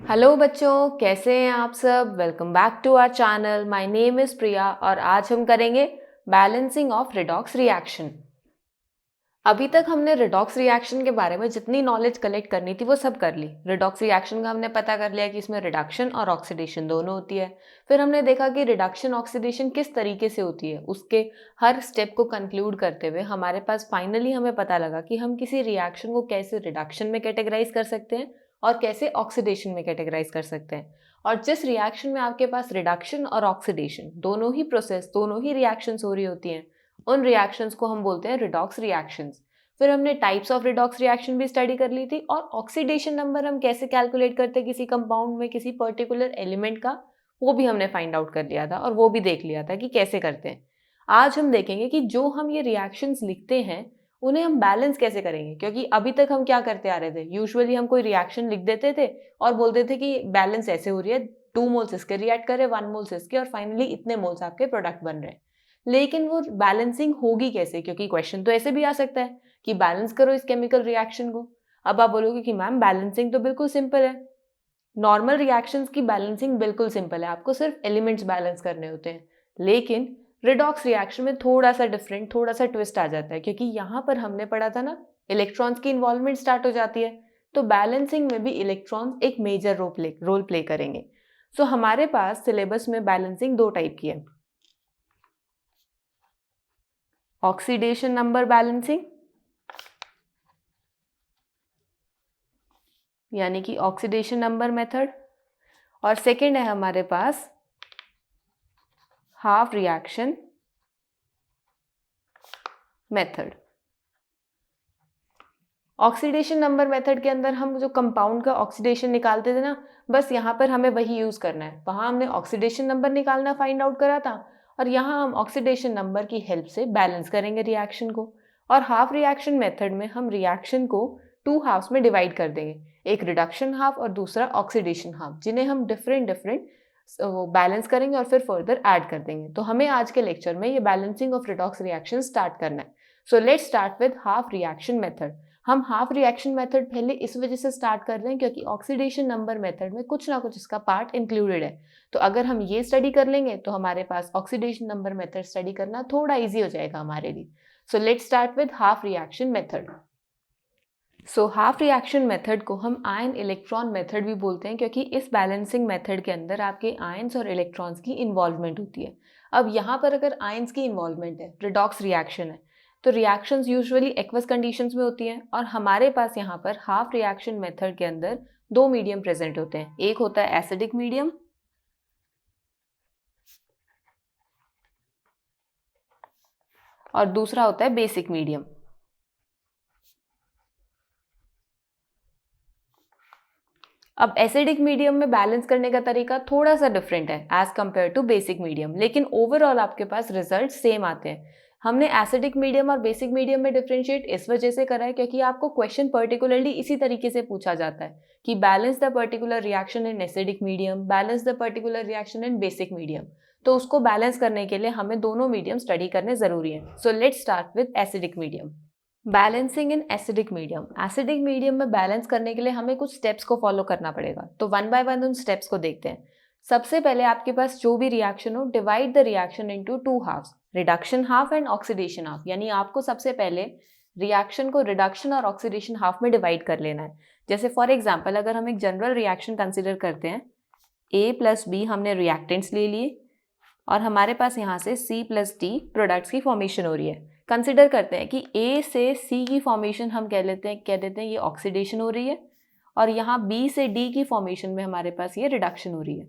Hello बच्चों, कैसे हैं आप सब। Welcome back to our channel. My name is Priya और आज हम करेंगे बैलेंसिंग ऑफ रिडॉक्स रिएक्शन। अभी तक हमने रिडॉक्स रिएक्शन के बारे में जितनी नॉलेज कलेक्ट करनी थी वो सब कर ली। रिडॉक्स रिएक्शन का हमने पता कर लिया कि इसमें रिडक्शन और ऑक्सीडेशन दोनों होती है। फिर हमने देखा कि रिडक्शन ऑक्सीडेशन किस तरीके से होती है। उसके हर स्टेप को कंक्लूड करते हुए हमारे पास फाइनली हमें पता लगा कि हम किसी रिएक्शन को कैसे रिडक्शन में कैटेगराइज कर सकते हैं और कैसे ऑक्सीडेशन में कैटेगराइज कर सकते हैं। और जिस रिएक्शन में आपके पास रिडक्शन और ऑक्सीडेशन दोनों ही प्रोसेस, दोनों ही रिएक्शंस हो रही होती हैं, उन रिएक्शंस को हम बोलते हैं रिडॉक्स रिएक्शंस। फिर हमने टाइप्स ऑफ रिडॉक्स रिएक्शन भी स्टडी कर ली थी और ऑक्सीडेशन नंबर हम कैसे कैलकुलेट करते हैं किसी कंपाउंड में किसी पर्टिकुलर एलिमेंट का, वो भी हमने फाइंड आउट कर लिया था और वो भी देख लिया था कि कैसे करते हैं। आज हम देखेंगे कि जो हम ये रिएक्शंस लिखते हैं उन्हें हम बैलेंस कैसे करेंगे, क्योंकि अभी तक हम क्या करते आ रहे थे, यूजुअली हम कोई रिएक्शन लिख देते थे और बोलते थे कि बैलेंस ऐसे हो रही है, 2 मोल्स इसके रिएक्ट करे, 1 मोल्स इसके, और फाइनली इतने मोल्स आपके प्रोडक्ट बन रहे हैं। लेकिन वो बैलेंसिंग होगी कैसे, क्योंकि क्वेश्चन तो ऐसे भी आ सकता है कि बैलेंस करो इस केमिकल रिएक्शन को। अब आप बोलोगे कि मैम बैलेंसिंग तो बिल्कुल सिंपल है। नॉर्मल रिएक्शंस की बैलेंसिंग बिल्कुल सिंपल है, आपको सिर्फ एलिमेंट्स बैलेंस करने होते हैं। लेकिन रिडॉक्स रिएक्शन में थोड़ा सा डिफरेंट, थोड़ा सा ट्विस्ट आ जाता है, क्योंकि यहाँ पर हमने पढ़ा था ना, इलेक्ट्रॉन्स की इन्वॉल्वमेंट स्टार्ट हो जाती है। तो बैलेंसिंग में भी इलेक्ट्रॉन्स एक मेजर रोल प्ले करेंगे। सो हमारे पास सिलेबस में बैलेंसिंग 2 टाइप की है, ऑक्सीडेशन नंबर बैलेंसिंग यानी कि ऑक्सीडेशन नंबर मेथड, और सेकेंड है हमारे पास half reaction method. Oxidation number method के अंदर हम जो कंपाउंड का ऑक्सीडेशन निकालते थे ना, बस यहाँ पर हमें वही यूज करना है। वहां हमने ऑक्सीडेशन नंबर निकालना फाइंड आउट करा था और यहाँ हम ऑक्सीडेशन नंबर की हेल्प से बैलेंस करेंगे रिएक्शन को। और हाफ रिएक्शन मेथड में हम रिएक्शन को 2 हाफ्स में डिवाइड कर देंगे, एक रिडक्शन हाफ और दूसरा ऑक्सीडेशन हाफ, जिन्हें हम डिफरेंट डिफरेंट बैलेंस करेंगे और फिर फर्दर ऐड कर देंगे। तो हमें आज के लेक्चर में ये balancing of redox reaction start करना है। So let's start with half reaction method. हम हाफ रिएक्शन मेथड पहले इस वजह से स्टार्ट कर रहे हैं क्योंकि ऑक्सीडेशन नंबर मेथड में कुछ ना कुछ इसका पार्ट इंक्लूडेड है। तो अगर हम ये स्टडी कर लेंगे तो हमारे पास ऑक्सीडेशन नंबर मेथड स्टडी करना थोड़ा इजी हो जाएगा हमारे लिए। So let's start with half reaction method. So half reaction method को हम आयन इलेक्ट्रॉन मेथड भी बोलते हैं, क्योंकि इस बैलेंसिंग मेथड के अंदर आपके आयंस और इलेक्ट्रॉन्स की इन्वॉल्वमेंट होती है। अब यहाँ पर अगर आयंस की इन्वॉल्वमेंट है, रिडॉक्स रिएक्शन है, तो रिएक्शंस यूजुअली एक्वस कंडीशंस में होती हैं और हमारे पास यहाँ पर हाफ रिएक्शन मेथड के अंदर 2 मीडियम प्रेजेंट होते हैं। एक होता है एसिडिक मीडियम और दूसरा होता है बेसिक मीडियम। अब एसिडिक मीडियम में बैलेंस करने का तरीका थोड़ा सा डिफरेंट है as compare to basic medium, लेकिन ओवरऑल आपके पास रिजल्ट सेम आते हैं। हमने एसिडिक मीडियम और बेसिक मीडियम में डिफरेंशिएट इस वजह से करा है क्योंकि आपको क्वेश्चन पर्टिकुलरली इसी तरीके से पूछा जाता है कि balance the particular reaction in acidic medium, balance the particular reaction in basic medium. तो उसको बैलेंस करने के लिए हमें दोनों मीडियम स्टडी करने जरूरी है। So let's start with acidic medium. Balancing in acidic medium. Acidic medium में बैलेंस करने के लिए हमें कुछ स्टेप्स को फॉलो करना पड़ेगा, तो वन बाय वन उन स्टेप्स को देखते हैं। सबसे पहले आपके पास जो भी रिएक्शन हो, divide the reaction into 2 halves, reduction half and oxidation half. यानी आपको सबसे पहले रिएक्शन को रिडक्शन और ऑक्सीडेशन हाफ में डिवाइड कर लेना है। जैसे फॉर एग्जाम्पल अगर हम एक जनरल रिएक्शन कंसिडर करते हैं, A प्लस बी हमने रिएक्टेंट्स ले लिए और हमारे पास यहाँ से C प्लस डी प्रोडक्ट्स की फॉर्मेशन हो रही है। कंसिडर करते हैं कि A से C की फॉर्मेशन हम कह देते हैं ये ऑक्सीडेशन हो रही है, और यहाँ B से D की फॉर्मेशन में हमारे पास ये रिडक्शन हो रही है।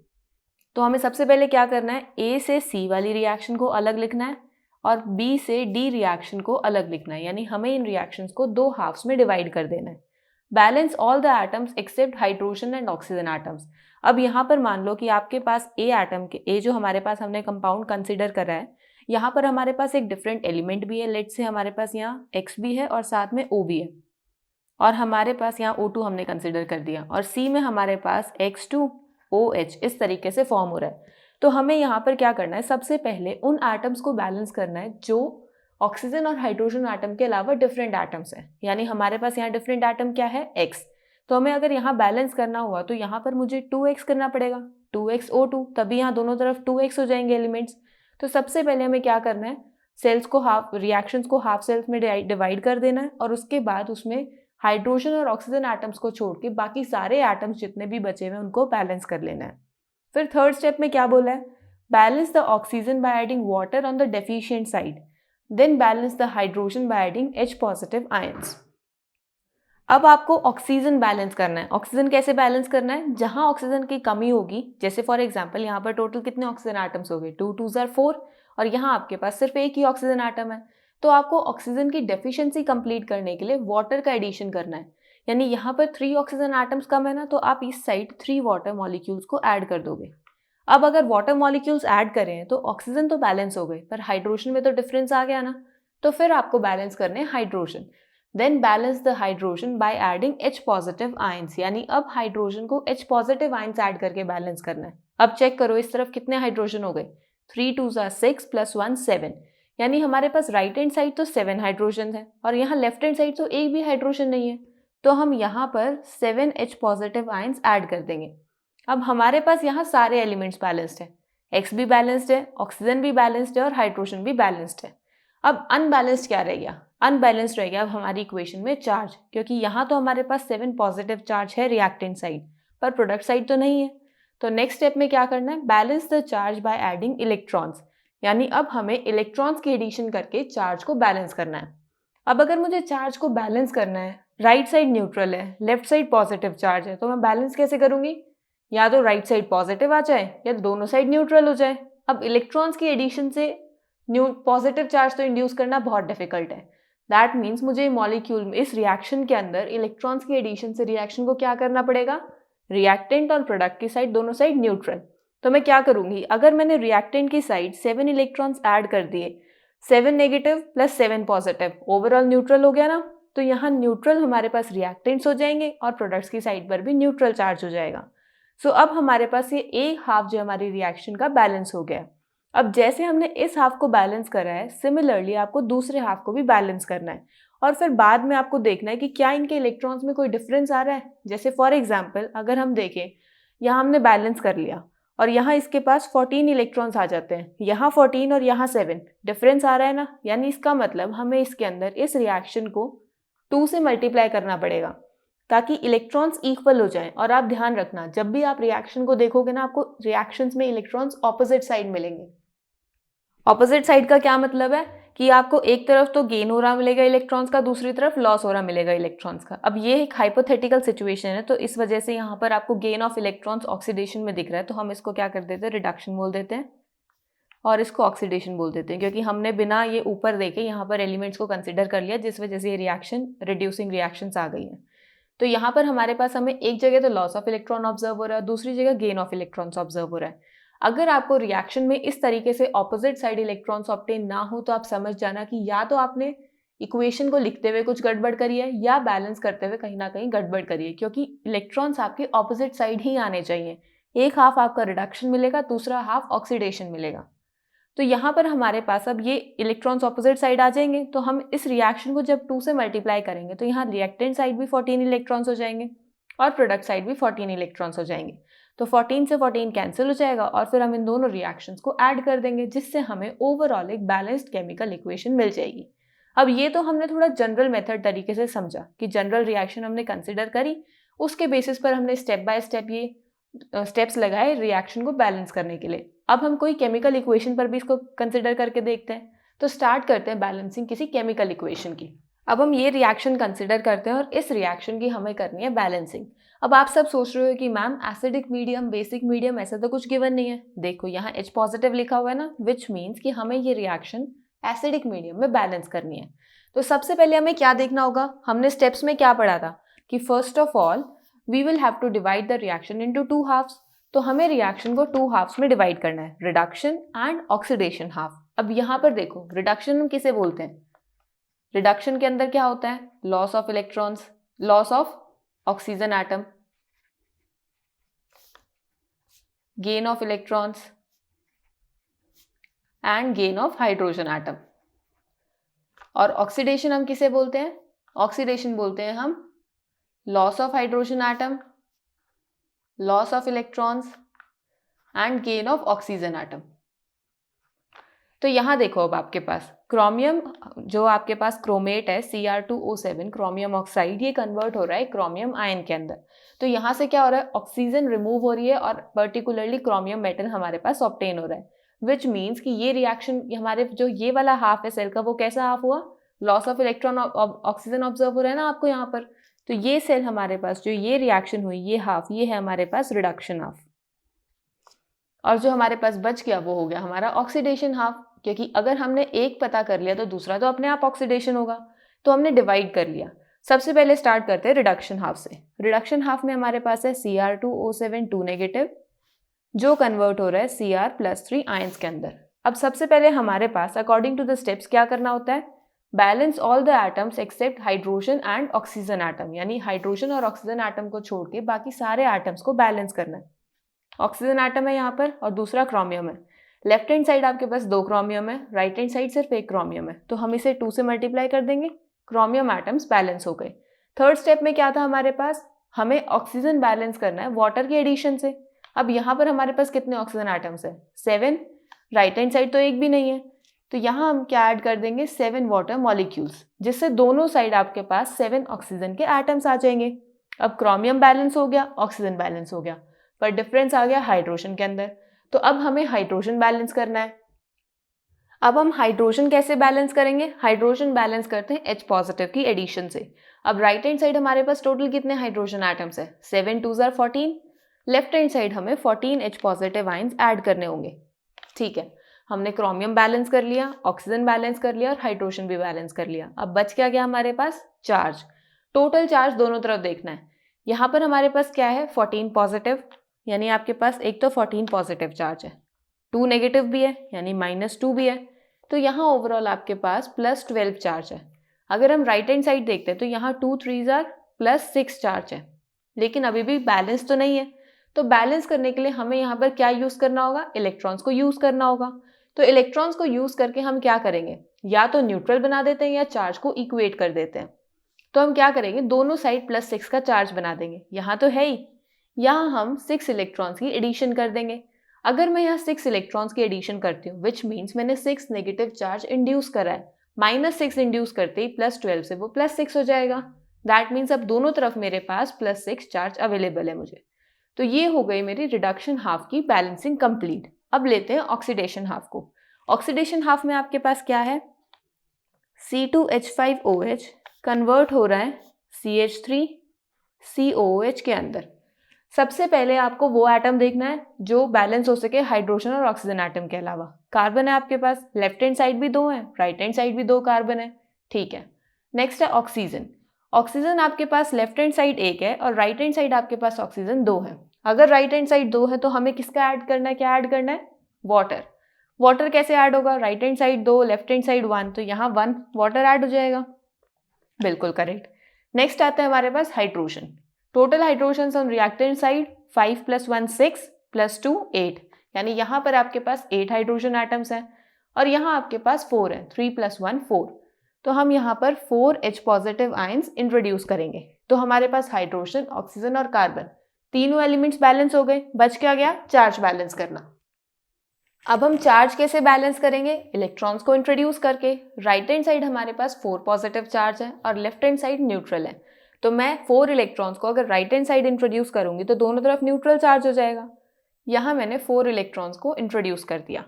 तो हमें सबसे पहले क्या करना है, A से C वाली रिएक्शन को अलग लिखना है और B से D रिएक्शन को अलग लिखना है। यानी हमें इन रिएक्शंस को 2 हाफ्स में डिवाइड कर देना है। Balance all the atoms except hydrogen and oxygen atoms. अब यहाँ पर मान लो कि आपके पास A एटम के, A जो हमारे पास हमने कंपाउंड कंसिडर करा है, यहाँ पर हमारे पास एक डिफरेंट एलिमेंट भी है। लेट से हमारे पास यहाँ X भी है और साथ में O भी है, और हमारे पास यहाँ O2 हमने कंसिडर कर दिया, और C में हमारे पास X2OH इस तरीके से फॉर्म हो रहा है। तो हमें यहाँ पर क्या करना है, सबसे पहले उन एटम्स को बैलेंस करना है जो ऑक्सीजन और हाइड्रोजन एटम के अलावा डिफरेंट एटम्स हैं। यानी हमारे पास यहाँ डिफरेंट एटम क्या है, X। तो हमें अगर यहाँ बैलेंस करना हुआ तो यहाँ पर मुझे 2x करना पड़ेगा, 2x O2, तभी यहाँ दोनों तरफ 2x हो जाएंगे एलिमेंट्स। तो सबसे पहले हमें क्या करना है, सेल्स को रिएक्शंस को हाफ सेल्स में डिवाइड कर देना है और उसके बाद उसमें हाइड्रोजन और ऑक्सीजन एटम्स को छोड़ के बाकी सारे एटम्स जितने भी बचे हुए उनको बैलेंस कर लेना है। फिर थर्ड स्टेप में क्या बोला है, balance the oxygen by adding water on the deficient side, then balance the hydrogen by adding H positive ions. अब आपको ऑक्सीजन बैलेंस करना है। ऑक्सीजन कैसे बैलेंस करना है, जहां ऑक्सीजन की कमी होगी, जैसे फॉर एग्जांपल यहाँ पर टोटल कितने ऑक्सीजन एटम्स हो गए, 2 2s are 4 और यहाँ आपके पास सिर्फ एक ही ऑक्सीजन एटम है। तो आपको ऑक्सीजन की डेफिशिएंसी कंप्लीट करने के लिए वाटर का एडिशन करना है, यानी यहाँ पर 3 ऑक्सीजन एटम्स कम है ना, तो आप इस साइड 3 वाटर मॉलिक्यूल्स को ऐड कर दोगे। अब अगर वाटर मॉलिक्यूल्स ऐड करें तो ऑक्सीजन तो बैलेंस हो गए, पर हाइड्रोजन में तो डिफरेंस आ गया ना, तो फिर आपको बैलेंस करने hydrogen. Then balance the hydrogen by adding H positive ions, यानी अब हाइड्रोजन को H पॉजिटिव आयंस ऐड करके बैलेंस करना है। अब चेक करो इस तरफ कितने हाइड्रोजन हो गए, 3 2s are 6 + 1 7, यानी हमारे पास राइट हैंड साइड तो 7 हाइड्रोजन है और यहाँ लेफ्ट हैंड साइड तो एक भी हाइड्रोजन नहीं है, तो हम यहाँ पर 7 H पॉजिटिव आयंस ऐड कर देंगे। अब हमारे पास यहाँ सारे एलिमेंट्स बैलेंस्ड है, X भी बैलेंस्ड है, ऑक्सीजन भी बैलेंस्ड है और हाइड्रोजन भी बैलेंस्ड है। अब अनबैलेंस्ड क्या रह गया, अनबैलेंस्ड रह गया अब हमारी इक्वेशन में चार्ज, क्योंकि यहाँ तो हमारे पास 7 पॉजिटिव चार्ज है रिएक्टेंट साइड, पर प्रोडक्ट साइड तो नहीं है। तो नेक्स्ट स्टेप में क्या करना है, balance the charge by adding electrons, यानी अब हमें इलेक्ट्रॉन्स की एडिशन करके चार्ज को बैलेंस करना है। अब अगर मुझे चार्ज को बैलेंस करना है, राइट साइड न्यूट्रल है, लेफ्ट साइड पॉजिटिव चार्ज है, तो मैं बैलेंस कैसे करूंगी, या तो राइट साइड पॉजिटिव आ जाए या दोनों साइड न्यूट्रल हो जाए। अब इलेक्ट्रॉन्स की एडिशन से पॉजिटिव चार्ज तो इंड्यूस करना बहुत डिफिकल्ट है, दैट मीन्स मुझे मॉलिक्यूल में इस रिएक्शन के अंदर इलेक्ट्रॉन्स की एडिशन से रिएक्शन को क्या करना पड़ेगा, रिएक्टेंट और प्रोडक्ट की साइड दोनों साइड न्यूट्रल। तो मैं क्या करूंगी, अगर मैंने रिएक्टेंट की साइड 7 इलेक्ट्रॉन्स ऐड कर दिए, 7 negative plus 7 positive, overall neutral हो गया ना, तो यहाँ न्यूट्रल हमारे पास रिएक्टेंट्स हो जाएंगे और प्रोडक्ट्स की साइड पर भी न्यूट्रल चार्ज हो जाएगा। सो अब हमारे पास ये एक हाफ जो हमारी रिएक्शन का बैलेंस हो गया। अब जैसे हमने इस हाफ को बैलेंस करा है, सिमिलरली आपको दूसरे हाफ को भी बैलेंस करना है और फिर बाद में आपको देखना है कि क्या इनके इलेक्ट्रॉन्स में कोई डिफरेंस आ रहा है। जैसे फॉर एग्जांपल अगर हम देखें, यहाँ हमने बैलेंस कर लिया और यहाँ इसके पास 14 इलेक्ट्रॉन्स आ जाते हैं, यहाँ 14 और यहाँ 7, डिफरेंस आ रहा है ना, यानी इसका मतलब हमें इसके अंदर इस रिएक्शन को 2 से मल्टीप्लाई करना पड़ेगा ताकि इलेक्ट्रॉन्स इक्वल हो जाएं। और आप ध्यान रखना, जब भी आप रिएक्शन को देखोगे ना, आपको रिएक्शंस में इलेक्ट्रॉन्स ऑपोजिट साइड मिलेंगे। ऑपोजिट साइड का क्या मतलब है कि आपको एक तरफ तो गेन हो रहा मिलेगा इलेक्ट्रॉन्स का, दूसरी तरफ लॉस हो रहा मिलेगा इलेक्ट्रॉन्स का। अब ये एक हाइपोथेटिकल सिचुएशन है, तो इस वजह से यहाँ पर आपको गेन ऑफ इलेक्ट्रॉन्स ऑक्सीडेशन में दिख रहा है, तो हम इसको क्या कर देते हैं, रिडक्शन बोल देते हैं और इसको ऑक्सीडेशन बोल देते हैं, क्योंकि हमने बिना ये ऊपर देखे यहाँ पर एलिमेंट्स को कंसिडर कर लिया, जिस वजह से ये रिएक्शन रिड्यूसिंग रिएक्शंस आ गई हैं। तो यहाँ पर हमारे पास हमें एक जगह तो लॉस ऑफ इलेक्ट्रॉन ऑब्जर्व हो रहा है, दूसरी जगह गेन ऑफ इलेक्ट्रॉन्स ऑब्जर्व हो रहा है। अगर आपको रिएक्शन में इस तरीके से ऑपोजिट साइड इलेक्ट्रॉन्स ऑब्टेन ना हो, तो आप समझ जाना कि या तो आपने इक्वेशन को लिखते हुए कुछ गड़बड़ करी है या बैलेंस करते हुए कहीं ना कहीं गड़बड़ करी है, क्योंकि इलेक्ट्रॉन्स आपके ऑपोजिट साइड ही आने चाहिए। एक हाफ आपका रिडक्शन मिलेगा, दूसरा हाफ ऑक्सीडेशन मिलेगा। तो यहाँ पर हमारे पास अब ये इलेक्ट्रॉन्स ऑपोजिट साइड आ जाएंगे, तो हम इस रिएक्शन को जब 2 से मल्टीप्लाई करेंगे तो यहाँ रिएक्टेंट साइड भी 14 इलेक्ट्रॉन्स हो जाएंगे और प्रोडक्ट साइड भी 14 इलेक्ट्रॉन्स हो जाएंगे। तो 14 से 14 कैंसिल हो जाएगा और फिर हम इन दोनों रिएक्शंस को ऐड कर देंगे, जिससे हमें ओवरऑल एक बैलेंस्ड केमिकल इक्वेशन मिल जाएगी। अब ये तो हमने थोड़ा जनरल मेथड तरीके से समझा कि जनरल रिएक्शन हमने कंसिडर करी, उसके बेसिस पर हमने स्टेप बाय स्टेप ये स्टेप्स लगाए रिएक्शन को बैलेंस करने के लिए। अब हम कोई केमिकल इक्वेशन पर भी इसको कंसिडर करके देखते हैं। तो स्टार्ट करते हैं बैलेंसिंग किसी केमिकल इक्वेशन की। अब हम ये रिएक्शन कंसिडर करते हैं और इस रिएक्शन की हमें करनी है बैलेंसिंग। अब आप सब सोच रहे हो कि ma'am acidic medium, basic medium, ऐसा तो कुछ गिवन नहीं है। देखो यहाँ H पॉजिटिव लिखा हुआ है ना, विच मीन्स कि हमें ये रिएक्शन एसिडिक मीडियम में बैलेंस करनी है। तो सबसे पहले हमें क्या देखना होगा, हमने स्टेप्स में क्या पढ़ा था कि first of all we will have to divide the reaction into 2 halves. तो हमें रिएक्शन को 2 हाफ्स में डिवाइड करना है, रिडक्शन एंड ऑक्सीडेशन हाफ। अब यहाँ पर देखो रिडक्शन हम किसे बोलते हैं, रिडक्शन के अंदर क्या होता है, loss of electrons, loss of oxygen atom, gain of electrons and gain of hydrogen atom. और ऑक्सीडेशन हम किसे बोलते हैं, ऑक्सीडेशन बोलते हैं हम loss of hydrogen atom, loss of electrons and gain of oxygen atom. तो यहाँ देखो अब आपके पास क्रोमियम, जो आपके पास क्रोमेट है Cr2O7 क्रोमियम ऑक्साइड, ये कन्वर्ट हो रहा है क्रोमियम आयन के अंदर। तो यहाँ से क्या हो रहा है, ऑक्सीजन रिमूव हो रही है और पर्टिकुलरली क्रोमियम मेटल हमारे पास ऑब्टेन हो रहा है, विच मीन्स कि ये रिएक्शन हमारे जो ये वाला हाफ है सेल का, वो कैसा हाफ हुआ, loss of electron oxygen observe हो रहा है ना आपको यहाँ पर। तो ये सेल हमारे पास जो ये रिएक्शन हुई, ये हाफ, ये है हमारे पास रिडक्शन हाफ, और जो हमारे पास बच गया वो हो गया हमारा ऑक्सीडेशन हाफ। क्योंकि अगर हमने एक पता कर लिया तो दूसरा तो अपने आप ऑक्सीडेशन होगा, तो हमने डिवाइड कर लिया। सबसे पहले स्टार्ट करते हैं रिडक्शन हाफ से। रिडक्शन हाफ में हमारे पास है Cr2O7 2 नेगेटिव, जो कन्वर्ट हो रहा है Cr+3 आयंस के अंदर। अब सबसे पहले हमारे पास अकॉर्डिंग टू द स्टेप्स क्या करना होता है, balance all the atoms except hydrogen and oxygen atom, यानी हाइड्रोजन और ऑक्सीजन एटम को छोड़ के बाकी सारे एटम्स को बैलेंस करना है। ऑक्सीजन एटम है यहाँ पर और दूसरा क्रोमियम है। लेफ्ट हैंड साइड आपके पास 2 क्रोमियम है, राइट हैंड साइड सिर्फ 1 क्रोमियम है, तो हम इसे 2 से मल्टीप्लाई कर देंगे, क्रोमियम एटम्स बैलेंस हो गए। थर्ड स्टेप में क्या था हमारे पास, हमें ऑक्सीजन बैलेंस करना है वाटर के एडिशन से। अब यहाँ पर हमारे पास कितने ऑक्सीजन एटम्स है, 7, राइट हैंड साइड तो एक भी नहीं है, तो यहाँ हम क्या ऐड कर देंगे, 7 वाटर मॉलिक्यूल्स, जिससे दोनों साइड आपके पास 7 ऑक्सीजन के एटम्स आ जाएंगे। अब क्रोमियम बैलेंस हो गया, ऑक्सीजन बैलेंस हो गया, पर डिफरेंस आ गया हाइड्रोजन के अंदर। तो अब हमें हाइड्रोजन बैलेंस करना है। अब हम हाइड्रोजन कैसे बैलेंस करेंगे, हाइड्रोजन बैलेंस करते हैं H पॉजिटिव की एडिशन से। अब राइट हैंड साइड हमारे पास टोटल कितने हाइड्रोजन एटम्स है, 7 2s are 14, left hand side हमें 14 H पॉजिटिव आयंस ऐड करने होंगे। ठीक है, हमने क्रोमियम बैलेंस कर लिया, ऑक्सीजन बैलेंस कर लिया और हाइड्रोजन भी बैलेंस कर लिया। अब बच क्या गया हमारे पास, चार्ज। टोटल चार्ज दोनों तरफ देखना है। यहाँ पर हमारे पास क्या है, 14 पॉजिटिव, यानी आपके पास एक तो 14 पॉजिटिव चार्ज है, 2 नेगेटिव भी है यानी -2 भी है, तो यहाँ ओवरऑल आपके पास +12 चार्ज है। अगर हम राइट हैंड साइड देखते हैं तो यहाँ 2 3s are +6 चार्ज है, लेकिन अभी भी बैलेंस तो नहीं है। तो बैलेंस करने के लिए हमें यहाँ पर क्या यूज़ करना होगा, इलेक्ट्रॉन्स को यूज़ करना होगा। तो इलेक्ट्रॉन्स को यूज़ करके हम क्या करेंगे, या तो न्यूट्रल बना देते हैं या चार्ज को इक्वेट कर देते हैं। तो हम क्या करेंगे, दोनों साइड +6 का चार्ज बना देंगे। यहाँ तो है ही, यहाँ हम 6 इलेक्ट्रॉन्स की एडिशन कर देंगे। अगर मैं यहाँ 6 इलेक्ट्रॉन्स की एडिशन करती हूँ, विच मीन्स मैंने 6 नेगेटिव चार्ज इंड्यूस करा है, -6 इंड्यूस करते ही +12 से वो +6 हो जाएगा। दैट मीन्स अब दोनों तरफ मेरे पास +6 चार्ज अवेलेबल है मुझे। तो ये हो गई मेरी रिडक्शन हाफ की बैलेंसिंग कंप्लीट। अब लेते हैं ऑक्सीडेशन हाफ को। ऑक्सीडेशन हाफ में आपके पास क्या है, C2H5OH कन्वर्ट हो रहा है CH3COOH के अंदर। सबसे पहले आपको वो एटम देखना है जो बैलेंस हो सके हाइड्रोजन और ऑक्सीजन एटम के अलावा। कार्बन है आपके पास, लेफ्ट हैंड साइड भी 2 है, राइट हैंड साइड भी 2 कार्बन है। ठीक है, नेक्स्ट है ऑक्सीजन। ऑक्सीजन आपके पास लेफ्ट हैंड साइड 1 है और राइट हैंड साइड आपके पास ऑक्सीजन 2 है। अगर राइट हैंड साइड 2 है तो हमें किसका ऐड करना है, क्या ऐड करना है, वाटर। वाटर कैसे ऐड होगा, right hand side 2 left hand side 1, तो यहाँ 1 वाटर ऐड हो जाएगा। बिल्कुल करेक्ट। नेक्स्ट आता है हमारे पास hydrogen. Total hydrogen on reactant side 5 + 1 6 + 2 8, यानी यहाँ पर आपके पास 8 हाइड्रोजन एटम्स हैं और यहाँ आपके पास 4 है, 3 + 1 4। तो हम यहाँ पर 4 H पॉजिटिव आयंस इंट्रोड्यूस करेंगे। तो हमारे पास हाइड्रोजन, ऑक्सीजन और कार्बन तीनों एलिमेंट्स बैलेंस हो गए। बच क्या गया, चार्ज बैलेंस करना। अब हम चार्ज कैसे बैलेंस करेंगे, इलेक्ट्रॉन्स को इंट्रोड्यूस करके। राइट हैंड साइड हमारे पास 4 पॉजिटिव चार्ज है और लेफ्ट हैंड साइड न्यूट्रल है, तो मैं 4 इलेक्ट्रॉन्स को अगर राइट हैंड साइड इंट्रोड्यूस करूंगी तो दोनों तरफ न्यूट्रल चार्ज हो जाएगा। यहाँ मैंने 4 इलेक्ट्रॉन्स को इंट्रोड्यूस कर दिया।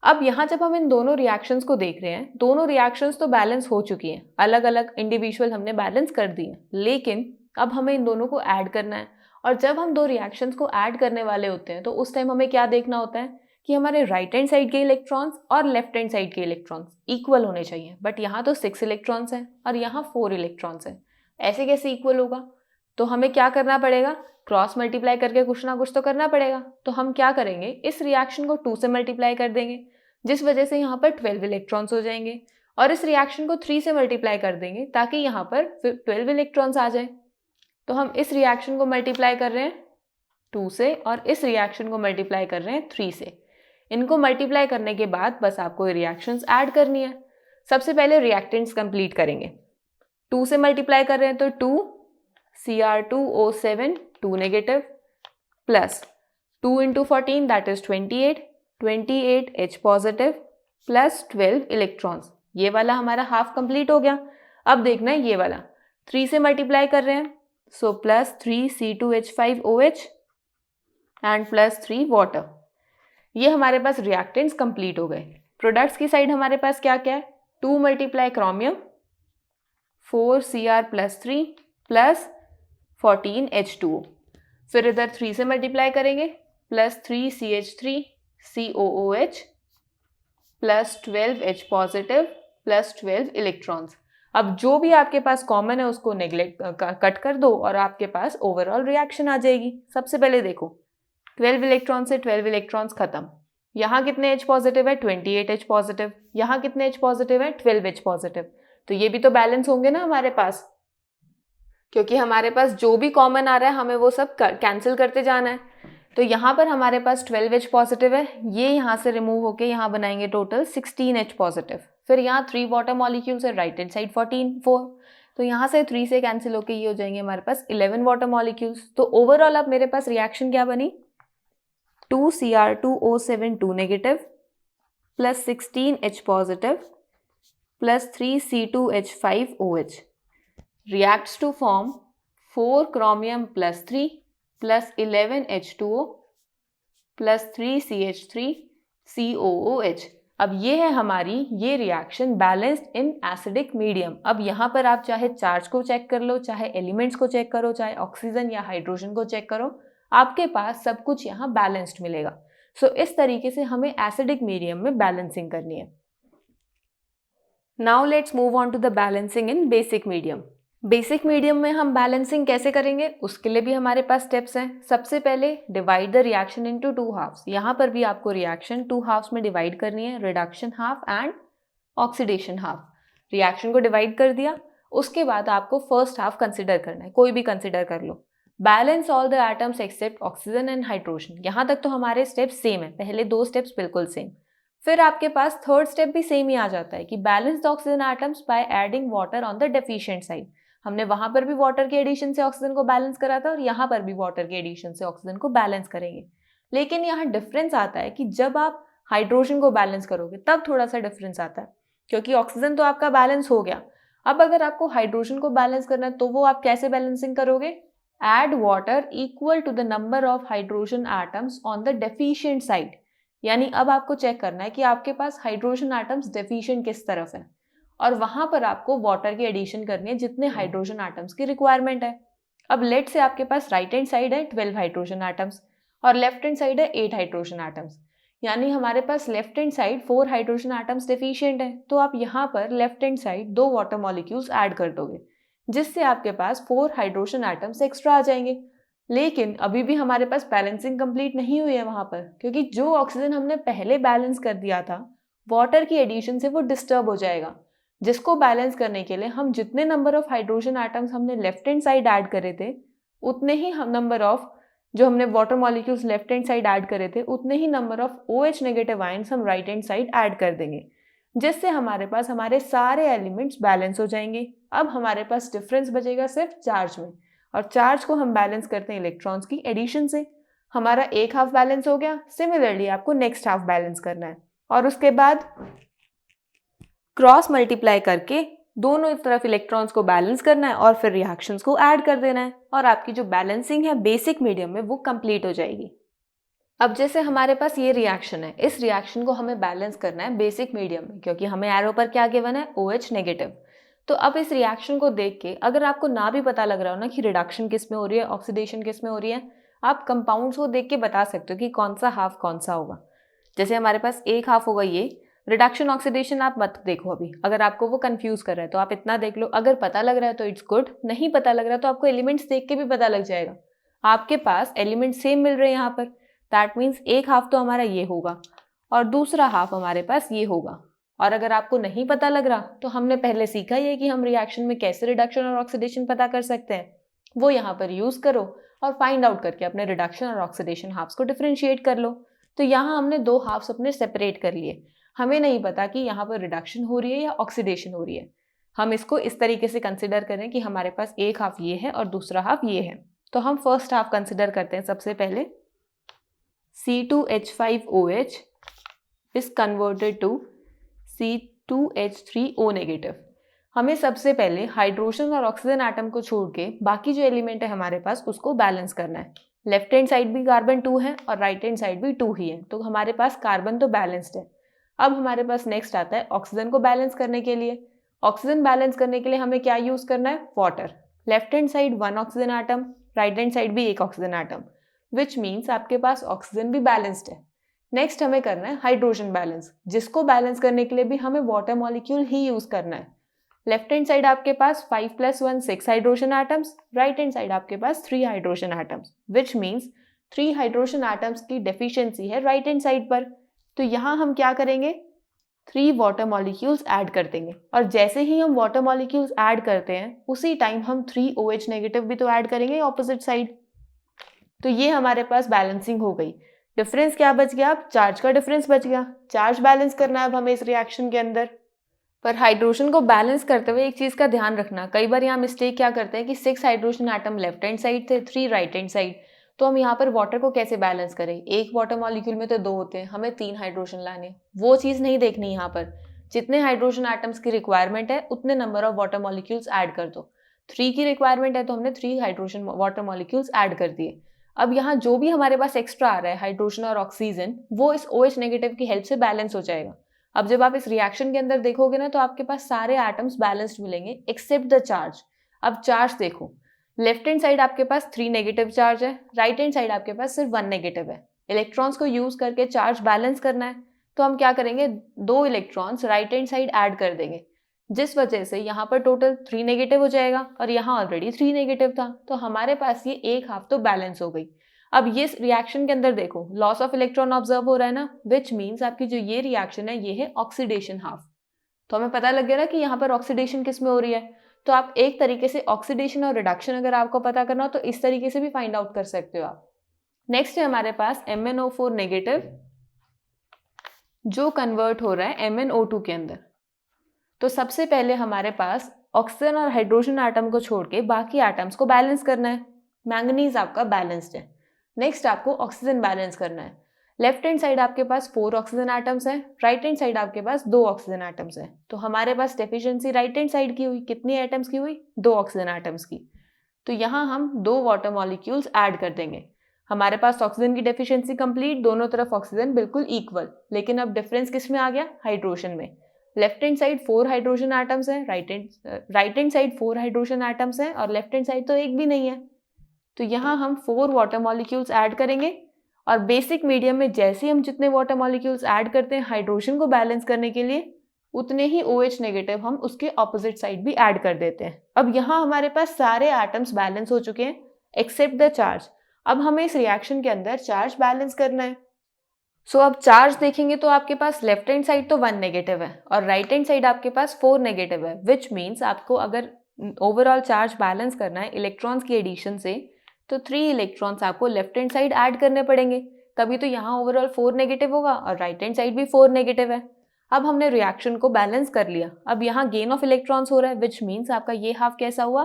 अब यहाँ जब हम इन दोनों रिएक्शंस को देख रहे हैं, दोनों रिएक्शंस तो बैलेंस हो चुकी हैं, अलग अलग इंडिविजुअल हमने बैलेंस कर दिए, लेकिन अब हमें इन दोनों को ऐड करना है। और जब हम 2 रिएक्शंस को ऐड करने वाले होते हैं तो उस टाइम हमें क्या देखना होता है कि हमारे राइट हैंड साइड के इलेक्ट्रॉन्स और लेफ्ट हैंड साइड के इलेक्ट्रॉन्स इक्वल होने चाहिए। बट यहाँ तो 6 इलेक्ट्रॉन्स हैं और यहाँ 4 इलेक्ट्रॉन्स हैं, ऐसे कैसे इक्वल होगा। तो हमें क्या करना पड़ेगा, क्रॉस मल्टीप्लाई करके कुछ ना कुछ तो करना पड़ेगा। तो हम क्या करेंगे, इस रिएक्शन को 2 से मल्टीप्लाई कर देंगे, जिस वजह से यहाँ पर 12 इलेक्ट्रॉन्स हो जाएंगे, और इस रिएक्शन को 3 से मल्टीप्लाई कर देंगे ताकि यहाँ पर 12 इलेक्ट्रॉन्स आ जाए। तो हम इस रिएक्शन को मल्टीप्लाई कर रहे हैं 2 से और इस रिएक्शन को मल्टीप्लाई कर रहे हैं 3 से। इनको मल्टीप्लाई करने के बाद बस आपको रिएक्शंस ऐड करनी है। सबसे पहले रिएक्टेंट्स कंप्लीट करेंगे। 2 से मल्टीप्लाई कर रहे हैं तो 2, Cr2O7 2 negative plus 2 into 14 that is 28, 28 H positive plus 12 electrons. ये वाला हमारा हाफ कंप्लीट हो गया। अब देखना है ये वाला 3 से मल्टीप्लाई कर रहे हैं, so plus 3 C2H5OH and plus 3 water. ये हमारे पास रिएक्टेंट्स कंप्लीट हो गए। प्रोडक्ट्स की साइड हमारे पास क्या क्या है, 2 multiply chromium 4Cr plus 3 plus 14 H2O। फिर इधर 3 से मल्टीप्लाई करेंगे, plus 3 CH3 COOH plus 12 H positive plus 12 electrons. अब जो भी आपके पास कॉमन है उसको नेग्लेक्ट कट कर दो और आपके पास ओवरऑल रिएक्शन आ जाएगी। सबसे पहले देखो 12 इलेक्ट्रॉन से 12 इलेक्ट्रॉन्स खत्म। यहाँ कितने H पॉजिटिव है, 28 H पॉजिटिव। यहाँ कितने H पॉजिटिव है, 12 H पॉजिटिव। तो ये भी तो बैलेंस होंगे ना हमारे पास, क्योंकि हमारे पास जो भी कॉमन आ रहा है हमें वो सब कैंसिल करते जाना है। तो यहाँ पर हमारे पास 12 H पॉजिटिव है, ये यहाँ से रिमूव होके यहाँ बनाएंगे टोटल 16 H पॉजिटिव। फिर यहाँ 3 वाटर मॉलिक्यूल्स है, राइट हैंड साइड 4, तो यहाँ से 3 से कैंसिल होके ये हो जाएंगे हमारे पास 11 वाटर मॉलिक्यूल्स। तो ओवरऑल अब मेरे पास रिएक्शन क्या बनी, 2Cr2O7 2 negative plus 16 H positive plus 3 C2H5OH reacts to form 4 chromium plus 3 plus 11 H2O plus 3 CH3 COOH। अब ये है हमारी ये reaction balanced in acidic medium. अब यहाँ पर आप चाहे चार्ज को चेक कर लो, चाहे एलिमेंट्स को चेक करो, चाहे ऑक्सीजन या हाइड्रोजन को चेक करो, आपके पास सब कुछ यहाँ बैलेंस्ड मिलेगा। सो इस तरीके से हमें एसिडिक मीडियम में बैलेंसिंग करनी है। Now let's move on to the balancing in basic medium. Basic medium में हम बैलेंसिंग कैसे करेंगे, उसके लिए भी हमारे पास स्टेप्स हैं। सबसे पहले divide the reaction into 2 halves. यहाँ पर भी आपको रिएक्शन 2 हाफ्स में डिवाइड करनी है, reduction half and oxidation half. Reaction को डिवाइड कर दिया, उसके बाद आपको फर्स्ट हाफ कंसिडर करना है, कोई भी कंसिडर कर लो। Balance all the atoms except oxygen and hydrogen. यहाँ तक तो हमारे स्टेप्स सेम है, पहले 2 स्टेप्स बिल्कुल सेम। फिर आपके पास थर्ड स्टेप भी सेम ही आ जाता है कि balance the oxygen atoms bye adding water on the deficient side. हमने वहां पर भी वाटर के एडिशन से ऑक्सीजन को बैलेंस करा था और यहाँ पर भी वाटर के एडिशन से ऑक्सीजन को बैलेंस करेंगे। लेकिन यहाँ डिफरेंस आता है कि जब आप हाइड्रोजन को बैलेंस करोगे तब थोड़ा सा डिफरेंस आता है, क्योंकि ऑक्सीजन तो आपका बैलेंस हो गया। अब अगर आपको हाइड्रोजन को बैलेंस करना है तो वो आप कैसे बैलेंसिंग करोगे, add water equal to the number of hydrogen atoms on the deficient side. यानी अब आपको चेक करना है कि आपके पास हाइड्रोजन एटम्स डेफिशिएंट किस तरफ है और वहां पर आपको वाटर की एडिशन करनी है जितने हाइड्रोजन एटम्स की रिक्वायरमेंट है। अब लेट से आपके पास राइट हैंड साइड है 12 हाइड्रोजन एटम्स और लेफ्ट हैंड साइड है 8 हाइड्रोजन एटम्स। यानी हमारे पास left hand side 4 hydrogen atoms deficient है, तो आप यहाँ पर left hand side 2 water molecules add कर दोगे, जिससे आपके पास 4 हाइड्रोजन एटम्स एक्स्ट्रा आ जाएंगे। लेकिन अभी भी हमारे पास बैलेंसिंग कंप्लीट नहीं हुई है वहां पर, क्योंकि जो ऑक्सीजन हमने पहले बैलेंस कर दिया था वाटर की एडिशन से वो डिस्टर्ब हो जाएगा, जिसको बैलेंस करने के लिए हम जितने नंबर ऑफ हाइड्रोजन एटम्स हमने लेफ्ट हैंड साइड ऐड करे थे उतने ही नंबर ऑफ जो हमने water molecules left hand side add करे थे उतने ही number of OH negative ions हम राइट हैंड साइड ऐड कर देंगे, जिससे हमारे पास हमारे सारे एलिमेंट्स बैलेंस हो जाएंगे। अब हमारे पास डिफरेंस बचेगा सिर्फ चार्ज में, और चार्ज को हम बैलेंस करते हैं इलेक्ट्रॉन्स की एडिशन से। हमारा एक हाफ बैलेंस हो गया। सिमिलरली आपको नेक्स्ट हाफ बैलेंस करना है और उसके बाद क्रॉस मल्टीप्लाई करके दोनों तरफ इलेक्ट्रॉन्स को बैलेंस करना है और फिर रिएक्शंस को ऐड कर देना है, और आपकी जो बैलेंसिंग है बेसिक मीडियम में वो कंप्लीट हो जाएगी। अब जैसे हमारे पास ये रिएक्शन है, इस रिएक्शन को हमें बैलेंस करना है बेसिक मीडियम में, क्योंकि हमें एरो पर क्या गिवन है, OH नेगेटिव। तो अब इस रिएक्शन को देख के अगर आपको ना भी पता लग रहा हो ना कि रिडक्शन किस में हो रही है, ऑक्सीडेशन किस में हो रही है, आप कंपाउंड्स को देख के बता सकते हो कि कौन सा हाफ कौन सा होगा। जैसे हमारे पास एक हाफ होगा ये रिडक्शन ऑक्सीडेशन, आप मत देखो अभी, अगर आपको वो कंफ्यूज कर रहा है तो आप इतना देख लो। अगर पता लग रहा है तो इट्स गुड, नहीं पता लग रहा है तो आपको एलिमेंट्स देख के भी पता लग जाएगा। आपके पास एलिमेंट सेम मिल रहे हैं यहाँ पर, दैट मीन्स एक हाफ तो हमारा ये होगा और दूसरा हाफ हमारे पास ये होगा। और अगर आपको नहीं पता लग रहा तो हमने पहले सीखा ही है कि हम रिएक्शन में कैसे रिडक्शन और ऑक्सीडेशन पता कर सकते हैं, वो यहाँ पर यूज करो और फाइंड आउट करके अपने रिडक्शन और ऑक्सीडेशन हाफ्स को डिफरेंशिएट कर लो। तो यहाँ हमने 2 हाफ्स अपने सेपरेट कर लिए। हमें नहीं पता कि यहाँ पर रिडक्शन हो रही है या ऑक्सीडेशन हो रही है, हम इसको इस तरीके से कंसिडर करें कि हमारे पास एक हाफ ये है और दूसरा हाफ ये है। तो हम फर्स्ट हाफ कंसिडर करते हैं। सबसे पहले C2H5OH is converted to C2H3O negative. हमें सबसे पहले हाइड्रोजन और ऑक्सीजन एटम को छोड़ के बाकी जो एलिमेंट है हमारे पास उसको बैलेंस करना है। लेफ्ट हैंड साइड भी कार्बन 2 है और राइट हैंड साइड भी 2 ही है, तो हमारे पास कार्बन तो बैलेंस्ड है। अब हमारे पास नेक्स्ट आता है ऑक्सीजन को बैलेंस करने के लिए। ऑक्सीजन बैलेंस करने के लिए हमें क्या यूज करना है? Water. Left hand side 1 oxygen atom, right hand side भी 1 ऑक्सीजन एटम, विच मीन्स आपके पास ऑक्सीजन भी बैलेंस्ड है। नेक्स्ट हमें करना है हाइड्रोजन बैलेंस, जिसको बैलेंस करने के लिए भी हमें वाटर मॉलिक्यूल ही यूज करना है। लेफ्ट हैंड साइड आपके पास 5 + 1 6 hydrogen atoms, right hand side आपके पास 3 hydrogen atoms, which means 3 hydrogen atoms की डेफिशिएंसी है राइट हैंड साइड पर। तो यहाँ हम क्या करेंगे? 3 वाटर मॉलिक्यूल्स ऐड कर देंगे, और जैसे ही हम वाटर मॉलिक्यूल्स ऐड करते हैं उसी टाइम हम 3 OH नेगेटिव भी तो ऐड करेंगे ऑपोजिट साइड। तो ये हमारे पास बैलेंसिंग हो गई। डिफरेंस क्या बच गया? अब चार्ज का डिफरेंस बच गया। चार्ज बैलेंस करना है अब हमें इस रिएक्शन के अंदर। पर हाइड्रोजन को बैलेंस करते हुए एक चीज का ध्यान रखना, कई बार यहाँ मिस्टेक क्या करते हैं कि 6 hydrogen atom left hand side थे, 3 राइट हैंड साइड। तो हम यहाँ पर वाटर को कैसे बैलेंस करें? एक वाटर मॉलिक्यूल में तो 2 होते हैं, हमें 3 हाइड्रोजन लाने, वो चीज नहीं देखनी। यहाँ पर जितने हाइड्रोजन एटम्स की रिक्वायरमेंट है उतने number of water molecules add कर दो। 3 की रिक्वायरमेंट है तो हमने 3 हाइड्रोजन वाटर मॉलिक्यूल्स ऐड कर दिए। अब यहाँ जो भी हमारे पास एक्स्ट्रा आ रहा है हाइड्रोजन और ऑक्सीजन, वो इस OH नेगेटिव की हेल्प से बैलेंस हो जाएगा। अब जब आप इस रिएक्शन के अंदर देखोगे ना तो आपके पास सारे एटम्स बैलेंस्ड मिलेंगे एक्सेप्ट द चार्ज। अब चार्ज देखो, लेफ्ट हैंड साइड आपके पास 3 नेगेटिव चार्ज है, राइट हैंड साइड आपके पास सिर्फ 1 नेगेटिव है। इलेक्ट्रॉन्स को यूज करके चार्ज बैलेंस करना है, तो हम क्या करेंगे? 2 electrons right hand side add कर देंगे, जिस वजह से यहाँ पर टोटल 3 नेगेटिव हो जाएगा और यहाँ ऑलरेडी 3 नेगेटिव था, तो हमारे पास ये एक हाफ तो बैलेंस हो गई। अब ये रिएक्शन के अंदर देखो, लॉस ऑफ इलेक्ट्रॉन ऑब्जर्व हो रहा है ना, विच मीन्स आपकी जो ये रिएक्शन है ये है ऑक्सीडेशन हाफ। तो हमें पता लग गया ना कि यहाँ पर ऑक्सीडेशन किस में हो रही है। तो आप एक तरीके से ऑक्सीडेशन और रिडक्शन अगर आपको पता करना हो तो इस तरीके से भी फाइंड आउट कर सकते हो आप। नेक्स्ट है हमारे पास MnO4 नेगेटिव, जो कन्वर्ट हो रहा है MnO2 के अंदर। तो सबसे पहले हमारे पास ऑक्सीजन और हाइड्रोजन एटम को छोड़ के बाकी एटम्स को बैलेंस करना है। मैंगनीज आपका बैलेंस्ड है। नेक्स्ट आपको ऑक्सीजन बैलेंस करना है। लेफ्ट हैंड साइड आपके पास 4 ऑक्सीजन एटम्स हैं, राइट हैंड साइड आपके पास 2 ऑक्सीजन एटम्स हैं। तो हमारे पास डेफिशिएंसी राइट हैंड साइड की हुई, कितनी एटम्स की हुई? 2 ऑक्सीजन एटम्स की। तो यहाँ हम 2 वाटर मॉलिक्यूल्स ऐड कर देंगे। हमारे पास ऑक्सीजन की डेफिशिएंसी कंप्लीट, दोनों तरफ ऑक्सीजन बिल्कुल इक्वल, लेकिन अब डिफरेंस किस में आ गया? हाइड्रोजन में। Left hand side 4 hydrogen atoms हैं, right hand side 4 hydrogen atoms हैं और लेफ्ट हैंड साइड तो एक भी नहीं है। तो यहाँ हम 4 वाटर मॉलिक्यूल्स ऐड करेंगे, और बेसिक मीडियम में जैसे ही हम जितने वाटर मॉलिक्यूल्स ऐड करते हैं हाइड्रोजन को बैलेंस करने के लिए, उतने ही OH नेगेटिव हम उसके ऑपोजिट साइड भी ऐड कर देते हैं। अब यहाँ हमारे पास सारे एटम्स बैलेंस हो चुके हैं एक्सेप्ट द चार्ज। अब हमें इस रिएक्शन के अंदर चार्ज बैलेंस करना है। सो अब चार्ज देखेंगे तो आपके पास लेफ्ट हैंड साइड तो 1 नेगेटिव है और राइट हैंड साइड आपके पास 4 नेगेटिव है, विच मीन्स आपको अगर ओवरऑल चार्ज बैलेंस करना है इलेक्ट्रॉन्स की एडिशन से, तो 3 इलेक्ट्रॉन्स आपको लेफ्ट हैंड साइड ऐड करने पड़ेंगे, तभी तो यहाँ ओवरऑल 4 नेगेटिव होगा और राइट हैंड साइड भी 4 नेगेटिव है। अब हमने रिएक्शन को बैलेंस कर लिया। अब यहाँ गेन ऑफ इलेक्ट्रॉन्स हो रहा है, विच मीन्स आपका ये हाफ कैसा हुआ?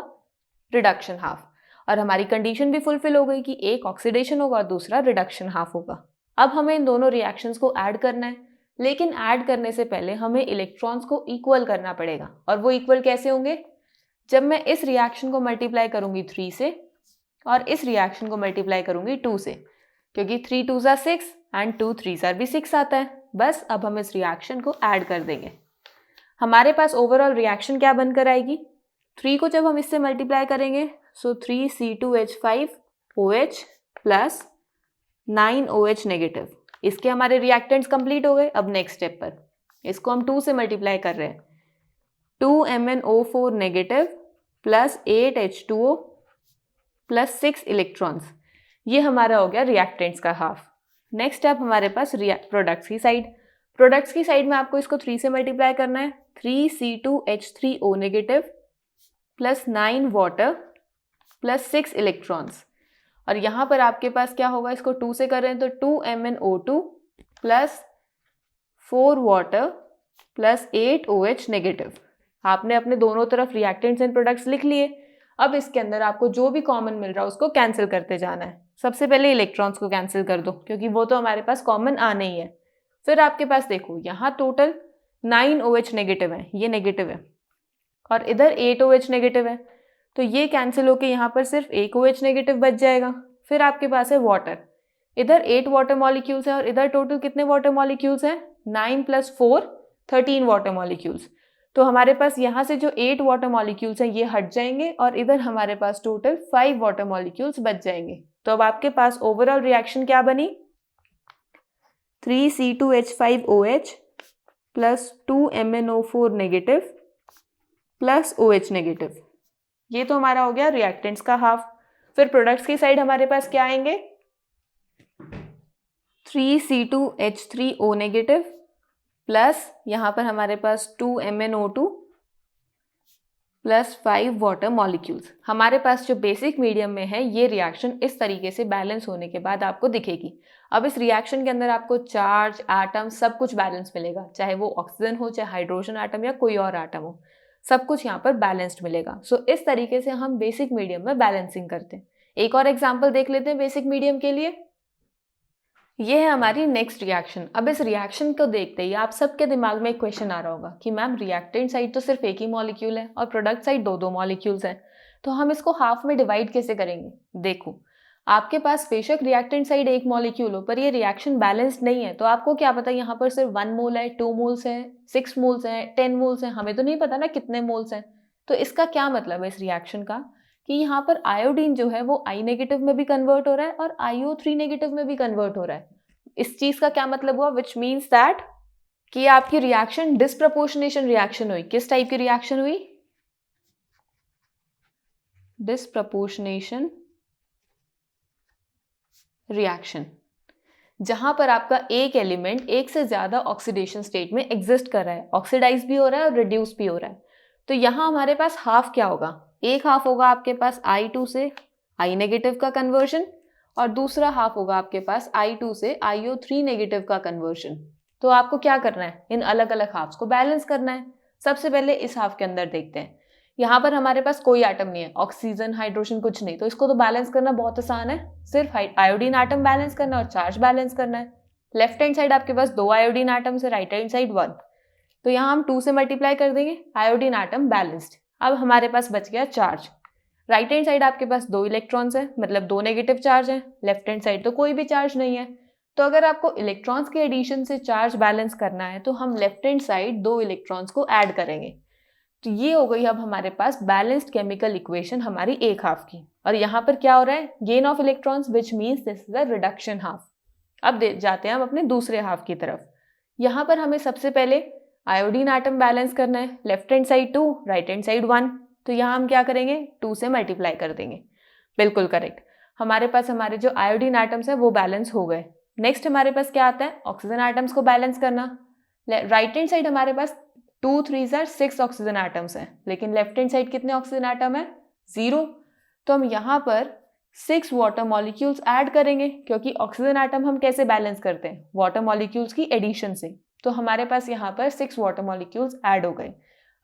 Reduction half. और हमारी कंडीशन भी फुलफिल हो गई कि एक ऑक्सीडेशन होगा और दूसरा रिडक्शन हाफ होगा। अब हमें इन दोनों रिएक्शंस को ऐड करना है, लेकिन ऐड करने से पहले हमें इलेक्ट्रॉन्स को इक्वल करना पड़ेगा। और वो इक्वल कैसे होंगे? जब मैं इस रिएक्शन को मल्टीप्लाई करूंगी 3 से और इस रिएक्शन को मल्टीप्लाई करूंगी 2 से, क्योंकि 3 2s are 6 and 2 3s are भी 6 आता है। बस अब हम इस रिएक्शन को ऐड कर देंगे। हमारे पास ओवरऑल रिएक्शन क्या बनकर आएगी? 3 को जब हम इससे मल्टीप्लाई करेंगे, सो 3C2H5OH प्लस 9OH नेगेटिव। इसके हमारे रिएक्टेंट्स कंप्लीट हो गए। अब नेक्स्ट स्टेप पर इसको हम 2 से मल्टीप्लाई कर रहे हैं, 2MnO4 negative plus 8H2O plus 6 electrons. ये हमारा हो गया रिएक्टेंट्स का हाफ। नेक्स्ट स्टेप हमारे पास प्रोडक्ट्स की साइड। प्रोडक्ट्स की साइड में आपको इसको 3 से मल्टीप्लाई करना है, 3C2H3O negative plus 9 water plus 6 electrons. और यहाँ पर आपके पास क्या होगा? इसको 2 से कर रहे हैं तो 2MnO2 plus 4 water plus 8OH negative. आपने अपने दोनों तरफ रिएक्टेंट्स एंड प्रोडक्ट्स लिख लिए। अब इसके अंदर आपको जो भी कॉमन मिल रहा है उसको कैंसिल करते जाना है। सबसे पहले इलेक्ट्रॉन्स को कैंसिल कर दो क्योंकि वो तो हमारे पास कॉमन आने ही है। फिर आपके पास देखो यहाँ टोटल 9 OH नेगेटिव है, ये नेगेटिव है, और इधर 8 OH नेगेटिव है, तो ये कैंसिल होके यहाँ पर सिर्फ 1 OH नेगेटिव बच जाएगा। फिर आपके पास है वाटर, इधर 8 वाटर मॉलिक्यूल्स है और इधर टोटल कितने वाटर मॉलिक्यूल्स हैं? 9 + 4 13 वाटर मॉलिक्यूल्स। तो हमारे पास यहाँ से जो 8 वाटर मॉलिक्यूल्स हैं ये हट जाएंगे और इधर हमारे पास टोटल 5 वाटर मॉलिक्यूल्स बच जाएंगे। तो अब आपके पास ओवरऑल रिएक्शन क्या बनी? 3C2H5OH + 2MnO4 negative + OH negative. ये तो हमारा हो गया रिएक्टेंट्स का हाफ। फिर प्रोडक्ट्स की साइड हमारे पास क्या आएंगे? 3C2H3O नेगेटिव प्लस यहाँ पर हमारे पास 2MnO2 + 5 वाटर मॉलिक्यूल्स। हमारे पास जो बेसिक मीडियम में है ये रिएक्शन इस तरीके से बैलेंस होने के बाद आपको दिखेगी। अब इस रिएक्शन के अंदर आपको चार्ज, एटम सब कुछ बैलेंस मिलेगा, चाहे वो ऑक्सीजन हो, चाहे हाइड्रोजन एटम या कोई और एटम हो, सब कुछ यहाँ पर बैलेंस्ड मिलेगा। सो इस तरीके से हम बेसिक मीडियम में बैलेंसिंग करते हैं। एक और एग्जाम्पल देख लेते हैं बेसिक मीडियम के लिए। ये है हमारी नेक्स्ट रिएक्शन। अब इस रिएक्शन को देखते ही आप सबके दिमाग में एक क्वेश्चन आ रहा होगा कि मैम रिएक्टेंट साइड तो सिर्फ एक ही मॉलिक्यूल है और प्रोडक्ट साइड दो मॉलिक्यूल्स हैं, तो हम इसको हाफ में डिवाइड कैसे करेंगे? देखो, आपके पास बेशक रिएक्टेंट साइड एक मॉलिक्यूल हो पर ये रिएक्शन बैलेंस्ड नहीं है, तो आपको क्या पता यहाँ पर सिर्फ 1 मोल है, 2 मोल्स है, 6 मोल्स है, 10 मोल्स है, हमें तो नहीं पता ना कितने मोल्स हैं। तो इसका क्या मतलब है इस रिएक्शन का कि यहाँ पर आयोडीन जो है वो I नेगेटिव में भी कन्वर्ट हो रहा है और IO3 नेगेटिव में भी कन्वर्ट हो रहा है। इस चीज का क्या मतलब हुआ? विच मीन्स दैट कि आपकी रिएक्शन डिस्प्रपोर्शनेशन रिएक्शन हुई। किस टाइप की रिएक्शन हुई? डिस्प्रपोर्शनेशन रिएक्शन, जहां पर आपका एक एलिमेंट एक से ज्यादा ऑक्सीडेशन स्टेट में एग्जिस्ट कर रहा है, ऑक्सीडाइज भी हो रहा है और रिड्यूस भी हो रहा है। तो यहां हमारे पास हाफ क्या होगा? एक हाफ होगा आपके पास I2 से I नेगेटिव का कन्वर्जन और दूसरा हाफ होगा आपके पास I2 से IO3 नेगेटिव का कन्वर्जन। तो आपको क्या करना है? इन अलग अलग हाफ्स को बैलेंस करना है। सबसे पहले इस हाफ के अंदर देखते हैं। यहाँ पर हमारे पास कोई एटम नहीं है, ऑक्सीजन, हाइड्रोजन कुछ नहीं, तो इसको तो बैलेंस करना बहुत आसान है। सिर्फ आयोडीन एटम बैलेंस करना और चार्ज बैलेंस करना है। लेफ्ट हैंड साइड आपके पास 2 आयोडीन एटम है, राइट हैंड साइड 1, तो यहाँ हम 2 से मल्टीप्लाई कर देंगे, आयोडीन एटम बैलेंस्ड। अब हमारे पास बच गया चार्ज। राइट हैंड साइड आपके पास 2 इलेक्ट्रॉन्स हैं, मतलब 2 नेगेटिव चार्ज हैं। लेफ्ट हैंड साइड तो कोई भी चार्ज नहीं है। तो अगर आपको इलेक्ट्रॉन्स के एडिशन से चार्ज बैलेंस करना है तो हम लेफ्ट हैंड साइड 2 इलेक्ट्रॉन्स को ऐड करेंगे। तो ये हो गई अब हमारे पास बैलेंस्ड केमिकल इक्वेशन हमारी एक हाफ की। और यहाँ पर क्या हो रहा है? Gain of electrons, which means this is a reduction half. अब जाते हैं हम अपने दूसरे हाफ की तरफ। यहाँ पर हमें सबसे पहले आयोडीन एटम बैलेंस करना है। Left hand side 2, right hand side 1, तो यहाँ हम क्या करेंगे? 2 से मल्टीप्लाई कर देंगे। बिल्कुल करेक्ट, हमारे पास हमारे जो आयोडीन एटम्स हैं वो बैलेंस हो गए। नेक्स्ट हमारे पास क्या आता है? ऑक्सीजन एटम्स को बैलेंस करना। राइट हैंड साइड हमारे पास 2 3 6 ऑक्सीजन एटम्स हैं, लेकिन लेफ्ट हैंड साइड कितने ऑक्सीजन एटम है? 0। तो हम यहाँ पर 6 वाटर मॉलिक्यूल्स ऐड करेंगे, क्योंकि ऑक्सीजन एटम हम कैसे बैलेंस करते हैं? वाटर मॉलिक्यूल्स की एडिशन से। तो हमारे पास यहाँ पर 6 वाटर मॉलिक्यूल्स ऐड हो गए।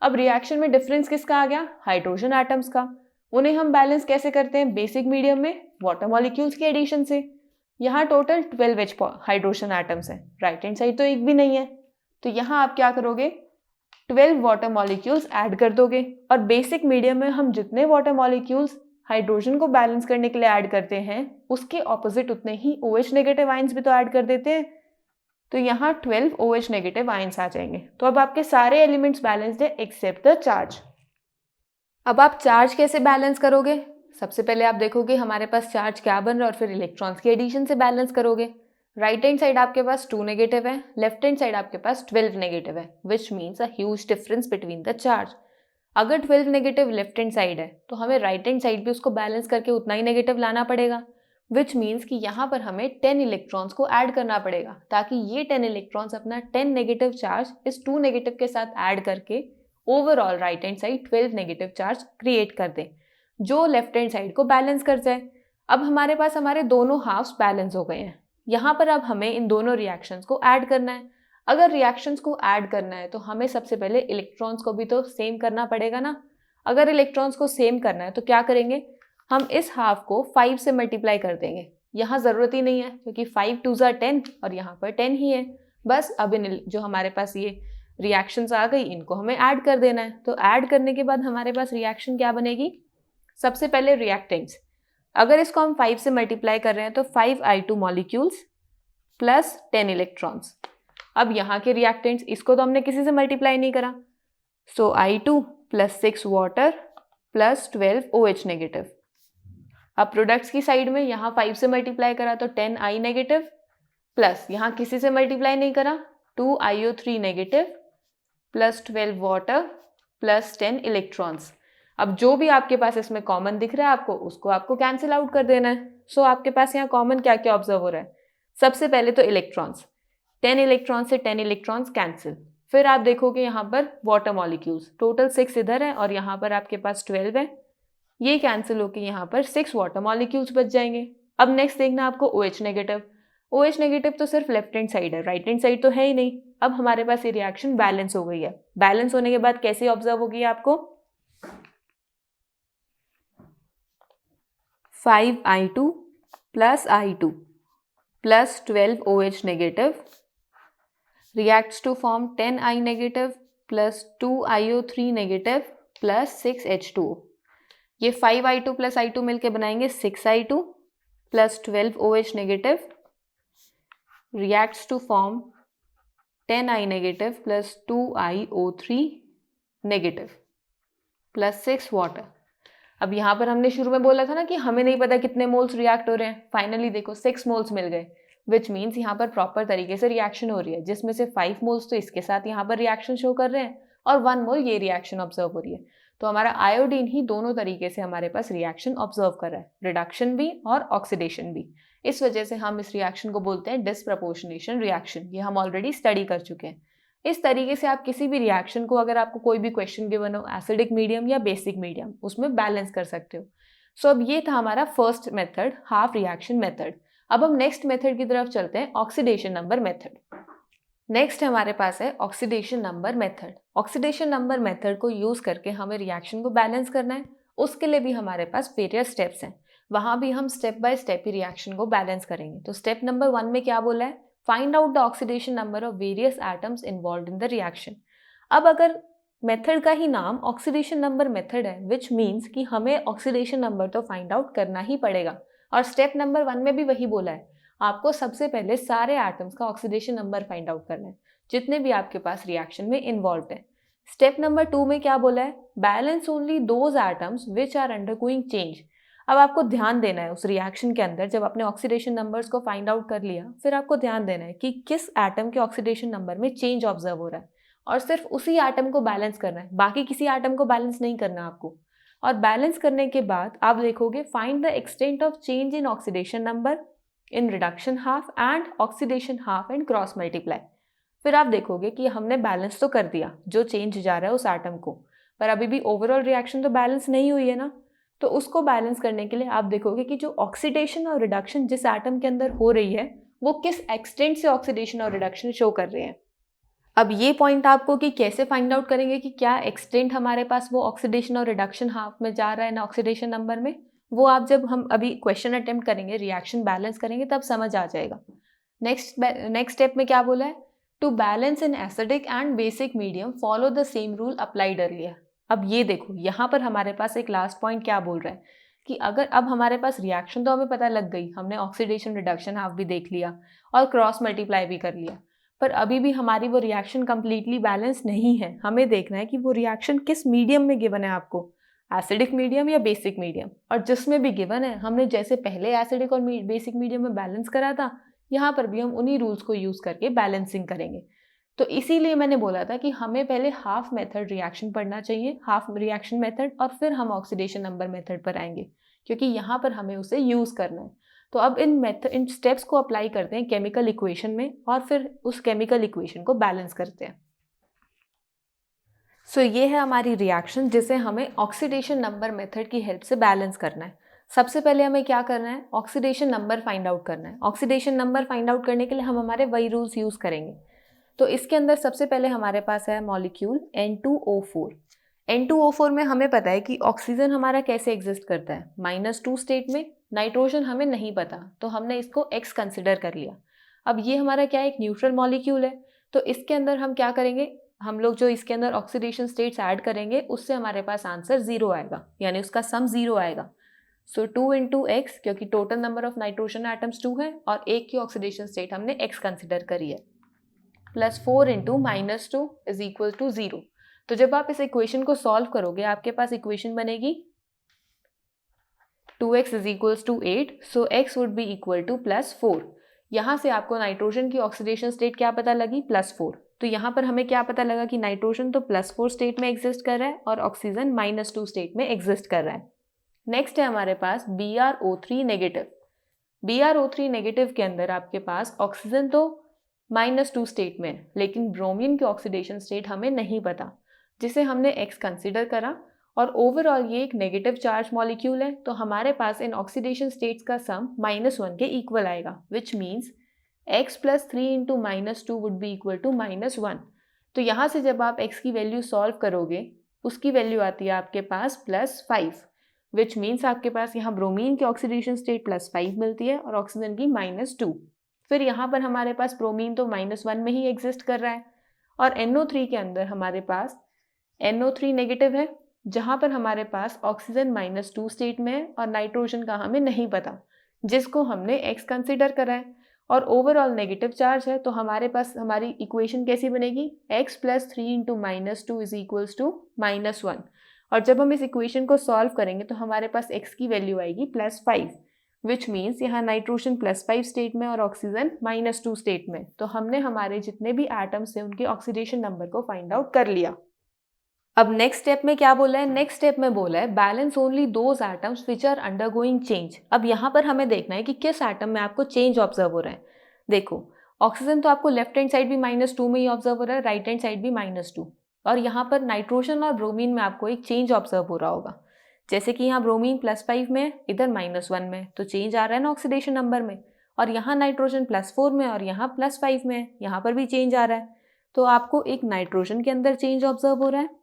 अब रिएक्शन में डिफरेंस किसका आ गया? हाइड्रोजन एटम्स का। उन्हें हम बैलेंस कैसे करते हैं बेसिक मीडियम में? वाटर मॉलिक्यूल्स के एडिशन से। यहाँ टोटल 12 हाइड्रोजन एटम्स हैं, राइट हैंड साइड तो एक भी नहीं है, तो यहाँ आप क्या करोगे? 12 वाटर मॉलिक्यूल्स ऐड कर दोगे। और बेसिक मीडियम में हम जितने वाटर मॉलिक्यूल्स हाइड्रोजन को बैलेंस करने के लिए ऐड करते हैं उसके ऑपोजिट उतने ही OH नेगेटिव आयंस भी तो ऐड कर देते हैं। तो यहाँ 12 OH नेगेटिव आयंस आ जाएंगे। तो अब आपके सारे एलिमेंट्स बैलेंस्ड है एक्सेप्ट द चार्ज। अब आप चार्ज कैसे बैलेंस करोगे? सबसे पहले आप देखोगे हमारे पास चार्ज क्या बन रहा है और फिर इलेक्ट्रॉन्स की एडिशन से बैलेंस करोगे। राइट हैंड साइड आपके पास 2 नेगेटिव है, लेफ्ट हैंड साइड आपके पास 12 नेगेटिव है, which means a huge difference between the charge. अगर 12 नेगेटिव लेफ्ट हैंड साइड है तो हमें राइट हैंड साइड भी उसको बैलेंस करके उतना ही नेगेटिव लाना पड़ेगा, विच मीन्स कि यहाँ पर हमें 10 इलेक्ट्रॉन्स को ऐड करना पड़ेगा, ताकि ये 10 इलेक्ट्रॉन्स अपना 10 नेगेटिव चार्ज इस 2 नेगेटिव के साथ ऐड करके overall right hand side 12 negative charge create कर दें, जो लेफ्ट हैंड साइड को बैलेंस कर जाए। अब हमारे पास हमारे दोनों हाफ्स बैलेंस हो गए हैं। यहाँ पर अब हमें इन दोनों रिएक्शंस को ऐड करना है। अगर रिएक्शंस को ऐड करना है तो हमें सबसे पहले इलेक्ट्रॉन्स को भी तो सेम करना पड़ेगा ना। अगर इलेक्ट्रॉन्स को सेम करना है तो क्या करेंगे, हम इस हाफ को 5 से मल्टीप्लाई कर देंगे। यहाँ ज़रूरत ही नहीं है क्योंकि 5 2 ज़ा 10 और यहाँ पर 10 ही है। बस अब इन जो हमारे पास ये रिएक्शंस आ गई इनको हमें ऐड कर देना है। तो ऐड करने के बाद हमारे पास रिएक्शन क्या बनेगी, सबसे पहले रिएक्टेंट्स, अगर इसको हम 5 से मल्टीप्लाई कर रहे हैं तो 5I2 मॉलिक्यूल्स प्लस 10 इलेक्ट्रॉन्स। अब यहाँ के रिएक्टेंट्स, इसको तो हमने किसी से मल्टीप्लाई नहीं करा, सो I2 plus 6 water plus 12 OH negative. अब प्रोडक्ट्स की साइड में यहाँ 5 से मल्टीप्लाई करा तो 10I नेगेटिव प्लस यहाँ किसी से मल्टीप्लाई नहीं करा 2IO3 negative plus 12 water plus 10 electrons. अब जो भी आपके पास इसमें कॉमन दिख रहा है आपको, उसको आपको कैंसिल आउट कर देना है। सो आपके पास यहाँ कॉमन क्या क्या ऑब्जर्व हो रहा है, सबसे पहले तो इलेक्ट्रॉन्स, 10 इलेक्ट्रॉन से 10 इलेक्ट्रॉन्स कैंसिल। फिर आप देखोगे यहाँ पर वाटर मॉलिक्यूल्स, टोटल 6 इधर है और यहाँ पर आपके पास 12 है, ये कैंसिल होकर यहाँ पर 6 वाटर मॉलिक्यूल्स बच जाएंगे। अब नेक्स्ट देखना आपको OH नेगेटिव। OH नेगेटिव तो सिर्फ लेफ्ट हैंड साइड है, राइट हैंड साइड तो है ही नहीं। अब हमारे पास ये रिएक्शन बैलेंस हो गई है। बैलेंस होने के बाद कैसे ऑब्जर्व होगी आपको, 5I2 plus I2 plus 12 OH negative reacts to form 10I negative plus 2IO3 negative plus 6H2O। ये 5I2 प्लस I2 मिलके बनाएंगे 6I2 plus 12 OH negative reacts to form 10I negative plus 2IO3 negative plus 6 water. अब यहाँ पर हमने शुरू में बोला था ना कि हमें नहीं पता कितने मोल्स रिएक्ट हो रहे हैं, फाइनली देखो 6 मोल्स मिल गए, विच मीन्स यहाँ पर प्रॉपर तरीके से रिएक्शन हो रही है, जिसमें से 5 मोल्स तो इसके साथ यहाँ पर रिएक्शन शो कर रहे हैं और 1 मोल ये रिएक्शन ऑब्जर्व हो रही है। तो हमारा आयोडीन ही दोनों तरीके से हमारे पास रिएक्शन ऑब्जर्व कर रहा है, रिडक्शन भी और ऑक्सीडेशन भी। इस वजह से हम इस रिएक्शन को बोलते हैं डिसप्रपोर्शनेशन रिएक्शन, ये हम ऑलरेडी स्टडी कर चुके हैं। इस तरीके से आप किसी भी रिएक्शन को, अगर आपको कोई भी क्वेश्चन गिवन हो एसिडिक मीडियम या बेसिक मीडियम, उसमें बैलेंस कर सकते हो। सो अब ये था हमारा first method, half reaction method. अब हम नेक्स्ट मेथड की तरफ चलते हैं, ऑक्सीडेशन नंबर मेथड। नेक्स्ट हमारे पास है oxidation number method. Oxidation number method को यूज़ करके हमें रिएक्शन को बैलेंस करना है, उसके लिए भी हमारे पास वेरियस स्टेप्स हैं, वहाँ भी हम step by step he reaction को बैलेंस करेंगे। तो स्टेप नंबर 1 में क्या बोला है, find out the oxidation number of various atoms involved in the reaction. अब अगर मेथड का ही नाम ऑक्सीडेशन नंबर मेथड है, विच मीन्स कि हमें ऑक्सीडेशन नंबर तो फाइंड आउट करना ही पड़ेगा। और स्टेप नंबर 1 में भी वही बोला है, आपको सबसे पहले सारे एटम्स का ऑक्सीडेशन नंबर फाइंड आउट करना है, जितने भी आपके पास रिएक्शन में इन्वॉल्व है। स्टेप नंबर 2 में क्या बोला है, balance only those atoms which are undergoing change. अब आपको ध्यान देना है उस रिएक्शन के अंदर, जब आपने ऑक्सीडेशन नंबर्स को फाइंड आउट कर लिया, फिर आपको ध्यान देना है कि किस एटम के ऑक्सीडेशन नंबर में चेंज ऑब्जर्व हो रहा है, और सिर्फ उसी एटम को बैलेंस करना है, बाकी किसी एटम को बैलेंस नहीं करना आपको। और बैलेंस करने के बाद आप देखोगे find the extent of change in oxidation number in reduction half and oxidation half and cross multiply. फिर आप देखोगे कि हमने बैलेंस तो कर दिया जो चेंज जा रहा है उस एटम को, पर अभी भी ओवरऑल रिएक्शन तो बैलेंस नहीं हुई है ना। तो उसको बैलेंस करने के लिए आप देखोगे कि जो ऑक्सीडेशन और रिडक्शन जिस एटम के अंदर हो रही है, वो किस एक्सटेंट से ऑक्सीडेशन और रिडक्शन शो कर रहे हैं। अब ये पॉइंट आपको कि कैसे फाइंड आउट करेंगे कि क्या एक्सटेंट हमारे पास वो ऑक्सीडेशन और रिडक्शन हाफ में जा रहा है ना ऑक्सीडेशन नंबर में, वो आप जब हम अभी क्वेश्चन अटेम्प्ट करेंगे, रिएक्शन बैलेंस करेंगे, तब समझ आ जाएगा। नेक्स्ट स्टेप में क्या बोला है, to balance in acidic and basic medium follow the same rule applied earlier. अब ये देखो यहाँ पर हमारे पास एक लास्ट पॉइंट क्या बोल रहा है कि अगर अब हमारे पास रिएक्शन तो हमें पता लग गई, हमने ऑक्सीडेशन रिडक्शन हाफ भी देख लिया और क्रॉस मल्टीप्लाई भी कर लिया, पर अभी भी हमारी वो रिएक्शन कंप्लीटली बैलेंस नहीं है। हमें देखना है कि वो रिएक्शन किस मीडियम में गिवन है आपको, एसिडिक मीडियम या बेसिक मीडियम। और जिसमें भी गिवन है, हमने जैसे पहले एसिडिक और बेसिक मीडियम में बैलेंस करा था, यहाँ पर भी हम उन्हीं रूल्स को यूज़ करके बैलेंसिंग करेंगे। तो इसीलिए मैंने बोला था कि हमें पहले हाफ मेथड रिएक्शन पढ़ना चाहिए, हाफ रिएक्शन मेथड, और फिर हम ऑक्सीडेशन नंबर मेथड पर आएंगे, क्योंकि यहाँ पर हमें उसे यूज़ करना है। तो अब इन स्टेप्स को अप्लाई करते हैं केमिकल इक्वेशन में, और फिर उस केमिकल इक्वेशन को बैलेंस करते हैं। सो ये है हमारी रिएक्शन जिसे हमें ऑक्सीडेशन नंबर मेथड की हेल्प से बैलेंस करना है। सबसे पहले हमें क्या करना है, ऑक्सीडेशन नंबर फाइंड आउट करना है। ऑक्सीडेशन नंबर फाइंड आउट करने के लिए हम हमारे वही रूल्स यूज़ करेंगे। तो इसके अंदर सबसे पहले हमारे पास है मॉलिक्यूल N2O4। N2O4 में हमें पता है कि ऑक्सीजन हमारा कैसे एग्जिस्ट करता है, -2 स्टेट में। नाइट्रोजन हमें नहीं पता, तो हमने इसको X कंसिडर कर लिया। अब ये हमारा क्या है, एक न्यूट्रल मॉलिक्यूल है, तो इसके अंदर हम क्या करेंगे, हम लोग जो इसके अंदर ऑक्सीडेशन स्टेट्स ऐड करेंगे उससे हमारे पास आंसर 0 आएगा, यानी उसका सम 0 आएगा। सो 2 इंटू एक्स, क्योंकि total number of nitrogen atoms 2 है और एक की ऑक्सीडेशन स्टेट हमने X कंसिडर करी है, plus 4 into -2 is equal to 0। तो जब आप इस इक्वेशन को सॉल्व करोगे आपके पास इक्वेशन बनेगी 2x is equals to 8, so x would be equal to +4। यहाँ से आपको नाइट्रोजन की ऑक्सीडेशन स्टेट क्या पता लगी, +4। तो यहाँ पर हमें क्या पता लगा कि नाइट्रोजन तो +4 स्टेट में एग्जिस्ट कर रहा है और ऑक्सीजन -2 स्टेट में एग्जिस्ट कर रहा है। नेक्स्ट है हमारे पास BrO3 नेगेटिव। BrO3 नेगेटिव के अंदर आपके पास ऑक्सीजन तो -2 स्टेट में है, लेकिन ब्रोमीन की ऑक्सीडेशन स्टेट हमें नहीं पता, जिसे हमने X कंसिडर करा और ओवरऑल ये एक नेगेटिव चार्ज मॉलिक्यूल है, तो हमारे पास इन ऑक्सीडेशन स्टेट्स का सम -1 के इक्वल आएगा, which means x plus 3 into -2 would be equal to -1। तो यहाँ से जब आप x की वैल्यू सॉल्व करोगे उसकी वैल्यू आती है आपके पास +5, विच मीन्स आपके पास यहाँ ब्रोमीन की ऑक्सीडेशन स्टेट +5 मिलती है और ऑक्सीजन की -2। फिर यहाँ पर हमारे पास ब्रोमीन तो -1 में ही एग्जिस्ट कर रहा है और NO3 के अंदर हमारे पास NO3 नेगेटिव है, जहाँ पर हमारे पास ऑक्सीजन -2 स्टेट में है और नाइट्रोजन का हमें नहीं पता, जिसको हमने X कंसिडर करा है और ओवरऑल नेगेटिव चार्ज है। तो हमारे पास हमारी इक्वेशन कैसी बनेगी, x plus 3 into -2 is equals to -1। और जब हम इस इक्वेशन को सॉल्व करेंगे तो हमारे पास x की वैल्यू आएगी +5, विच मीन्स यहाँ नाइट्रोजन +5 स्टेट में और ऑक्सीजन -2 स्टेट में। तो हमने हमारे जितने भी एटम्स थे उनके ऑक्सीडेशन नंबर को फाइंड आउट कर लिया। अब नेक्स्ट स्टेप में क्या बोला है, नेक्स्ट स्टेप में बोला है balance only those atoms which are undergoing change. अब यहाँ पर हमें देखना है कि किस एटम में आपको चेंज ऑब्जर्व हो रहा है। देखो ऑक्सीजन तो आपको लेफ्ट हैंड साइड भी -2 में ही ऑब्जर्व हो रहा है, राइट हैंड साइड भी -2, और यहाँ पर नाइट्रोजन और ब्रोमीन में आपको एक चेंज ऑब्जर्व हो रहा होगा। जैसे कि यहाँ ब्रोमीन +5 में, इधर -1 में, तो चेंज आ रहा है ना ऑक्सीडेशन नंबर में, और यहाँ नाइट्रोजन +4 में और यहाँ +5 में है, यहाँ पर भी चेंज आ रहा है। तो आपको एक नाइट्रोजन के अंदर चेंज ऑब्जर्व हो रहा है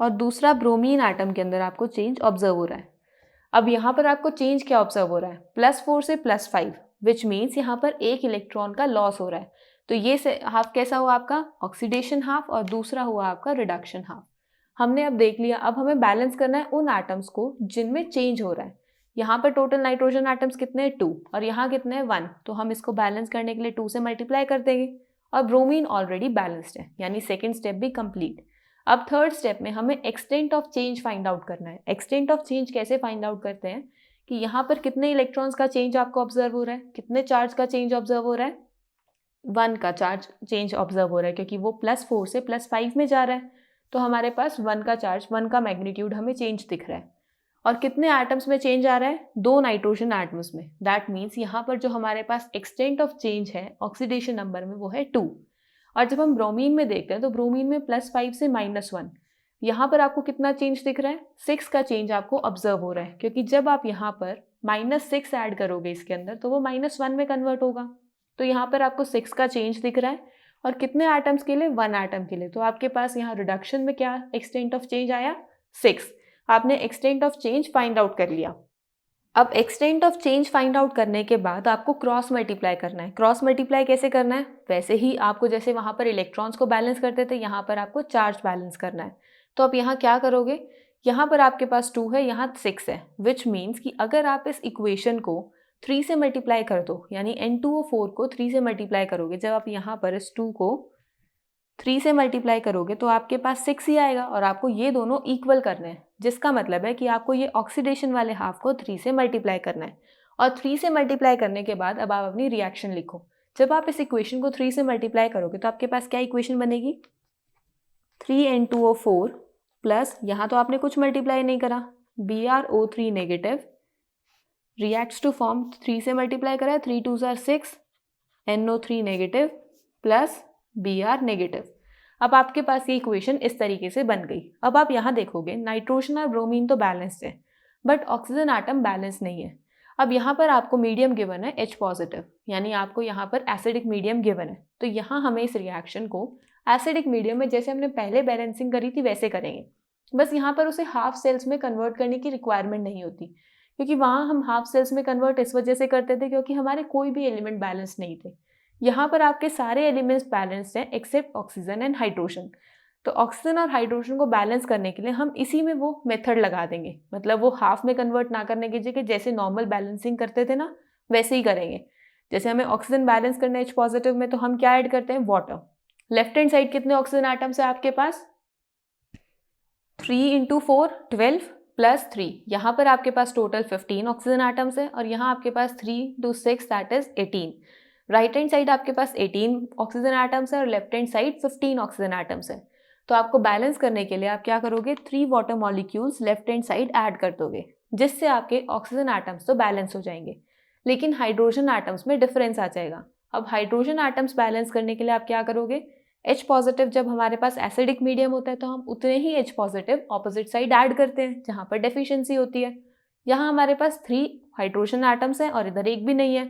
और दूसरा ब्रोमीन एटम के अंदर आपको चेंज ऑब्जर्व हो रहा है। अब यहाँ पर आपको चेंज क्या ऑब्जर्व हो रहा है, +4 से +5, विच मीन्स यहाँ पर एक इलेक्ट्रॉन का लॉस हो रहा है। तो ये हाफ कैसा हुआ आपका, ऑक्सीडेशन हाफ, और दूसरा हुआ आपका रिडक्शन हाफ। हमने अब देख लिया। अब हमें बैलेंस करना है उन एटम्स को जिनमें चेंज हो रहा है। यहाँ पर टोटल नाइट्रोजन एटम्स कितने हैं, 2, और यहाँ कितने हैं, 1। तो हम इसको बैलेंस करने के लिए 2 से मल्टीप्लाई कर देंगे और ब्रोमीन ऑलरेडी बैलेंस्ड है, यानी सेकेंड स्टेप भी कंप्लीट। अब थर्ड स्टेप में हमें extent of change find out करना है। एक्सटेंट ऑफ चेंज कैसे फाइंड आउट करते हैं कि यहाँ पर कितने इलेक्ट्रॉन्स का चेंज आपको ऑब्जर्व हो रहा है, कितने चार्ज का चेंज ऑब्जर्व हो रहा है, 1 का चार्ज चेंज ऑब्जर्व हो रहा है, क्योंकि वो +4 से +5 में जा रहा है। तो हमारे पास 1 का चार्ज, 1 का मैग्नीट्यूड हमें चेंज दिख रहा है। और कितने एटम्स में चेंज आ रहा है, 2 नाइट्रोजन एटम्स में। दैट मीन्स यहाँ पर जो हमारे पास एक्सटेंट ऑफ चेंज है ऑक्सीडेशन नंबर में वो है 2। और जब हम ब्रोमीन में देखते हैं तो ब्रोमीन में +5 से -1, यहाँ पर आपको कितना चेंज दिख रहा है, 6 का चेंज आपको ऑब्जर्व हो रहा है, क्योंकि जब आप यहाँ पर -6 ऐड करोगे इसके अंदर तो वो -1 में कन्वर्ट होगा। तो यहाँ पर आपको 6 का चेंज दिख रहा है, और कितने एटम्स के लिए, 1 एटम के लिए। तो आपके पास यहाँ रिडक्शन में क्या एक्सटेंट ऑफ चेंज आया, 6। आपने extent of change find out कर लिया। अब extent of change find out करने के बाद आपको क्रॉस मल्टीप्लाई करना है। क्रॉस मल्टीप्लाई कैसे करना है, वैसे ही आपको जैसे वहाँ पर इलेक्ट्रॉन्स को बैलेंस करते थे, यहाँ पर आपको चार्ज बैलेंस करना है। तो अब यहाँ क्या करोगे, यहाँ पर आपके पास 2 है, यहाँ 6 है, विच मीन्स कि अगर आप इस इक्वेशन को 3 से मल्टीप्लाई कर दो, यानी N2O4 को 3 से मल्टीप्लाई करोगे, जब आप यहाँ पर इस 2 को 3 से मल्टीप्लाई करोगे तो आपके पास 6 ही आएगा, और आपको ये दोनों इक्वल करने हैं, जिसका मतलब है कि आपको ये ऑक्सीडेशन वाले हाफ को 3 से मल्टीप्लाई करना है। और 3 से मल्टीप्लाई करने के बाद अब आप अपनी रिएक्शन लिखो। जब आप इस इक्वेशन को 3 से मल्टीप्लाई करोगे तो आपके पास क्या इक्वेशन बनेगी, 3N2O4 प्लस, यहाँ तो आपने कुछ मल्टीप्लाई नहीं करा, BrO3 negative reacts to form 3 से मल्टीप्लाई करा है, 3 2 6, NO3 negative plus Br negative. अब आपके पास ये इक्वेशन इस तरीके से बन गई। अब आप यहाँ देखोगे नाइट्रोजन और ब्रोमीन तो बैलेंस्ड है, बट ऑक्सीजन एटम बैलेंस नहीं है। अब यहाँ पर आपको मीडियम गिवन है H पॉजिटिव, यानी आपको यहाँ पर एसिडिक मीडियम गिवन है। तो यहाँ हमें इस रिएक्शन को एसिडिक मीडियम में जैसे हमने पहले बैलेंसिंग करी थी वैसे करेंगे। बस यहाँ पर उसे हाफ सेल्स में कन्वर्ट करने की रिक्वायरमेंट नहीं होती, क्योंकि वहाँ हम हाफ सेल्स में कन्वर्ट इस वजह से करते थे क्योंकि हमारे कोई भी एलिमेंट बैलेंस नहीं थे। यहाँ पर आपके सारे एलिमेंट्स बैलेंस्ड हैं एक्सेप्ट ऑक्सीजन एंड हाइड्रोजन। तो ऑक्सीजन और हाइड्रोजन को बैलेंस करने के लिए हम इसी में वो मेथड लगा देंगे, मतलब वो हाफ में कन्वर्ट ना करने की जगह जैसे नॉर्मल बैलेंसिंग करते थे ना वैसे ही करेंगे। जैसे हमें ऑक्सीजन बैलेंस करना है H पॉजिटिव में, तो हम क्या ऐड करते हैं, वाटर। लेफ्ट हैंड साइड कितने ऑक्सीजन एटम्स है आपके पास, 3 × 4 12 प्लस 3, यहाँ पर आपके पास टोटल 15 ऑक्सीजन एटम्स है और यहाँ आपके पास 3 × 6 that is 18। Right hand side आपके पास 18 ऑक्सीजन एटम्स है और left hand side 15 oxygen atoms है। तो आपको बैलेंस करने के लिए आप क्या करोगे, 3 water molecules left hand side add कर दोगे, जिससे आपके ऑक्सीजन एटम्स तो बैलेंस हो जाएंगे, लेकिन हाइड्रोजन एटम्स में डिफरेंस आ जाएगा। अब हाइड्रोजन एटम्स बैलेंस करने के लिए आप क्या करोगे, H पॉजिटिव जब हमारे पास एसिडिक मीडियम होता है तो हम उतने ही H positive opposite side add करते हैं जहाँ पर डेफिशिएंसी होती है। यहाँ हमारे पास 3 हाइड्रोजन एटम्स हैं और इधर एक भी नहीं है,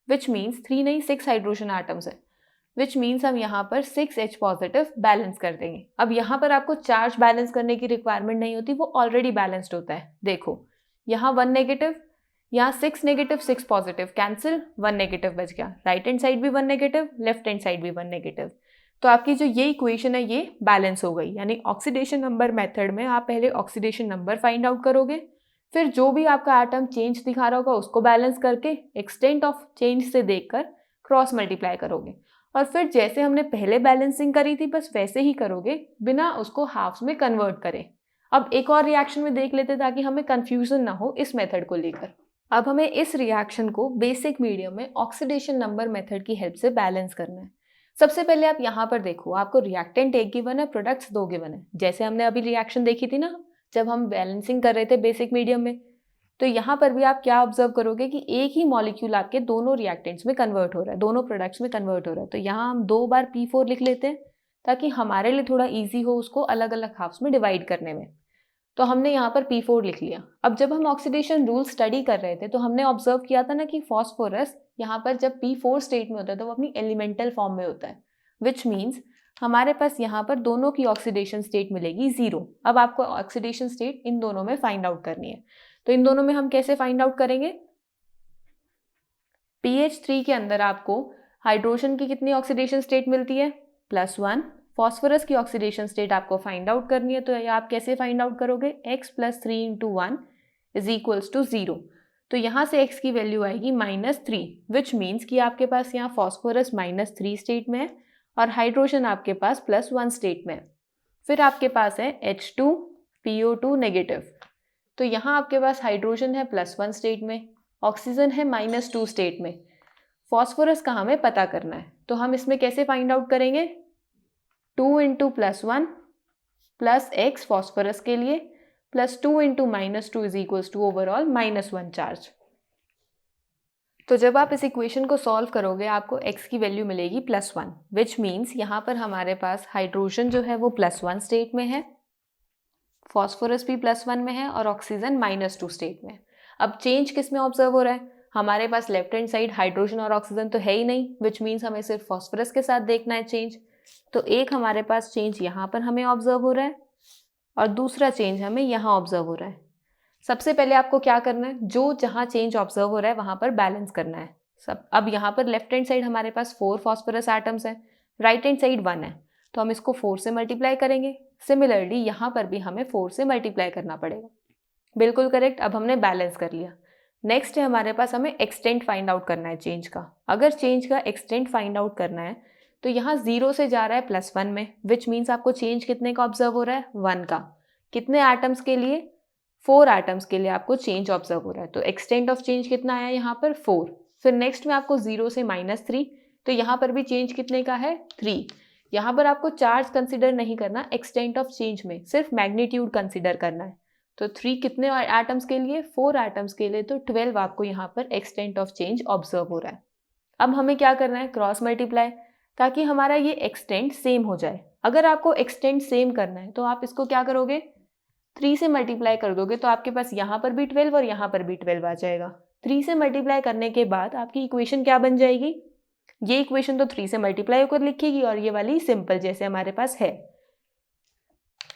विच मीन्स 3 नहीं 6 हाइड्रोजन एटम्स है, विच मीन्स हम यहाँ पर 6 H पॉजिटिव बैलेंस कर देंगे। अब यहाँ पर आपको चार्ज बैलेंस करने की रिक्वायरमेंट नहीं होती, वो ऑलरेडी बैलेंस्ड होता है। देखो यहाँ 1 नेगेटिव, यहाँ 6 नेगेटिव 6 पॉजिटिव, कैंसिल, 1 नेगेटिव बच गया। राइट हैंड साइड भी 1 नेगेटिव, लेफ्ट हैंड साइड भी 1 नेगेटिव। तो आपकी जो ये इक्वेशन है ये बैलेंस हो गई। यानी ऑक्सीडेशन नंबर मेथड में आप पहले ऑक्सीडेशन नंबर फाइंड आउट करोगे, फिर जो भी आपका एटम चेंज दिखा रहा होगा उसको बैलेंस करके एक्सटेंट ऑफ चेंज से देखकर क्रॉस मल्टीप्लाई करोगे, और फिर जैसे हमने पहले बैलेंसिंग करी थी बस वैसे ही करोगे, बिना उसको हाफ्स में कन्वर्ट करें। अब एक और रिएक्शन में देख लेते ताकि हमें कंफ्यूजन ना हो इस मेथड को लेकर। अब हमें इस रिएक्शन को बेसिक मीडियम में ऑक्सीडेशन नंबर मेथड की हेल्प से बैलेंस करना है। सबसे पहले आप यहाँ पर देखो, आपको रिएक्टेंट एक गिवन है, प्रोडक्ट्स 2 गिवन है। जैसे हमने अभी रिएक्शन देखी थी ना जब हम बैलेंसिंग कर रहे थे बेसिक मीडियम में, तो यहाँ पर भी आप क्या ऑब्जर्व करोगे कि एक ही मॉलिक्यूल आपके दोनों रिएक्टेंट्स में कन्वर्ट हो रहा है, दोनों प्रोडक्ट्स में कन्वर्ट हो रहा है। तो यहाँ हम 2 बार P4 लिख लेते हैं ताकि हमारे लिए थोड़ा ईजी हो उसको अलग अलग हाफ्स में डिवाइड करने में। तो हमने यहाँ पर P4 लिख लिया। अब जब हम ऑक्सीडेशन रूल स्टडी कर रहे थे तो हमने ऑब्जर्व किया था ना कि फॉस्फोरस यहाँ पर जब P4 स्टेट में होता है तो वो अपनी एलिमेंटल फॉर्म में होता है, विच मीन्स हमारे पास यहाँ पर दोनों की ऑक्सीडेशन स्टेट मिलेगी 0। अब आपको ऑक्सीडेशन स्टेट इन दोनों में फाइंड आउट करनी है। तो इन दोनों में हम कैसे फाइंड आउट करेंगे, pH3 के अंदर आपको हाइड्रोजन की कितनी ऑक्सीडेशन स्टेट मिलती है, +1। फॉस्फोरस की ऑक्सीडेशन स्टेट आपको फाइंड आउट करनी है, तो ये आप कैसे फाइंड आउट करोगे, x + 3 × 1 = 0। तो यहाँ से x की वैल्यू आएगी -3, विच मीन्स कि आपके पास यहाँ फॉस्फोरस -3 स्टेट में है और हाइड्रोजन आपके पास +1 स्टेट में है। फिर आपके पास है H2PO2 नेगेटिव, तो यहाँ आपके पास हाइड्रोजन है +1 स्टेट में, ऑक्सीजन है -2 स्टेट में। फॉस्फोरस का हमें पता करना है, तो हम इसमें कैसे फाइंड आउट करेंगे, 2 × +1 + x फॉस्फोरस के लिए +2 × -2 = ओवरऑल -1 चार्ज। तो जब आप इस इक्वेशन को सॉल्व करोगे आपको x की वैल्यू मिलेगी +1, विच मीन्स यहाँ पर हमारे पास हाइड्रोजन जो है वो +1 स्टेट में है, फॉस्फोरस भी +1 में है और ऑक्सीजन -2 स्टेट में। अब चेंज किस में ऑब्जर्व हो रहा है, हमारे पास लेफ्ट हैंड साइड हाइड्रोजन और ऑक्सीजन तो है ही नहीं, विच मीन्स हमें सिर्फ फॉस्फोरस के साथ देखना है चेंज। तो एक हमारे पास चेंज यहाँ पर हमें ऑब्जर्व हो रहा है और दूसरा चेंज हमें यहाँ ऑब्जर्व हो रहा है। सबसे पहले आपको क्या करना है, जो जहाँ चेंज ऑब्जर्व हो रहा है वहाँ पर बैलेंस करना है सब। अब यहाँ पर लेफ्ट हैंड साइड हमारे पास 4 फॉस्फोरस एटम्स हैं, राइट हैंड साइड 1 है, तो हम इसको 4 से मल्टीप्लाई करेंगे। सिमिलरली यहाँ पर भी हमें 4 से मल्टीप्लाई करना पड़ेगा। बिल्कुल करेक्ट। अब हमने बैलेंस कर लिया। नेक्स्ट है हमारे पास हमें एक्सटेंट फाइंड आउट करना है चेंज का। अगर चेंज का एक्सटेंट फाइंड आउट करना है तो यहाँ 0 से जा रहा है +1 में, विच मीन्स आपको चेंज कितने का ऑब्जर्व हो रहा है, 1 का। कितने एटम्स के लिए, 4 एटम्स के लिए आपको चेंज ऑब्जर्व हो रहा है। तो एक्सटेंट ऑफ चेंज कितना आया यहाँ पर 4। फिर नेक्स्ट में आपको 0 से -3, तो यहाँ पर भी चेंज कितने का है 3। यहाँ पर आपको चार्ज कंसिडर नहीं करना एक्सटेंट ऑफ चेंज में, सिर्फ मैग्नीट्यूड कंसिडर करना है। तो 3 कितने एटम्स के लिए, 4 एटम्स के लिए, तो 12 आपको यहाँ पर एक्सटेंट ऑफ चेंज ऑब्जर्व हो रहा है। अब हमें क्या करना है, क्रॉस मल्टीप्लाई, ताकि हमारा ये एक्सटेंट सेम हो जाए। अगर आपको एक्सटेंट सेम करना है तो आप इसको क्या करोगे, 3 से मल्टीप्लाई कर दोगे, तो आपके पास यहाँ पर भी 12 और यहाँ पर भी 12 आ जाएगा। 3 से मल्टीप्लाई करने के बाद आपकी इक्वेशन क्या बन जाएगी? ये इक्वेशन तो 3 से मल्टीप्लाई होकर लिखेगी और ये वाली सिंपल जैसे हमारे पास है।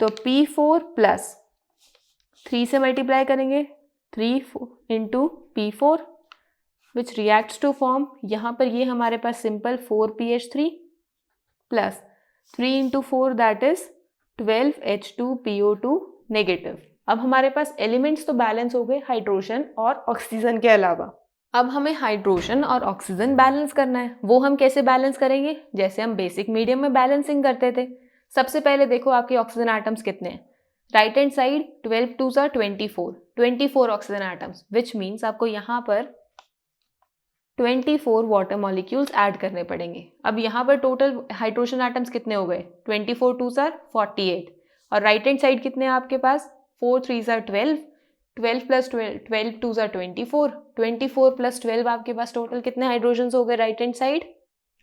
तो P4 प्लस 3 से मल्टीप्लाई करेंगे 3 into P4 which reacts to form, यहाँ पर ये हमारे पास simple 4PH3 plus 3 into 4 that is 12H2PO2 negative. अब हमारे पास एलिमेंट्स तो बैलेंस हो गए हाइड्रोजन और ऑक्सीजन के अलावा। अब हमें हाइड्रोजन और ऑक्सीजन बैलेंस करना है। वो हम कैसे बैलेंस करेंगे? जैसे हम बेसिक मीडियम में बैलेंसिंग करते थे। सबसे पहले देखो आपके ऑक्सीजन एटम्स कितने हैं। राइट हैंड साइड 12 2 ज़ा 24 ऑक्सीजन एटम्स, विच मीन्स आपको यहाँ पर 24 वाटर मॉलिक्यूल्स ऐड करने पड़ेंगे। अब यहाँ पर टोटल हाइड्रोजन एटम्स कितने हो गए? 24 2 ज़ा 48 और राइट हैंड साइड कितने हैं आपके पास? 4 3 ज़ा 12 प्लस 12 2 ज़ा 24 प्लस 12 आपके पास टोटल कितने हाइड्रोजन हो गए राइट हैंड साइड?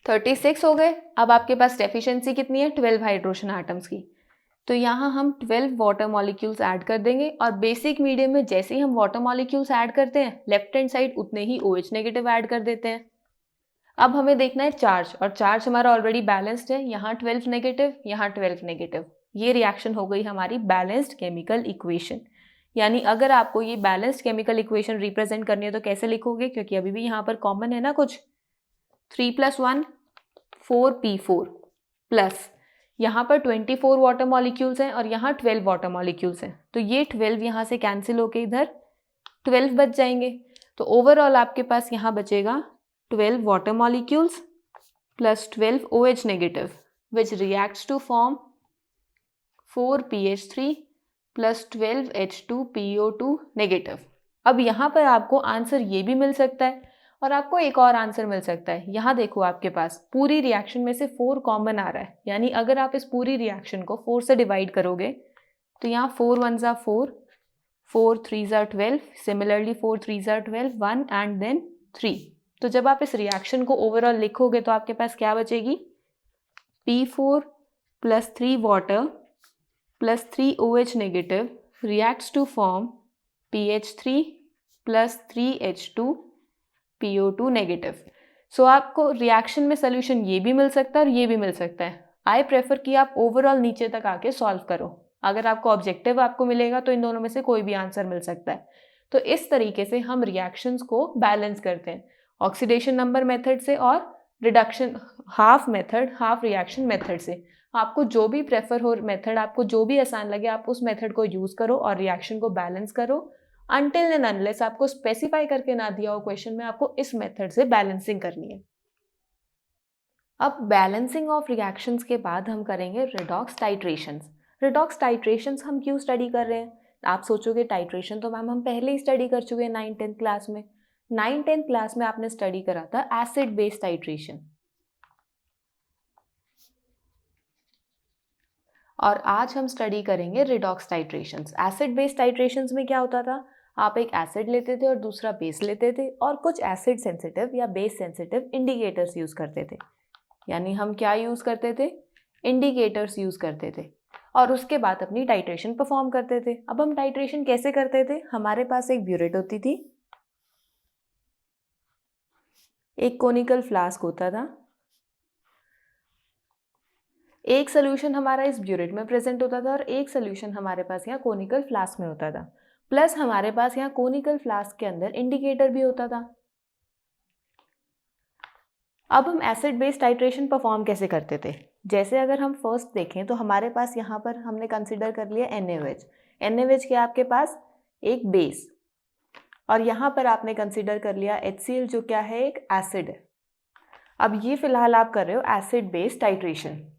36 हो गए। अब आपके पास डेफिशिएंसी कितनी है? 12 हाइड्रोजन एटम्स की। तो यहाँ हम 12 वाटर मॉलिक्यूल्स ऐड कर देंगे और बेसिक मीडियम में जैसे ही हम वाटर मॉलिक्यूल्स ऐड करते हैं लेफ्ट हैंड साइड उतने ही OH नेगेटिव ऐड कर देते हैं। अब हमें देखना है चार्ज, और चार्ज हमारा ऑलरेडी बैलेंस्ड है, यहाँ 12 नेगेटिव, यहाँ 12 नेगेटिव। ये रिएक्शन हो गई हमारी बैलेंस्ड केमिकल इक्वेशन। यानी अगर आपको ये बैलेंस्ड केमिकल इक्वेशन रिप्रेजेंट करनी है तो कैसे लिखोगे? क्योंकि अभी भी यहाँ पर कॉमन है ना कुछ। 3 + 1 4P4 प्लस यहाँ पर 24 वाटर मॉलिक्यूल्स हैं और यहाँ 12 वाटर मॉलिक्यूल्स हैं, तो ये 12 यहाँ से कैंसिल होके इधर 12 बच जाएंगे। तो ओवरऑल आपके पास यहाँ बचेगा 12 water molecules plus 12 OH negative which reacts to form 4PH3 plus 12H2PO2 negative. अब यहाँ पर आपको आंसर ये भी मिल सकता है और आपको एक और आंसर मिल सकता है। यहाँ देखो आपके पास पूरी रिएक्शन में से 4 कॉमन आ रहा है, यानी अगर आप इस पूरी रिएक्शन को 4 से डिवाइड करोगे तो यहाँ 4 1 ज़ा 4, 4 3 ज़ा 12, सिमिलरली 4 3 ज़ा 12, 1 एंड देन 3। तो जब आप इस रिएक्शन को ओवरऑल लिखोगे तो आपके पास क्या बचेगी? P4 plus 3 water plus 3 OH negative reacts to form PH3 plus 3H2PO2 negative. So आपको रिएक्शन में सोल्यूशन ये भी मिल सकता है और ये भी मिल सकता है। आई प्रेफर कि आप ओवरऑल नीचे तक आके सॉल्व करो। अगर आपको ऑब्जेक्टिव आपको मिलेगा तो इन दोनों में से कोई भी आंसर मिल सकता है। तो इस तरीके से हम रिएक्शंस को बैलेंस करते हैं, ऑक्सीडेशन नंबर मेथड से और रिडक्शन हाफ रिएक्शन मेथड से। आपको जो भी प्रेफर हो मेथड, आपको जो भी आसान लगे आप उस मेथड को यूज़ करो और रिएक्शन को बैलेंस करो। अनटिल एंड अनलेस आपको स्पेसिफाई करके ना दिया हो क्वेश्चन में, आपको इस मेथड से बैलेंसिंग करनी है। अब बैलेंसिंग ऑफ रिएक्शंस के बाद हम करेंगे रिडॉक्स टाइट्रेशंस। रिडॉक्स टाइट्रेशंस हम क्यों स्टडी कर रहे हैं? आप सोचोगे टाइट्रेशन तो मैम हम पहले ही स्टडी कर चुके हैं 9th-10th क्लास में। 9th-10th क्लास में आपने स्टडी करा था एसिड बेस टाइट्रेशन, और आज हम स्टडी करेंगे redox titrations. Acid base titrations में क्या होता था? आप एक एसिड लेते थे और दूसरा बेस लेते थे और कुछ एसिड सेंसिटिव या बेस सेंसिटिव इंडिकेटर्स यूज़ करते थे। यानी हम क्या यूज़ करते थे? इंडिकेटर्स यूज़ करते थे और उसके बाद अपनी टाइट्रेशन परफॉर्म करते थे। अब हम टाइट्रेशन कैसे करते थे? हमारे पास एक ब्यूरेट होती थी, एक कोनिकल फ्लास्क होता था, एक सोल्यूशन हमारा इस ब्यूरेट में प्रेजेंट होता था और एक सोल्यूशन हमारे पास यहाँ कोनिकल फ्लास्क में होता था। प्लस हमारे पास यहाँ कोनिकल फ्लास्क के अंदर इंडिकेटर भी होता था। अब हम एसिड बेस टाइट्रेशन परफॉर्म कैसे करते थे? जैसे अगर हम फर्स्ट देखें तो हमारे पास यहाँ पर हमने कंसिडर कर लिया NaOH। NaOH के आपके पास एक बेस, और यहाँ पर आपने कंसिडर कर लिया HCl जो क्या है? एक एसिड है। अब ये फिलहाल आप कर रहे हो एसिड बेस टाइट्रेशन,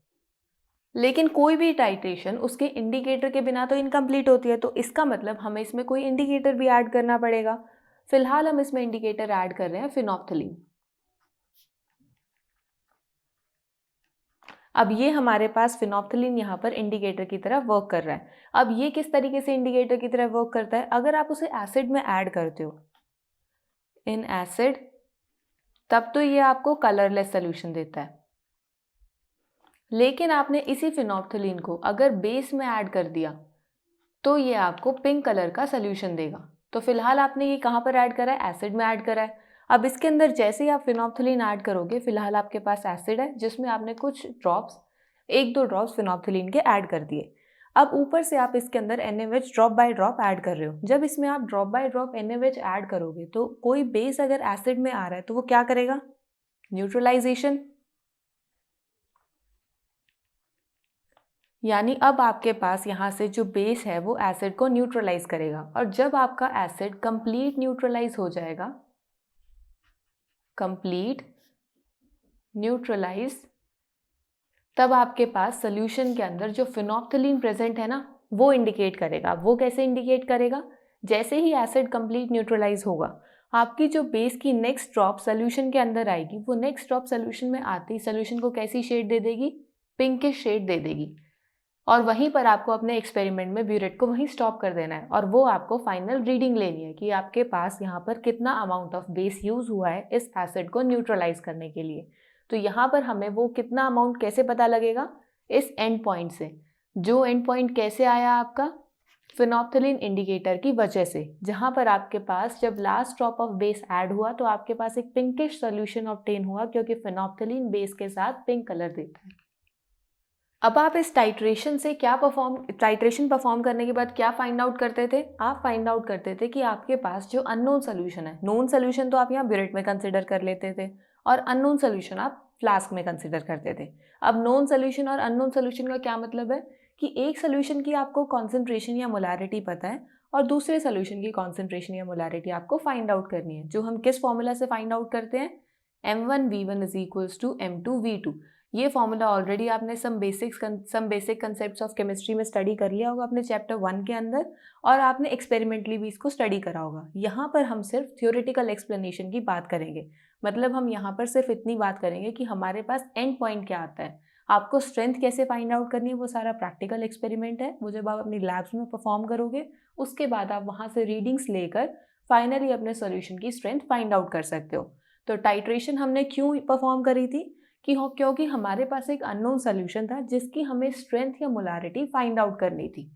लेकिन कोई भी टाइट्रेशन उसके इंडिकेटर के बिना तो इनकम्प्लीट होती है, तो इसका मतलब हमें इसमें कोई इंडिकेटर भी ऐड करना पड़ेगा। फिलहाल हम इसमें इंडिकेटर ऐड कर रहे हैं फिनोप्थलीन। अब ये हमारे पास फिनोप्थलीन यहाँ पर इंडिकेटर की तरह वर्क कर रहा है। अब ये किस तरीके से इंडिकेटर की तरह वर्क करता है? अगर आप उसे एसिड में ऐड करते हो इन एसिड, तब तो ये आपको कलरलेस सोल्यूशन देता है, लेकिन आपने इसी फिनोप्थलीन को अगर बेस में ऐड कर दिया तो ये आपको पिंक कलर का सोल्यूशन देगा। तो फिलहाल आपने ये कहाँ पर ऐड करा है, एसिड में ऐड करा है। अब इसके अंदर जैसे ही आप फिनोप्थिलीन ऐड करोगे, फिलहाल आपके पास एसिड है जिसमें आपने कुछ ड्रॉप्स, 1-2 ड्रॉप्स फिनोप्थिलीन के ऐड कर दिए। अब ऊपर से आप इसके अंदर NaOH drop by drop add कर रहे हो। जब इसमें आप drop by drop NaOH add करोगे तो कोई बेस अगर एसिड में आ रहा है तो वो क्या करेगा, न्यूट्रलाइजेशन। यानी अब आपके पास यहाँ से जो बेस है वो एसिड को न्यूट्रलाइज करेगा, और जब आपका एसिड कंप्लीट न्यूट्रलाइज हो जाएगा, कंप्लीट न्यूट्रलाइज, तब आपके पास सोल्यूशन के अंदर जो फिनोप्थिलीन प्रेजेंट है ना वो इंडिकेट करेगा। वो कैसे इंडिकेट करेगा, जैसे ही एसिड कंप्लीट न्यूट्रलाइज होगा, आपकी जो बेस की नेक्स्ट ड्रॉप सोल्यूशन के अंदर आएगी, वो नेक्स्ट ड्रॉप सोल्यूशन में आते ही सोल्यूशन को कैसी शेड दे देगी, पिंकिश शेड दे देगी। और वहीं पर आपको अपने एक्सपेरिमेंट में ब्यूरेट को वहीं स्टॉप कर देना है, और वो आपको फाइनल रीडिंग लेनी है कि आपके पास यहाँ पर कितना अमाउंट ऑफ बेस यूज हुआ है इस एसिड को न्यूट्रलाइज करने के लिए। तो यहाँ पर हमें वो कितना अमाउंट कैसे पता लगेगा, इस एंड पॉइंट से। जो एंड पॉइंट कैसे आया आपका, फिनोप्थिलीन इंडिकेटर की वजह से, जहाँ पर आपके पास जब last drop of base add हुआ तो आपके पास एक पिंकिश सोल्यूशन ऑब्टेन हुआ, क्योंकि फिनोप्थिलीन बेस के साथ पिंक कलर देता है। अब आप इस टाइट्रेशन से टाइट्रेशन परफॉर्म करने के बाद क्या फाइंड आउट करते थे, आप फाइंड आउट करते थे कि आपके पास जो अननोन सोल्यूशन है, नोन सोल्यूशन तो आप यहाँ ब्यूरेट में कंसिडर कर लेते थे और अननोन सोल्यूशन आप फ्लास्क में कंसिडर करते थे। अब नोन सोल्यूशन और अननोन सोल्यूशन का क्या मतलब है कि एक सोल्यूशन की आपको कॉन्सेंट्रेशन या मोलारिटी पता है और दूसरे सोल्यूशन की कॉन्सेंट्रेशन या मोलारिटी आपको फाइंड आउट करनी है, जो हम किस फॉर्मूला से फाइंड आउट करते हैं, m1v1 is equals to m2v2। ये फॉर्मूला ऑलरेडी आपने some basic concepts of chemistry में स्टडी कर लिया होगा अपने चैप्टर 1 के अंदर, और आपने एक्सपेरिमेंटली भी इसको स्टडी करा होगा। यहाँ पर हम सिर्फ थ्योरेटिकल एक्सप्लेनेशन की बात करेंगे, मतलब हम यहाँ पर सिर्फ इतनी बात करेंगे कि हमारे पास एंड पॉइंट क्या आता है। आपको स्ट्रेंथ कैसे फाइंड आउट करनी है वो सारा प्रैक्टिकल एक्सपेरिमेंट है, वो जब आप अपनी लैब्स में परफॉर्म करोगे उसके बाद आप वहाँ से रीडिंग्स लेकर फाइनली अपने सोल्यूशन की स्ट्रेंथ फाइंड आउट कर सकते हो। तो टाइट्रेशन हमने क्यों परफॉर्म करी थी क्योंकि हमारे पास एक अननोन सोल्यूशन था जिसकी हमें स्ट्रेंथ या मोलारिटी फाइंड आउट करनी थी।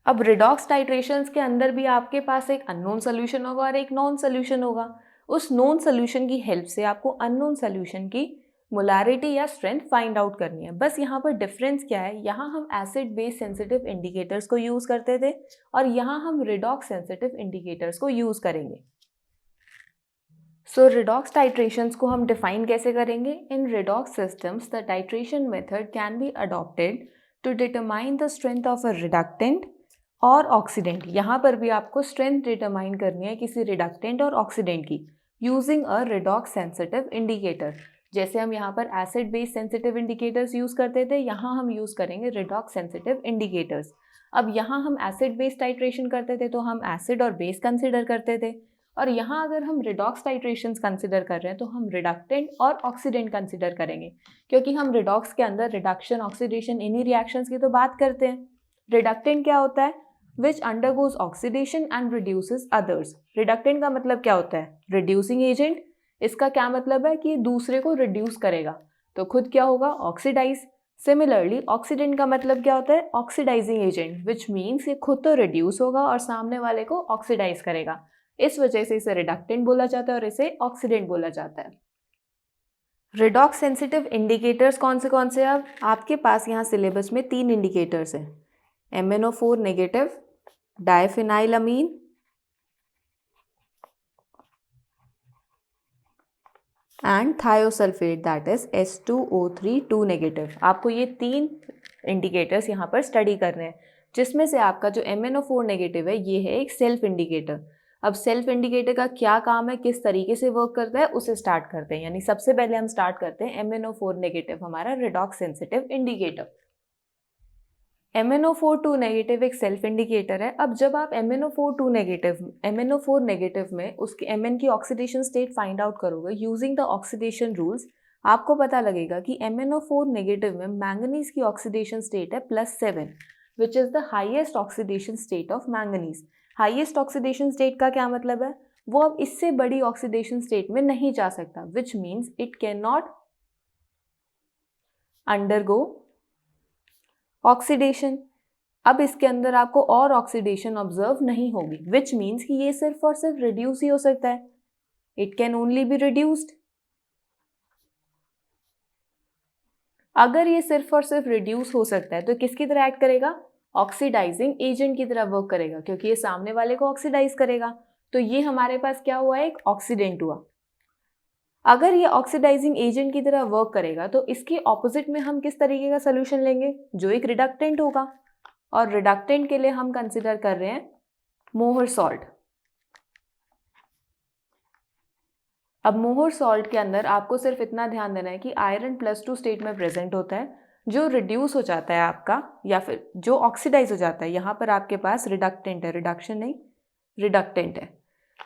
अब रिडॉक्स टाइट्रेशंस के अंदर भी आपके पास एक अननोन सोल्यूशन होगा और एक नॉन सोल्यूशन होगा। उस नॉन सोल्यूशन की हेल्प से आपको अननोन सोल्यूशन की मोलारिटी या स्ट्रेंथ फाइंड आउट करनी है। बस यहाँ पर डिफरेंस क्या है, यहाँ हम एसिड बेस सेंसिटिव इंडिकेटर्स को यूज़ करते थे और यहाँ हम रिडॉक्स सेंसिटिव इंडिकेटर्स को यूज़ करेंगे। सो रिडॉक्स टाइट्रेशंस को हम डिफाइन कैसे करेंगे, in redox systems the titration method can be adopted to determine the strength of a reductant और ऑक्सीडेंट। यहाँ पर भी आपको स्ट्रेंथ डिटरमाइन करनी है किसी रिडक्टेंट और ऑक्सीडेंट की using a redox sensitive indicator. जैसे हम यहाँ पर acid base sensitive indicators use करते थे, यहाँ हम यूज़ करेंगे रिडॉक्स सेंसिटिव इंडिकेटर्स। अब यहाँ हम एसिड बेस टाइट्रेशन करते थे तो हम एसिड और बेस कंसिडर करते थे, और यहाँ अगर हम रिडॉक्स टाइट्रेशंस कंसिडर कर रहे हैं तो हम रिडक्टेंट और ऑक्सीडेंट कंसिडर करेंगे, क्योंकि हम रिडॉक्स के अंदर रिडक्शन ऑक्सीडेशन इन्हीं रिएक्शंस की तो बात करते हैं। रिडक्टेंट क्या होता है, विच undergoes oxidation and reduces others. Reductant का मतलब क्या होता है, रिड्यूसिंग एजेंट। इसका क्या मतलब है कि दूसरे को रिड्यूस करेगा तो खुद क्या होगा, ऑक्सीडाइज। सिमिलरली ऑक्सीडेंट का मतलब क्या होता है, ऑक्सीडाइजिंग एजेंट, विच मीन्स ये खुद तो रिड्यूस होगा और सामने वाले को ऑक्सीडाइज करेगा। इस वजह से इसे रिडक्टेंट बोला जाता है और इसे ऑक्सीडेंट बोला जाता है। रिडॉक्स सेंसिटिव इंडिकेटर्स कौन से अब आपके पास यहाँ सिलेबस में 3 इंडिकेटर्स हैं, MnO4 negative, diphenylamine and thiosulphate that is S2O3 2 negative. आपको ये 3 इंडिकेटर्स यहाँ पर स्टडी करने हैं, जिसमें से आपका जो MnO4 नेगेटिव है ये है एक सेल्फ इंडिकेटर। अब सेल्फ इंडिकेटर का क्या काम है, किस तरीके से वर्क करता है, उसे स्टार्ट करते हैं। यानी सबसे पहले हम स्टार्ट करते हैं MnO4 नेगेटिव, हमारा redox sensitive indicator. MnO4 2 negative एक सेल्फ इंडिकेटर है। अब जब आप MnO4 नेगेटिव में उसके Mn की ऑक्सीडेशन स्टेट फाइंड आउट करोगे यूजिंग द ऑक्सीडेशन रूल्स, आपको पता लगेगा कि MnO4 नेगेटिव में मैंगनीज की ऑक्सीडेशन स्टेट है +7, which is the highest oxidation state of manganese. Highest oxidation state का क्या मतलब है, वो अब इससे बड़ी ऑक्सीडेशन स्टेट में नहीं जा सकता, which means it can not undergo oxidation. अब इसके अंदर आपको और ऑक्सीडेशन ऑब्जर्व नहीं होगी, विच मीन्स कि ये सिर्फ और सिर्फ रिड्यूस ही हो सकता है, it can only be reduced. अगर ये सिर्फ और सिर्फ रिड्यूस हो सकता है तो किसकी तरह एक्ट करेगा? ऑक्सीडाइजिंग एजेंट की तरह वर्क करेगा, क्योंकि ये सामने वाले को ऑक्सीडाइज करेगा। तो ये हमारे पास क्या हुआ? एक ऑक्सीडेंट हुआ। अगर ये ऑक्सीडाइजिंग एजेंट की तरह वर्क करेगा तो इसके ऑपोजिट में हम किस तरीके का सोल्यूशन लेंगे? जो एक रिडक्टेंट होगा, और रिडक्टेंट के लिए हम कंसिडर कर रहे हैं मोहर सॉल्ट। अब मोहर सॉल्ट के अंदर आपको सिर्फ इतना ध्यान देना है कि आयरन +2 स्टेट में प्रेजेंट होता है, जो रिड्यूस हो जाता है आपका, या फिर जो ऑक्सीडाइज हो जाता है। यहाँ पर आपके पास रिडक्टेंट है, रिडक्शन नहीं, रिडक्टेंट है।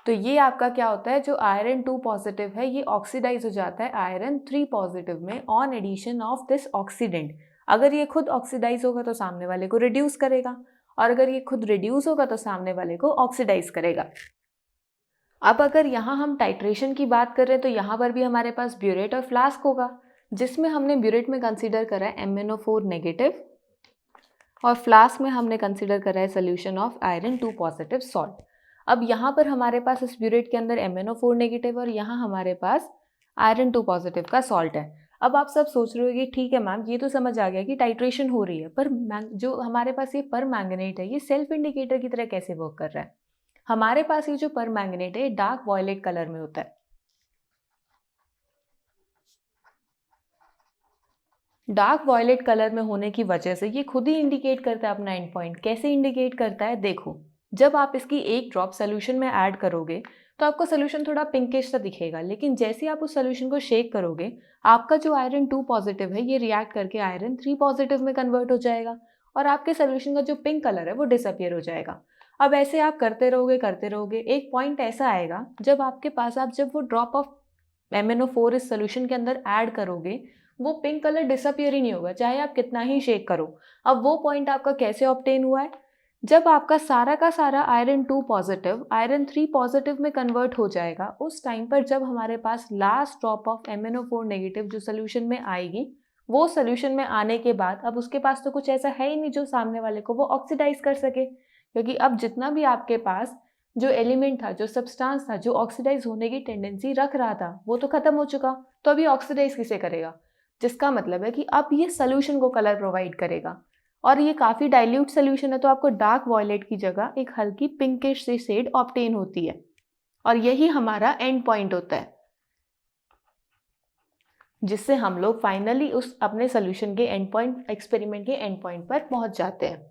तो ये आपका क्या होता है? जो आयरन 2 पॉजिटिव है ये ऑक्सीडाइज हो जाता है आयरन 3 पॉजिटिव में on addition of this oxidant. अगर ये खुद ऑक्सीडाइज होगा तो सामने वाले को रिड्यूस करेगा, और अगर ये खुद रिड्यूस होगा तो सामने वाले को ऑक्सीडाइज करेगा। अब अगर यहाँ हम टाइट्रेशन की बात कर रहे हैं तो यहाँ पर भी हमारे पास ब्यूरेट और फ्लास्क होगा, जिसमें हमने ब्यूरेट में कंसीडर करा है MnO4 नेगेटिव, और फ्लास्क में हमने कंसीडर करा है solution of iron 2 positive salt. अब यहाँ पर हमारे पास इस ब्यूरेट के अंदर MnO4 नेगेटिव और यहाँ हमारे पास आयरन 2 पॉजिटिव का सॉल्ट है। अब आप सब सोच रहे हो कि ठीक है मैम, ये तो समझ आ गया कि टाइट्रेशन हो रही है, पर जो हमारे पास ये पर मैंगनेट है ये सेल्फ इंडिकेटर की तरह कैसे वर्क कर रहा है? हमारे पास ये जो पर मैंगनेट है डार्क वॉयलेट कलर में होता है। डार्क वॉयलेट कलर में होने की वजह से ये खुद ही इंडिकेट करता है अपना एंड पॉइंट। कैसे इंडिकेट करता है? देखो, जब आप इसकी एक ड्रॉप सोल्यूशन में ऐड करोगे तो आपको सोल्यूशन थोड़ा पिंकिश सा दिखेगा, लेकिन जैसे आप उस सोल्यूशन को शेक करोगे आपका जो आयरन 2 पॉजिटिव है ये रिएक्ट करके आयरन 3 पॉजिटिव में कन्वर्ट हो जाएगा, और आपके सोल्यूशन का जो पिंक कलर है वो डिसअपियर हो जाएगा। अब ऐसे आप करते रहोगे, एक पॉइंट ऐसा आएगा जब आपके पास जब वो ड्रॉप ऑफ MnO4 इस सोल्यूशन के अंदर ऐड करोगे वो पिंक कलर डिसअपियर ही नहीं होगा, चाहे आप कितना ही शेक करो। अब वो पॉइंट आपका कैसे ऑब्टेन हुआ है? जब आपका सारा का सारा आयरन 2 पॉजिटिव आयरन 3 पॉजिटिव में कन्वर्ट हो जाएगा, उस टाइम पर जब हमारे पास last drop of MnO4 negative जो सोल्यूशन में आएगी, वो सोल्यूशन में आने के बाद अब उसके पास तो कुछ ऐसा है ही नहीं जो सामने वाले को वो ऑक्सीडाइज कर सके, क्योंकि अब जितना भी आपके पास जो एलिमेंट था, जो सब्सटेंस था, जो ऑक्सीडाइज होने की टेंडेंसी रख रहा था, वो तो खत्म हो चुका। तो अभी ऑक्सीडाइज किसे करेगा? जिसका मतलब है कि अब ये सोल्यूशन को कलर प्रोवाइड करेगा, और ये काफ़ी डाइल्यूट सोल्यूशन है तो आपको डार्क वॉयलेट की जगह एक हल्की पिंकिश सी शेड ऑब्टेन होती है, और यही हमारा एंड पॉइंट होता है, जिससे हम लोग फाइनली उस अपने सोल्यूशन के एंड पॉइंट, एक्सपेरिमेंट के एंड पॉइंट पर पहुंच जाते हैं।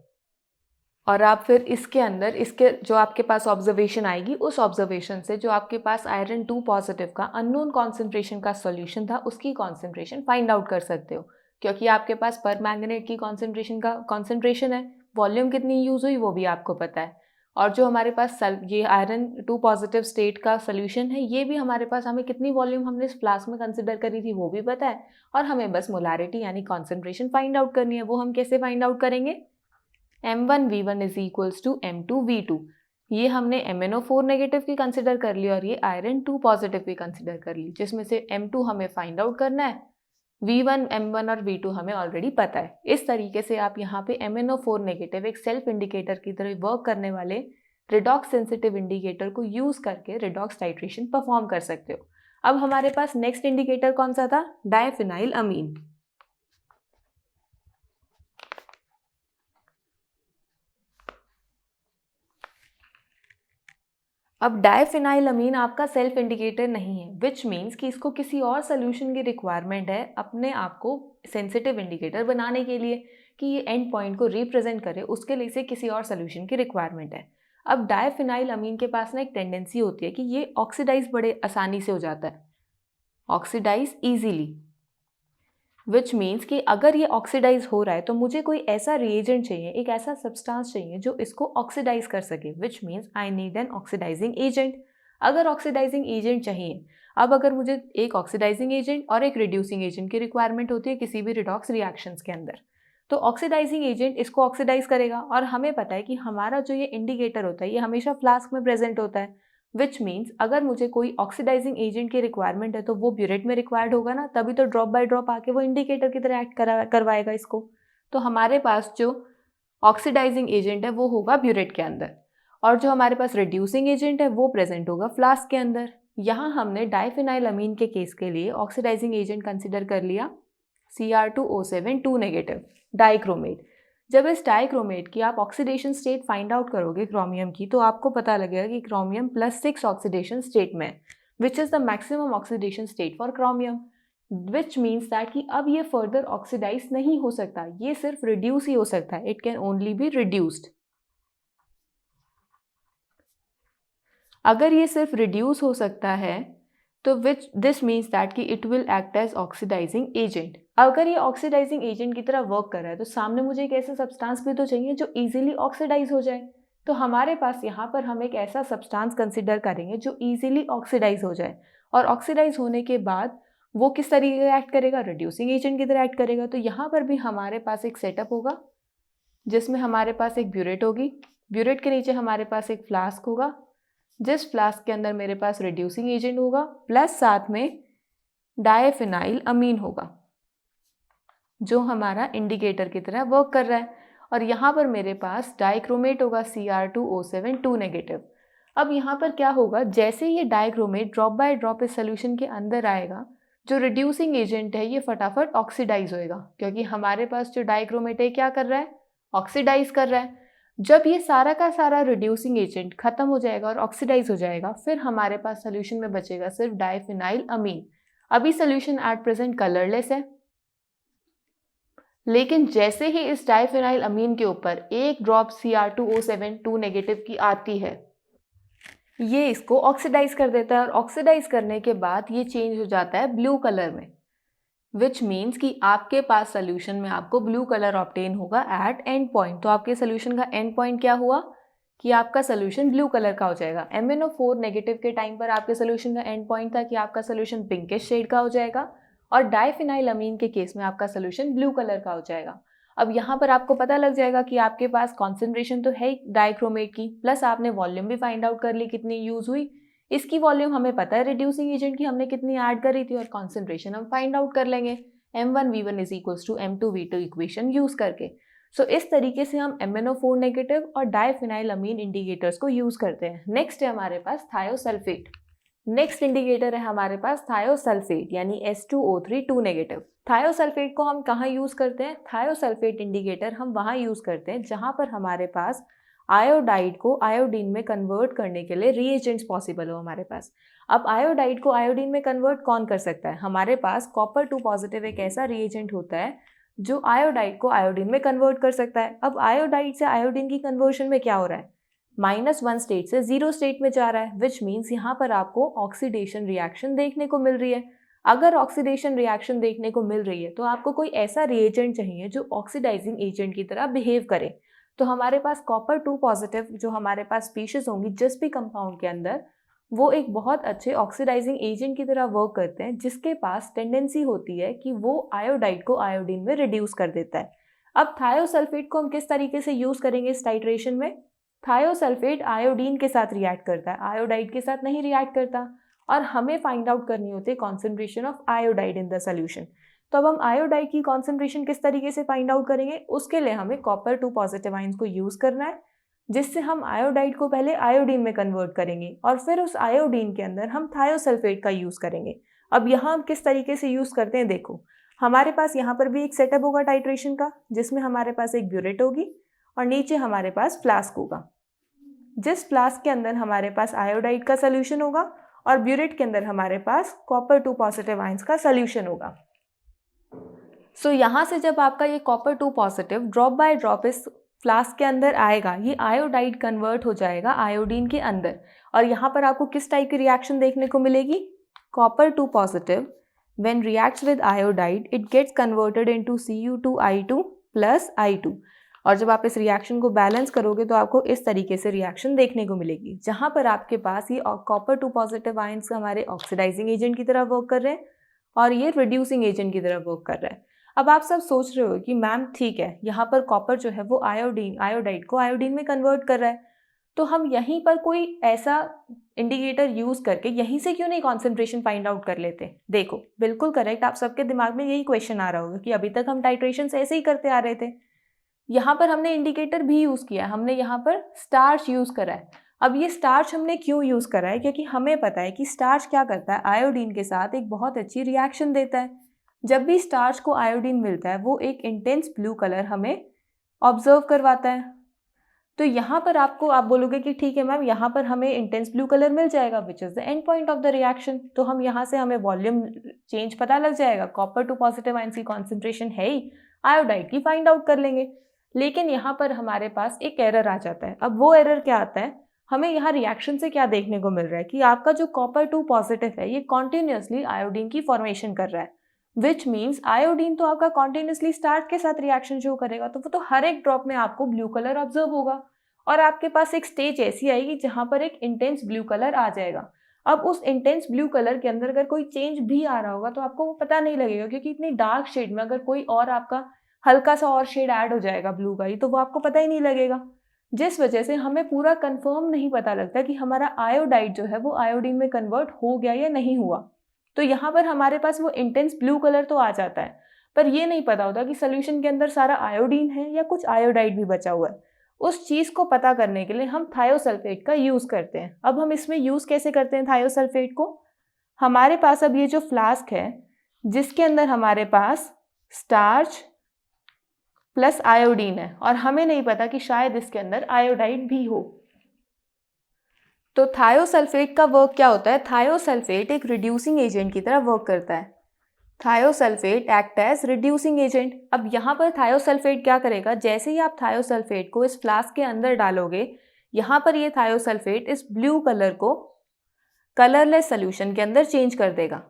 और आप फिर इसके अंदर इसके जो आपके पास ऑब्जर्वेशन आएगी, उस ऑब्जर्वेशन से जो आपके पास आयरन 2 पॉजिटिव का अननोन कॉन्सेंट्रेशन का सॉल्यूशन था उसकी कॉन्सेंट्रेशन फाइंड आउट कर सकते हो, क्योंकि आपके पास पर मैंगनेट की कॉन्सेंट्रेशन है, वॉल्यूम कितनी यूज़ हुई वो भी आपको पता है, और जो हमारे पास ये आयरन 2 पॉजिटिव स्टेट का सोल्यूशन है ये भी हमारे पास, हमें कितनी वॉल्यूम हमने इस फ्लास्क में कंसिडर करी थी वो भी पता है, और हमें बस मोलारिटी यानी कॉन्सेंट्रेशन फाइंड आउट करनी है। वो हम कैसे फाइंड आउट करेंगे? M1V1 is equals to M2V2। ये हमने MnO4 नेगेटिव की कंसिडर कर ली और ये आयरन 2 पॉजिटिव की कंसिडर कर ली, जिसमें से M2 हमें फाइंड आउट करना है, V1, M1 और V2 हमें ऑलरेडी पता है। इस तरीके से आप यहाँ पे MnO4 नेगेटिव एक सेल्फ इंडिकेटर की तरह वर्क करने वाले रिडॉक्स सेंसिटिव इंडिकेटर को यूज करके रिडॉक्स टाइट्रेशन परफॉर्म कर सकते हो। अब हमारे पास नेक्स्ट इंडिकेटर कौन सा था? डायफिनाइल अमीन। अब डायफिनाइल अमीन आपका सेल्फ इंडिकेटर नहीं है, विच मीन्स कि इसको किसी और सोल्यूशन की रिक्वायरमेंट है अपने आप को सेंसिटिव इंडिकेटर बनाने के लिए, कि ये एंड पॉइंट को रिप्रेजेंट करे, उसके लिए इसे किसी और सोल्यूशन की रिक्वायरमेंट है। अब डायफिनाइल अमीन के पास ना एक टेंडेंसी होती है कि ये ऑक्सीडाइज बड़े आसानी से हो जाता है, ऑक्सीडाइज ईजीली, विच मीन्स कि अगर ये ऑक्सीडाइज हो रहा है तो मुझे कोई ऐसा रिएजेंट चाहिए, एक ऐसा सब्सटेंस चाहिए जो इसको ऑक्सीडाइज कर सके, which means I need an oxidising agent. अगर ऑक्सीडाइजिंग एजेंट चाहिए, अब अगर मुझे एक ऑक्सीडाइजिंग एजेंट और एक रिड्यूसिंग एजेंट की रिक्वायरमेंट होती है किसी भी रिडॉक्स रिएक्शंस के अंदर, तो ऑक्सीडाइजिंग एजेंट इसको ऑक्सीडाइज करेगा, और हमें पता है कि हमारा जो ये इंडिकेटर होता है ये हमेशा फ्लास्क में प्रेजेंट होता है, विच मीन्स अगर मुझे कोई ऑक्सीडाइजिंग एजेंट की रिक्वायरमेंट है तो वो ब्यूरेट में रिक्वायर्ड होगा ना, तभी तो ड्रॉप बाय ड्रॉप आके वो इंडिकेटर की तरह एक्ट करवाएगा इसको। तो हमारे पास जो ऑक्सीडाइजिंग एजेंट है वो होगा ब्यूरेट के अंदर, और जो हमारे पास रिड्यूसिंग एजेंट है वो प्रेजेंट होगा फ्लास्क के अंदर। यहाँ हमने डाइफिनाइलअमीन के केस के लिए ऑक्सीडाइजिंग एजेंट कंसिडर कर लिया Cr2O7 2 नेगेटिव डाइक्रोमेट। जब इस डाइक्रोमेट की आप ऑक्सीडेशन स्टेट फाइंड आउट करोगे क्रोमियम की, तो आपको पता लगेगा कि क्रोमियम +6 ऑक्सीडेशन स्टेट में है, which is the maximum oxidation state for chromium, which means that कि अब ये फर्दर ऑक्सीडाइज नहीं हो सकता, ये सिर्फ रिड्यूस ही हो सकता है, it can only be reduced. अगर ये सिर्फ रिड्यूस हो सकता है तो विच दिस मीन्स दैट कि it will act as oxidising agent. अगर ये ऑक्सीडाइजिंग एजेंट की तरह वर्क कर रहा है तो सामने मुझे एक ऐसा सब्सटेंस भी तो चाहिए जो इजीली ऑक्सीडाइज हो जाए। तो हमारे पास यहाँ पर हम एक ऐसा सब्सटेंस कंसिडर करेंगे जो इजीली ऑक्सीडाइज हो जाए, और ऑक्सीडाइज होने के बाद वो किस तरीके का एक्ट करेगा, रिड्यूसिंग एजेंट की तरह एक्ट करेगा। तो यहाँ पर भी हमारे पास एक सेटअप होगा जिसमें हमारे पास एक ब्यूरेट होगी, ब्यूरेट के नीचे हमारे पास एक फ्लास्क होगा, जिस फ्लास्क के अंदर मेरे पास रिड्यूसिंग एजेंट होगा प्लस साथ में डाइफिनाइल अमीन होगा जो हमारा इंडिकेटर की तरह वर्क कर रहा है, और यहाँ पर मेरे पास डाइक्रोमेट होगा Cr2O7 2 नेगेटिव। अब यहाँ पर क्या होगा, जैसे ये डाइक्रोमेट ड्रॉप बाय ड्रॉप इस सोल्यूशन के अंदर आएगा, जो रिड्यूसिंग एजेंट है ये फटाफट ऑक्सीडाइज होएगा, क्योंकि हमारे पास जो डाइक्रोमेट है क्या कर रहा है, ऑक्सीडाइज कर रहा है। जब ये सारा का सारा रिड्यूसिंग एजेंट खत्म हो जाएगा और ऑक्सीडाइज हो जाएगा, फिर हमारे पास सोल्यूशन में बचेगा सिर्फ डाइफिनाइल अमीन। अभी सोल्यूशन एट प्रेजेंट कलरलेस है, लेकिन जैसे ही इस डाइफिनाइल अमीन के ऊपर एक ड्रॉप Cr2O7 2 नेगेटिव की आती है, ये इसको ऑक्सीडाइज कर देता है, और ऑक्सीडाइज करने के बाद ये चेंज हो जाता है ब्लू कलर में, विच मीन्स कि आपके पास सोल्यूशन में आपको ब्लू कलर ऑब्टेन होगा एट एंड पॉइंट। तो आपके सोल्यूशन का एंड पॉइंट क्या हुआ कि आपका सोल्यूशन ब्लू कलर का हो जाएगा। MnO4 नेगेटिव के टाइम पर आपके सोल्यूशन का एंड पॉइंट था कि आपका सोल्यूशन पिंकिश शेड का हो जाएगा, और डाइफिनाइलअमीन के केस में आपका सोल्यूशन ब्लू कलर का हो जाएगा। अब यहाँ पर आपको पता लग जाएगा कि आपके पास कॉन्सेंट्रेशन तो है डाइक्रोमेट की, प्लस आपने वॉल्यूम भी फाइंड आउट कर ली कितनी यूज हुई। इसकी वॉल्यूम हमें पता है रिड्यूसिंग एजेंट की हमने कितनी ऐड करी थी, और कॉन्सेंट्रेशन हम फाइंड आउट कर लेंगे M1V1 = M2V2 इक्वेशन यूज करके। सो इस तरीके से हम MnO4 नेगेटिव और डाइफिनाइलअमीन इंडिकेटर्स को यूज करते हैं। नेक्स्ट है हमारे पास थायोसल्फेट। नेक्स्ट इंडिकेटर है हमारे पास थायोसल्फेट यानी S2O3 2 नेगेटिव। थायोसल्फेट को हम कहाँ यूज करते हैं, थायोसल्फेट इंडिकेटर हम वहाँ यूज करते हैं जहाँ पर हमारे पास आयोडाइड को आयोडीन में कन्वर्ट करने के लिए रिएजेंट्स पॉसिबल हो हमारे पास। अब आयोडाइड को आयोडीन में कन्वर्ट कौन कर सकता है, हमारे पास कॉपर 2 पॉजिटिव एक ऐसा रिएजेंट होता है जो आयोडाइड को आयोडीन में कन्वर्ट कर सकता है। अब आयोडाइड से आयोडीन की कन्वर्शन में क्या हो रहा है, -1 स्टेट से 0 स्टेट में जा रहा है, विच मीन्स यहाँ पर आपको ऑक्सीडेशन रिएक्शन देखने को मिल रही है। अगर ऑक्सीडेशन रिएक्शन देखने को मिल रही है तो आपको कोई ऐसा रिएजेंट चाहिए जो ऑक्सीडाइजिंग एजेंट की तरह बिहेव करे। तो हमारे पास कॉपर 2 पॉजिटिव जो हमारे पास स्पीशीज होंगी जिस भी कंपाउंड के अंदर, वो एक बहुत अच्छे ऑक्सीडाइजिंग एजेंट की तरह वर्क करते हैं, जिसके पास टेंडेंसी होती है कि वो आयोडाइड को आयोडीन में रिड्यूस कर देता है। अब थायोसल्फेट को हम किस तरीके से यूज करेंगे इस टाइट्रेशन में, थायोसल्फेट आयोडीन के साथ रिएक्ट करता है, आयोडाइड के साथ नहीं रिएक्ट करता, और हमें फाइंड आउट करनी होती है concentration of iodide in the solution. तो अब हम आयोडाइड की कॉन्सेंट्रेशन किस तरीके से फाइंड आउट करेंगे, उसके लिए हमें कॉपर 2 पॉजिटिव आयंस को यूज करना है, जिससे हम आयोडाइड को पहले आयोडीन में कन्वर्ट करेंगे और फिर उस आयोडीन के अंदर हम थायोसल्फेट का यूज करेंगे। अब यहाँ हम किस तरीके से यूज करते हैं, देखो हमारे पास यहाँ पर भी एक सेटअप होगा टाइट्रेशन का, जिसमें हमारे पास एक ब्यूरेट होगी और नीचे हमारे पास फ्लास्क होगा, जिस फ्लास्क के अंदर हमारे पास आयोडाइड का सोल्यूशन होगा और ब्यूरेट के अंदर हमारे पास कॉपर 2 पॉजिटिव आयंस का सोल्यूशन होगा। सो यहाँ से जब आपका ये copper 2 positive drop by drop इस फ्लास्क के अंदर आएगा, ये आयोडाइड कन्वर्ट हो जाएगा आयोडीन के अंदर, और यहाँ पर आपको किस टाइप की रिएक्शन देखने को मिलेगी, copper 2 positive when reacts with iodide it gets converted into Cu2I2 plus I2, और जब आप इस रिएक्शन को बैलेंस करोगे तो आपको इस तरीके से रिएक्शन देखने को मिलेगी, जहाँ पर आपके पास ये कॉपर 2 पॉजिटिव आयंस हमारे ऑक्सीडाइजिंग एजेंट की तरह वर्क कर रहे हैं और ये रिड्यूसिंग एजेंट की तरह वर्क कर रहा है। अब आप सब सोच रहे हो कि मैम ठीक है, यहाँ पर कॉपर जो है वो आयोडाइड को आयोडीन में कन्वर्ट कर रहा है, तो हम यहीं पर कोई ऐसा इंडिकेटर यूज करके यहीं से क्यों नहीं कॉन्सेंट्रेशन फाइंड आउट कर लेते। देखो बिल्कुल करेक्ट, आप सबके दिमाग में यही क्वेश्चन आ रहा होगा कि अभी तक हम टाइट्रेशन से ऐसे ही करते आ रहे थे, यहाँ पर हमने इंडिकेटर भी यूज़ किया है, हमने यहाँ पर स्टार्च यूज़ करा है। अब ये स्टार्च हमने क्यों यूज़ करा है, क्योंकि हमें पता है कि स्टार्च क्या करता है, आयोडीन के साथ एक बहुत अच्छी रिएक्शन देता है। जब भी स्टार्च को आयोडीन मिलता है वो एक इंटेंस ब्लू कलर हमें ऑब्जर्व करवाता है। तो यहाँ पर आपको आप बोलोगे कि ठीक है मैम, यहाँ पर हमें इंटेंस ब्लू कलर मिल जाएगा which is the end point of the reaction. तो हम यहाँ से हमें वॉल्यूम चेंज पता लग जाएगा, कॉपर टू पॉजिटिव आयंस की कॉन्सेंट्रेशन है ही, आयोडाइड की फाइंड आउट कर लेंगे। लेकिन यहाँ पर हमारे पास एक एरर आ जाता है। अब वो एरर क्या आता है, हमें यहाँ रिएक्शन से क्या देखने को मिल रहा है कि आपका जो कॉपर टू पॉजिटिव है ये कॉन्टिन्यूसली आयोडीन की फॉर्मेशन कर रहा है, विच मीन्स आयोडीन तो आपका कॉन्टिन्यूसली स्टार्च के साथ रिएक्शन शो करेगा, तो वो तो हर एक ड्रॉप में आपको ब्लू कलर ऑब्जर्व होगा और आपके पास एक स्टेज ऐसी आएगी जहां पर एक इंटेंस ब्लू कलर आ जाएगा। अब उस इंटेंस ब्लू कलर के अंदर अगर कोई चेंज भी आ रहा होगा तो आपको वो पता नहीं लगेगा, क्योंकि इतनी डार्क शेड में अगर कोई और आपका हल्का सा और शेड ऐड हो जाएगा ब्लू का ही, तो वो आपको पता ही नहीं लगेगा। जिस वजह से हमें पूरा कंफर्म नहीं पता लगता कि हमारा आयोडाइड जो है वो आयोडीन में कन्वर्ट हो गया या नहीं हुआ। तो यहाँ पर हमारे पास वो इंटेंस ब्लू कलर तो आ जाता है, पर ये नहीं पता होता कि सोल्यूशन के अंदर सारा आयोडीन है या कुछ आयोडाइड भी बचा हुआ है। उस चीज़ को पता करने के लिए हम थायोसल्फेट का यूज़ करते हैं। अब हम इसमें यूज़ कैसे करते हैं थायोसल्फेट को, हमारे पास अब ये जो फ्लास्क है जिसके अंदर हमारे पास स्टार्च प्लस आयोडीन है और हमें नहीं पता कि शायद इसके अंदर आयोडाइड भी हो। तो थायोसल्फेट का वर्क क्या होता है, थायोसल्फेट एक रिड्यूसिंग एजेंट की तरह वर्क करता है। Thiosulphate act as reducing agent. अब यहाँ पर थायोसल्फेट क्या करेगा, जैसे ही आप थायोसल्फेट को इस फ्लास्क के अंदर डालोगे, यहाँ पर ये थायोसल्फेट इस ब्लू कलर को कलरलेस सोल्यूशन के अंदर चेंज कर देगा।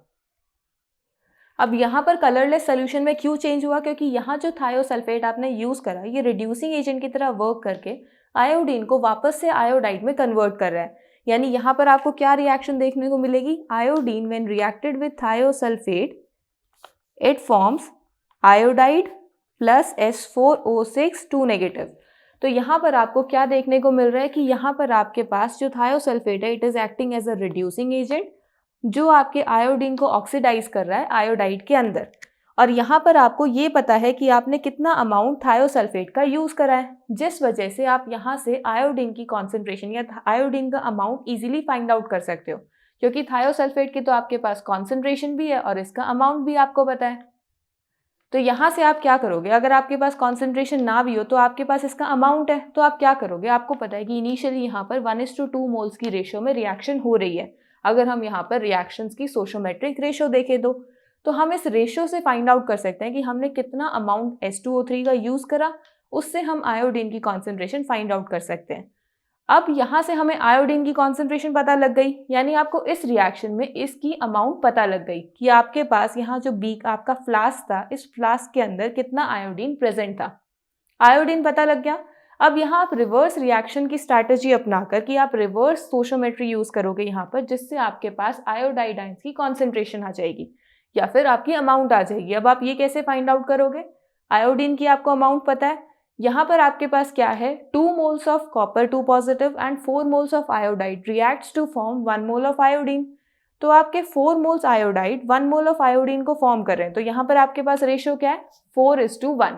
अब यहाँ पर कलरलेस सोल्यूशन में क्यों चेंज हुआ, क्योंकि यहाँ जो थायोसल्फेट आपने यूज़ करा ये रिड्यूसिंग एजेंट की तरह वर्क करके आयोडीन को वापस से आयोडाइड में कन्वर्ट कर रहा है। यानी यहाँ पर आपको क्या रिएक्शन देखने को मिलेगी, iodine when reacted with thiosulphate it forms iodide plus S4O6 2 negative. तो यहाँ पर आपको क्या देखने को मिल रहा है कि यहाँ पर आपके पास जो थायोसल्फेट है it is acting as a reducing agent जो आपके आयोडीन को ऑक्सीडाइज कर रहा है आयोडाइड के अंदर। और यहाँ पर आपको ये पता है कि आपने कितना अमाउंट थायोसल्फेट का यूज़ करा है, जिस वजह से आप यहाँ से आयोडीन की कॉन्सेंट्रेशन या आयोडीन का अमाउंट ईजिली फाइंड आउट कर सकते हो, क्योंकि थायोसल्फेट की तो आपके पास कॉन्सेंट्रेशन भी है और इसका अमाउंट भी आपको पता है। तो यहाँ से आप क्या करोगे, अगर आपके पास कॉन्सेंट्रेशन ना भी हो तो आपके पास इसका अमाउंट है, तो आप क्या करोगे, आपको पता है कि इनिशियली यहाँ पर 1:2 मोल्स की रेशियो में रिएक्शन हो रही है। अगर हम यहाँ पर रिएक्शंस की सोशियोमेट्रिक रेशियो देखें तो हम इस रेशियो से फाइंड आउट कर सकते हैं कि हमने कितना अमाउंट H2O3 का यूज़ करा, उससे हम आयोडीन की कॉन्सेंट्रेशन फाइंड आउट कर सकते हैं। अब यहाँ से हमें आयोडीन की कॉन्सेंट्रेशन पता लग गई, यानी आपको इस रिएक्शन में इसकी अमाउंट पता लग गई कि आपके पास यहाँ जो बीक आपका फ्लास्क था, इस फ्लास्क के अंदर कितना आयोडीन प्रेजेंट था, आयोडीन पता लग गया। अब यहाँ आप रिवर्स रिएक्शन की स्ट्रैटेजी अपनाकर कि आप रिवर्स सोशियोमेट्री यूज करोगे यहाँ पर, जिससे आपके पास आयोडाइड आयंस की कॉन्सेंट्रेशन आ जाएगी या फिर आपकी अमाउंट आ जाएगी। अब आप ये कैसे फाइंड आउट करोगे, आयोडीन की आपको अमाउंट पता है, यहाँ पर आपके पास क्या है 2 moles of copper 2 positive and 4 moles of iodide reacts to form 1 mole of iodine. तो आपके 4 moles iodide 1 mole of iodine को फॉर्म कर रहे हैं, तो यहाँ पर आपके पास रेशियो क्या है 4:1।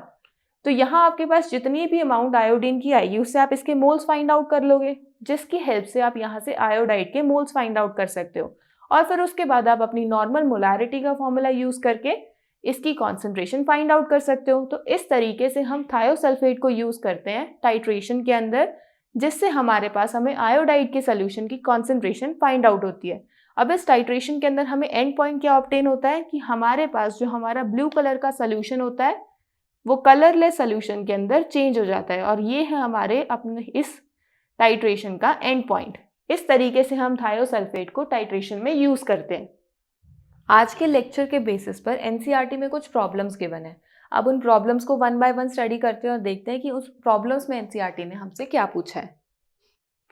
तो यहाँ आपके पास जितनी भी अमाउंट आयोडीन की आएगी उससे आप इसके मोल्स फाइंड आउट कर लोगे, जिसकी हेल्प से आप यहाँ से आयोडाइड के मोल्स फाइंड आउट कर सकते हो। और फिर उसके बाद आप अपनी नॉर्मल मोलारिटी का फॉर्मूला यूज करके इसकी कॉन्सेंट्रेशन फाइंड आउट कर सकते हो। तो इस तरीके से हम थायोसल्फेट को यूज करते हैं टाइट्रेशन के अंदर, जिससे हमारे पास हमें आयोडाइड के सोल्यूशन की कॉन्सेंट्रेशन फाइंड आउट होती है। अब इस टाइट्रेशन के अंदर हमें एंड पॉइंट क्या ऑब्टेन होता है कि हमारे पास जो हमारा ब्लू कलर का सोल्यूशन होता है वो कलरलेस सोल्यूशन के अंदर चेंज हो जाता है, और ये है हमारे अपने इस टाइट्रेशन का एंड पॉइंट। इस तरीके से हम थायोसल्फेट को टाइट्रेशन में यूज करते हैं। आज के लेक्चर के बेसिस पर एनसीईआरटी में कुछ प्रॉब्लम्स गिवन है। अब उन प्रॉब्लम्स को 1 बाय 1 स्टडी करते हैं और देखते हैं कि उस प्रॉब्लम्स में एनसीईआरटी ने हमसे क्या पूछा है।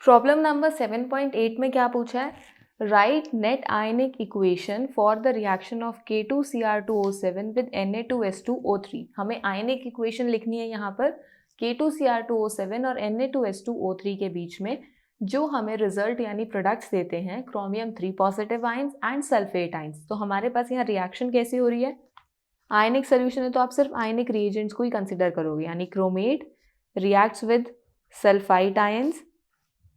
प्रॉब्लम नंबर 7.8 में क्या पूछा है, right net ionic equation for the reaction of K2Cr2O7 with Na2S2O3। हमें आयनिक इक्वेशन लिखनी है यहाँ पर K2Cr2O7 और Na2S2O3 के बीच में, जो हमें रिजल्ट यानी प्रोडक्ट्स देते हैं chromium 3 positive ions and sulphate ions. तो हमारे पास यहाँ रिएक्शन कैसी हो रही है, आयनिक सोल्यूशन है तो आप सिर्फ आयनिक रिएजेंट्स को ही कंसिडर करोगे, यानी chromate reacts with sulfite ions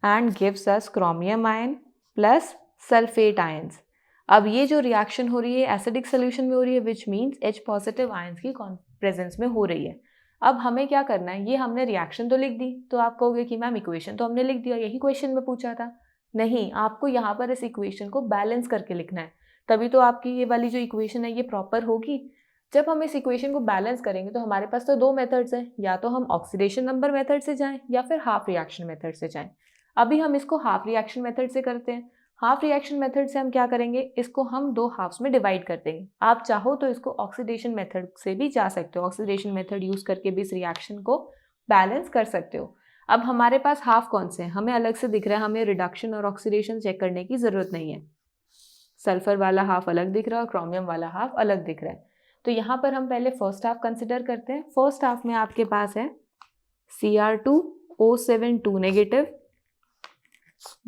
and gives us chromium ion plus sulfate ions. अब ये जो रिएक्शन हो रही है एसिडिक सोल्यूशन में हो रही है, which means H positive ions की प्रेजेंस में हो रही है। अब हमें क्या करना है, ये हमने रिएक्शन तो लिख दी, तो आप कहोगे कि मैम इक्वेशन तो हमने लिख दिया, यही क्वेश्चन में पूछा था। नहीं, आपको यहाँ पर इस इक्वेशन को बैलेंस करके लिखना है, तभी तो आपकी ये वाली जो इक्वेशन है ये प्रॉपर होगी। जब हम इस इक्वेशन को बैलेंस करेंगे तो हमारे पास तो दो मेथड्स हैं, या तो हम ऑक्सीडेशन नंबर मेथड से जाएं या फिर हाफ रिएक्शन मेथड से जाएं। अभी हम इसको हाफ रिएक्शन मेथड से करते हैं। हाफ रिएक्शन मेथड से हम क्या करेंगे, इसको हम दो हाफ्स में डिवाइड कर देंगे। आप चाहो तो इसको ऑक्सीडेशन मेथड से भी जा सकते हो, ऑक्सीडेशन मेथड यूज करके भी इस रिएक्शन को बैलेंस कर सकते हो। अब हमारे पास हाफ कौन से हैं, हमें अलग से दिख रहा है, हमें रिडक्शन और ऑक्सीडेशन चेक करने की जरूरत नहीं है। सल्फर वाला हाफ अलग दिख रहा है और क्रोमियम वाला हाफ अलग दिख रहा है। तो यहाँ पर हम पहले फर्स्ट हाफ कंसिडर करते हैं। फर्स्ट हाफ में आपके पास है Cr2O7 2 negative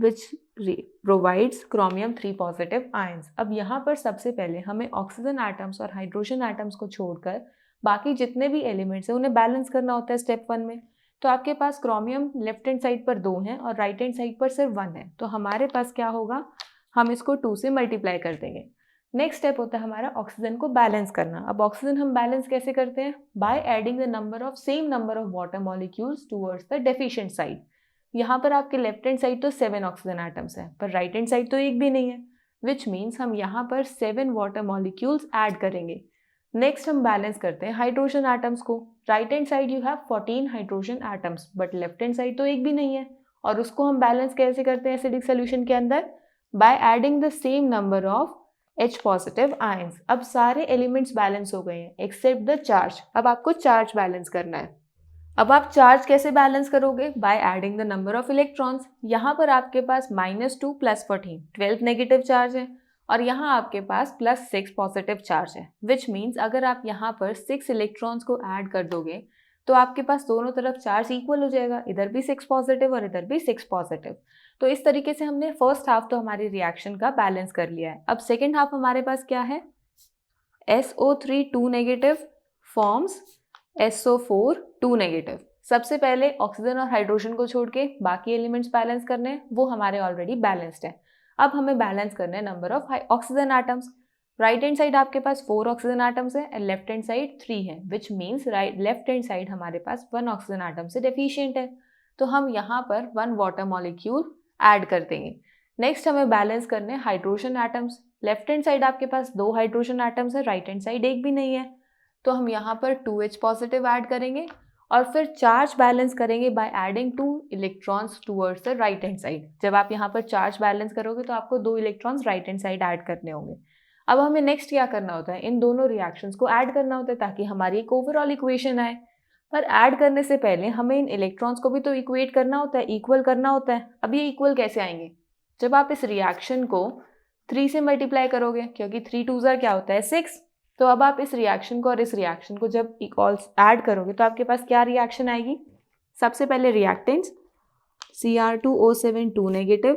which provides chromium 3 positive ions। अब यहाँ पर सबसे पहले हमें ऑक्सीजन एटम्स और हाइड्रोजन एटम्स को छोड़कर बाकी जितने भी एलिमेंट्स हैं उन्हें बैलेंस करना होता है स्टेप 1 में। तो आपके पास क्रोमियम लेफ्ट हैंड साइड पर 2 हैं और राइट हैंड साइड पर सिर्फ 1 है, तो हमारे पास क्या होगा, हम इसको 2 से मल्टीप्लाई कर देंगे। नेक्स्ट स्टेप होता है हमारा ऑक्सीजन को बैलेंस करना। अब ऑक्सीजन हम बैलेंस कैसे करते हैं, bye adding the number of same number of water molecules towards the deficient side. यहाँ पर आपके लेफ्ट हैंड साइड तो 7 ऑक्सीजन एटम्स हैं, पर राइट हैंड साइड तो एक भी नहीं है, विच मीन्स हम यहाँ पर 7 वाटर मॉलिक्यूल्स ऐड करेंगे। नेक्स्ट हम बैलेंस करते हैं हाइड्रोजन एटम्स को। Right hand side you have 14 hydrogen atoms, but left hand side तो एक भी नहीं है, और उसको हम बैलेंस कैसे करते हैं एसिडिक सोल्यूशन के अंदर, bye adding the same number of H positive ions. अब सारे एलिमेंट्स बैलेंस हो गए हैं एक्सेप्ट द चार्ज। अब आपको चार्ज बैलेंस करना है। अब आप चार्ज कैसे बैलेंस करोगे, bye adding the number of electrons. यहाँ पर आपके पास -2 + 14 12 नेगेटिव चार्ज है, और यहाँ आपके पास +6 पॉजिटिव चार्ज है, विच मीन्स अगर आप यहाँ पर 6 इलेक्ट्रॉन्स को ऐड कर दोगे तो आपके पास दोनों तरफ चार्ज इक्वल हो जाएगा, इधर भी 6 पॉजिटिव और इधर भी 6 पॉजिटिव। तो इस तरीके से हमने फर्स्ट हाफ तो हमारी रिएक्शन का बैलेंस कर लिया है। अब सेकेंड हाफ हमारे पास क्या है, SO3 2 negative forms SO4 2 negative. सबसे पहले ऑक्सीजन और हाइड्रोजन को छोड़ के बाकी एलिमेंट्स बैलेंस करने हैं, वो हमारे ऑलरेडी बैलेंस्ड है। अब हमें बैलेंस करना है number of oxygen atoms. Right hand side आपके पास 4 ऑक्सीजन एटम्स है और लेफ्ट हैंड साइड 3 है, which means left hand side हमारे पास 1 ऑक्सीजन एटम से डेफिशिएंट है, तो हम यहाँ पर 1 वाटर मॉलिक्यूल ऐड कर देंगे। नेक्स्ट हमें बैलेंस करने हैं hydrogen atoms. Left hand side आपके पास 2 हाइड्रोजन एटम्स है, राइट हैंड साइड एक भी नहीं है, तो हम यहाँ पर 2H पॉजिटिव ऐड करेंगे और फिर चार्ज बैलेंस करेंगे by adding 2 electrons towards the right hand side. जब आप यहाँ पर चार्ज बैलेंस करोगे तो आपको 2 electrons right hand side add करने होंगे। अब हमें नेक्स्ट क्या करना होता है, इन दोनों रिएक्शंस को ऐड करना होता है ताकि हमारी एक ओवरऑल इक्वेशन आए। पर ऐड करने से पहले हमें इन इलेक्ट्रॉन्स को भी तो इक्वेट करना होता है, इक्वल करना होता है। अब ये इक्वल कैसे आएंगे, जब आप इस रिएक्शन को 3 से मल्टीप्लाई करोगे, क्योंकि 3 2 क्या होता है 6। तो अब आप इस रिएक्शन को और इस रिएक्शन को जब इक्वल्स ऐड करोगे तो आपके पास क्या रिएक्शन आएगी, सबसे पहले reactants Cr2O7 2 negative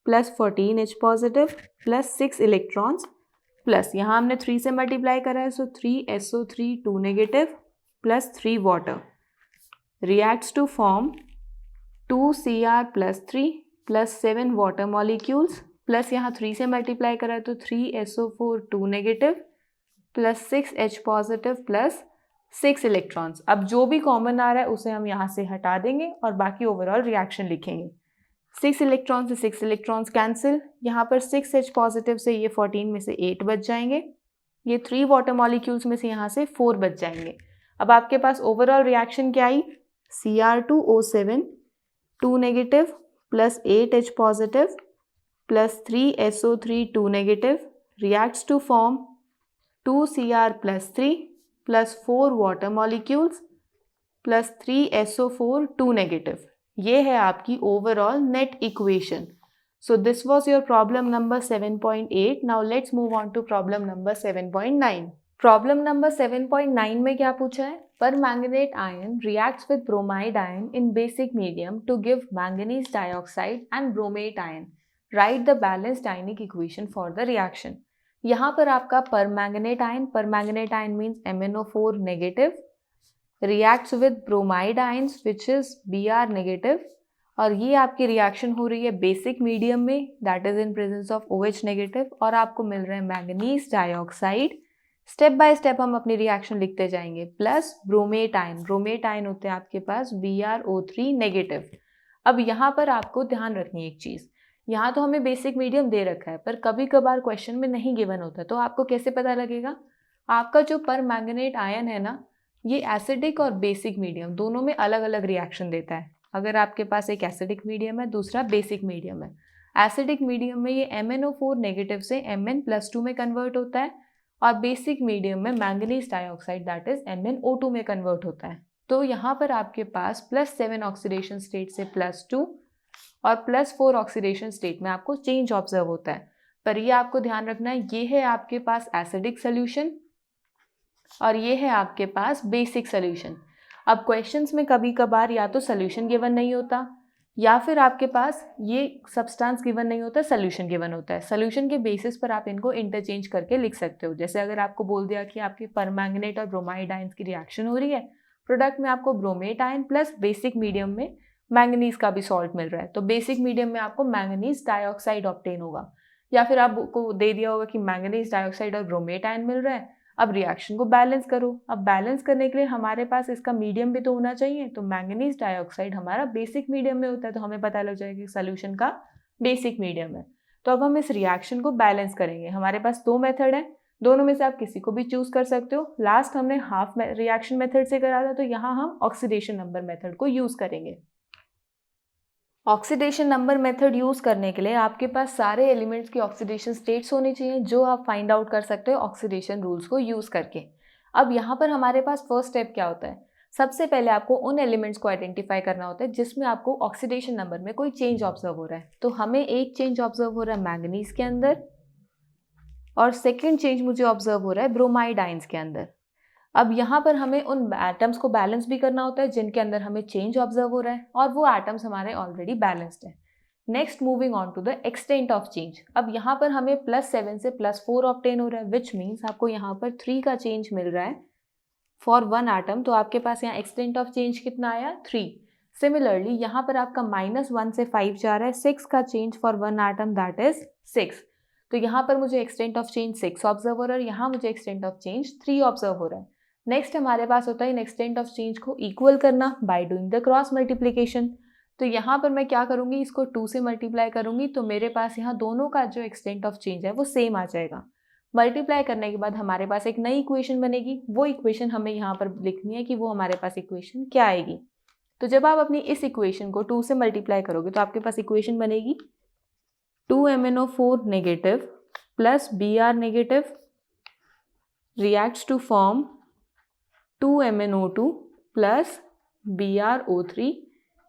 plus 14H positive plus 6 electrons plus यहाँ हमने 3 से मल्टीप्लाई करा है, सो 3SO3 2 negative plus 3 water reacts to form 2Cr plus 3 plus 7 water molecules plus यहाँ 3 से मल्टीप्लाई करा है तो 3SO4 2 negative plus 6H positive plus 6 electrons. अब जो भी कॉमन आ रहा है उसे हम यहाँ से हटा देंगे और बाकी ओवरऑल रिएक्शन लिखेंगे। 6 इलेक्ट्रॉन से 6 इलेक्ट्रॉन्स कैंसिल, यहाँ पर 6H पॉजिटिव से ये 14 में से 8 बच जाएंगे, ये 3 वाटर मॉलिक्यूल्स में से यहाँ से 4 बच जाएंगे। अब आपके पास ओवरऑल रिएक्शन क्या आई, Cr2O7 2 negative plus 8H positive plus 3SO3 2 negative reacts to form 2Cr plus 3 plus 4 water molecules plus 3SO4 2 negative। ये है आपकी overall net equation. So this was your problem number 7.8। Now let's move on to problem number 7.9। Problem number 7.9 में क्या पूछा है, permanganate ion reacts with bromide ion in basic medium to give manganese dioxide and bromate ion, write the balanced ionic equation for the reaction. यहाँ पर आपका permanganate ion means MnO4 negative reacts with bromide ions which is Br negative, और ये आपकी reaction हो रही है basic medium में that is in presence of OH negative, और आपको मिल रहा है manganese dioxide. Step by step हम अपनी रिएक्शन लिखते जाएंगे, plus bromate ion, bromate ion होते हैं आपके पास BrO3 नेगेटिव। अब यहाँ पर आपको ध्यान रखनी है एक चीज़, यहाँ तो हमें बेसिक मीडियम दे रखा है, पर कभी कभार क्वेश्चन में नहीं गिवन होता, तो आपको कैसे पता लगेगा? आपका जो पर मैंगनेट आयन है ना, ये एसिडिक और बेसिक मीडियम दोनों में अलग अलग रिएक्शन देता है। अगर आपके पास एक एसिडिक मीडियम है, दूसरा बेसिक मीडियम है, एसिडिक मीडियम में ये MnO4 नेगेटिव से Mn+2 में कन्वर्ट होता है, और बेसिक मीडियम में manganese dioxide that is MnO2 में कन्वर्ट होता है। तो यहाँ पर आपके पास +7 ऑक्सीडेशन स्टेट से +2 और +4 ऑक्सीडेशन स्टेट में आपको चेंज ऑब्जर्व होता है। पर ये आपको ध्यान रखना है, ये है आपके पास एसिडिक सोल्यूशन और ये है आपके पास बेसिक सोल्यूशन। अब क्वेश्चंस में कभी कभार या तो सोल्यूशन गिवन नहीं होता, या फिर आपके पास ये सब्सटेंस गिवन नहीं होता, सोल्यूशन गिवन होता है। सोल्यूशन के बेसिस पर आप इनको इंटरचेंज करके लिख सकते हो। जैसे अगर आपको बोल दिया कि आपके परमैंगनेट और ब्रोमाइड आयंस की रिएक्शन हो रही है, प्रोडक्ट में आपको bromate ion plus basic medium में मैंगनीज का भी सॉल्ट मिल रहा है, तो बेसिक मीडियम में आपको मैंगनीज डाइऑक्साइड ऑब्टेन होगा। या फिर आपको दे दिया होगा कि मैंगनीज डाइऑक्साइड और ब्रोमेट आयन मिल रहा है, अब रिएक्शन को बैलेंस करो। अब बैलेंस करने के लिए हमारे पास इसका मीडियम भी तो होना चाहिए, तो मैंगनीज डाइऑक्साइड हमारा बेसिक मीडियम में होता है, तो हमें पता लग जाएगा कि सोल्यूशन का बेसिक मीडियम है। तो अब हम इस रिएक्शन को बैलेंस करेंगे। हमारे पास 2 मेथड है, दोनों में से आप किसी को भी चूज कर सकते हो। लास्ट हमने हाफ रिएक्शन मेथड से करा था, तो यहाँ हम ऑक्सीडेशन नंबर मेथड को यूज करेंगे। ऑक्सीडेशन नंबर मेथड यूज करने के लिए आपके पास सारे एलिमेंट्स की ऑक्सीडेशन स्टेट्स होनी चाहिए, जो आप फाइंड आउट कर सकते हो ऑक्सीडेशन रूल्स को यूज करके। अब यहाँ पर हमारे पास फर्स्ट स्टेप क्या होता है, सबसे पहले आपको उन एलिमेंट्स को आइडेंटिफाई करना होता है जिसमें आपको ऑक्सीडेशन नंबर में कोई चेंज ऑब्जर्व हो रहा है। तो हमें एक चेंज ऑब्जर्व हो रहा है मैंगनीज के अंदर, और सेकेंड चेंज मुझे ऑब्जर्व हो रहा है ब्रोमाइड आयंस के अंदर। अब यहाँ पर हमें उन एटम्स को बैलेंस भी करना होता है जिनके अंदर हमें चेंज ऑब्जर्व हो रहा है, और वो एटम्स हमारे ऑलरेडी बैलेंस्ड है। Next moving on to the extent of change. अब यहाँ पर हमें +7 से +4 ऑब्टेन हो रहा है, विच मीन्स आपको यहाँ पर 3 का चेंज मिल रहा है फॉर 1 एटम, तो आपके पास यहाँ एक्सटेंट ऑफ चेंज कितना आया 3। सिमिलरली यहाँ पर आपका -1 से 5 जा रहा है, 6 का change for 1 atom that is 6। तो यहाँ पर मुझे एक्सटेंट ऑफ चेंज 6 ऑब्जर्व हो रहा है, यहाँ मुझे एक्सटेंट ऑफ चेंज 3 ऑब्जर्व हो रहा है। नेक्स्ट हमारे पास होता है इन एक्सटेंट ऑफ चेंज को इक्वल करना by doing the cross multiplication. तो यहाँ पर मैं क्या करूँगी, इसको 2 से मल्टीप्लाई करूँगी, तो मेरे पास यहाँ दोनों का जो एक्सटेंट ऑफ चेंज है वो सेम आ जाएगा। मल्टीप्लाई करने के बाद हमारे पास एक नई इक्वेशन बनेगी, वो इक्वेशन हमें यहाँ पर लिखनी है कि वो हमारे पास इक्वेशन क्या आएगी। तो जब आप अपनी इस इक्वेशन को 2 से मल्टीप्लाई करोगे तो आपके पास इक्वेशन बनेगी 2MnO4 negative plus Br negative reacts to form 2MnO2 plus BrO3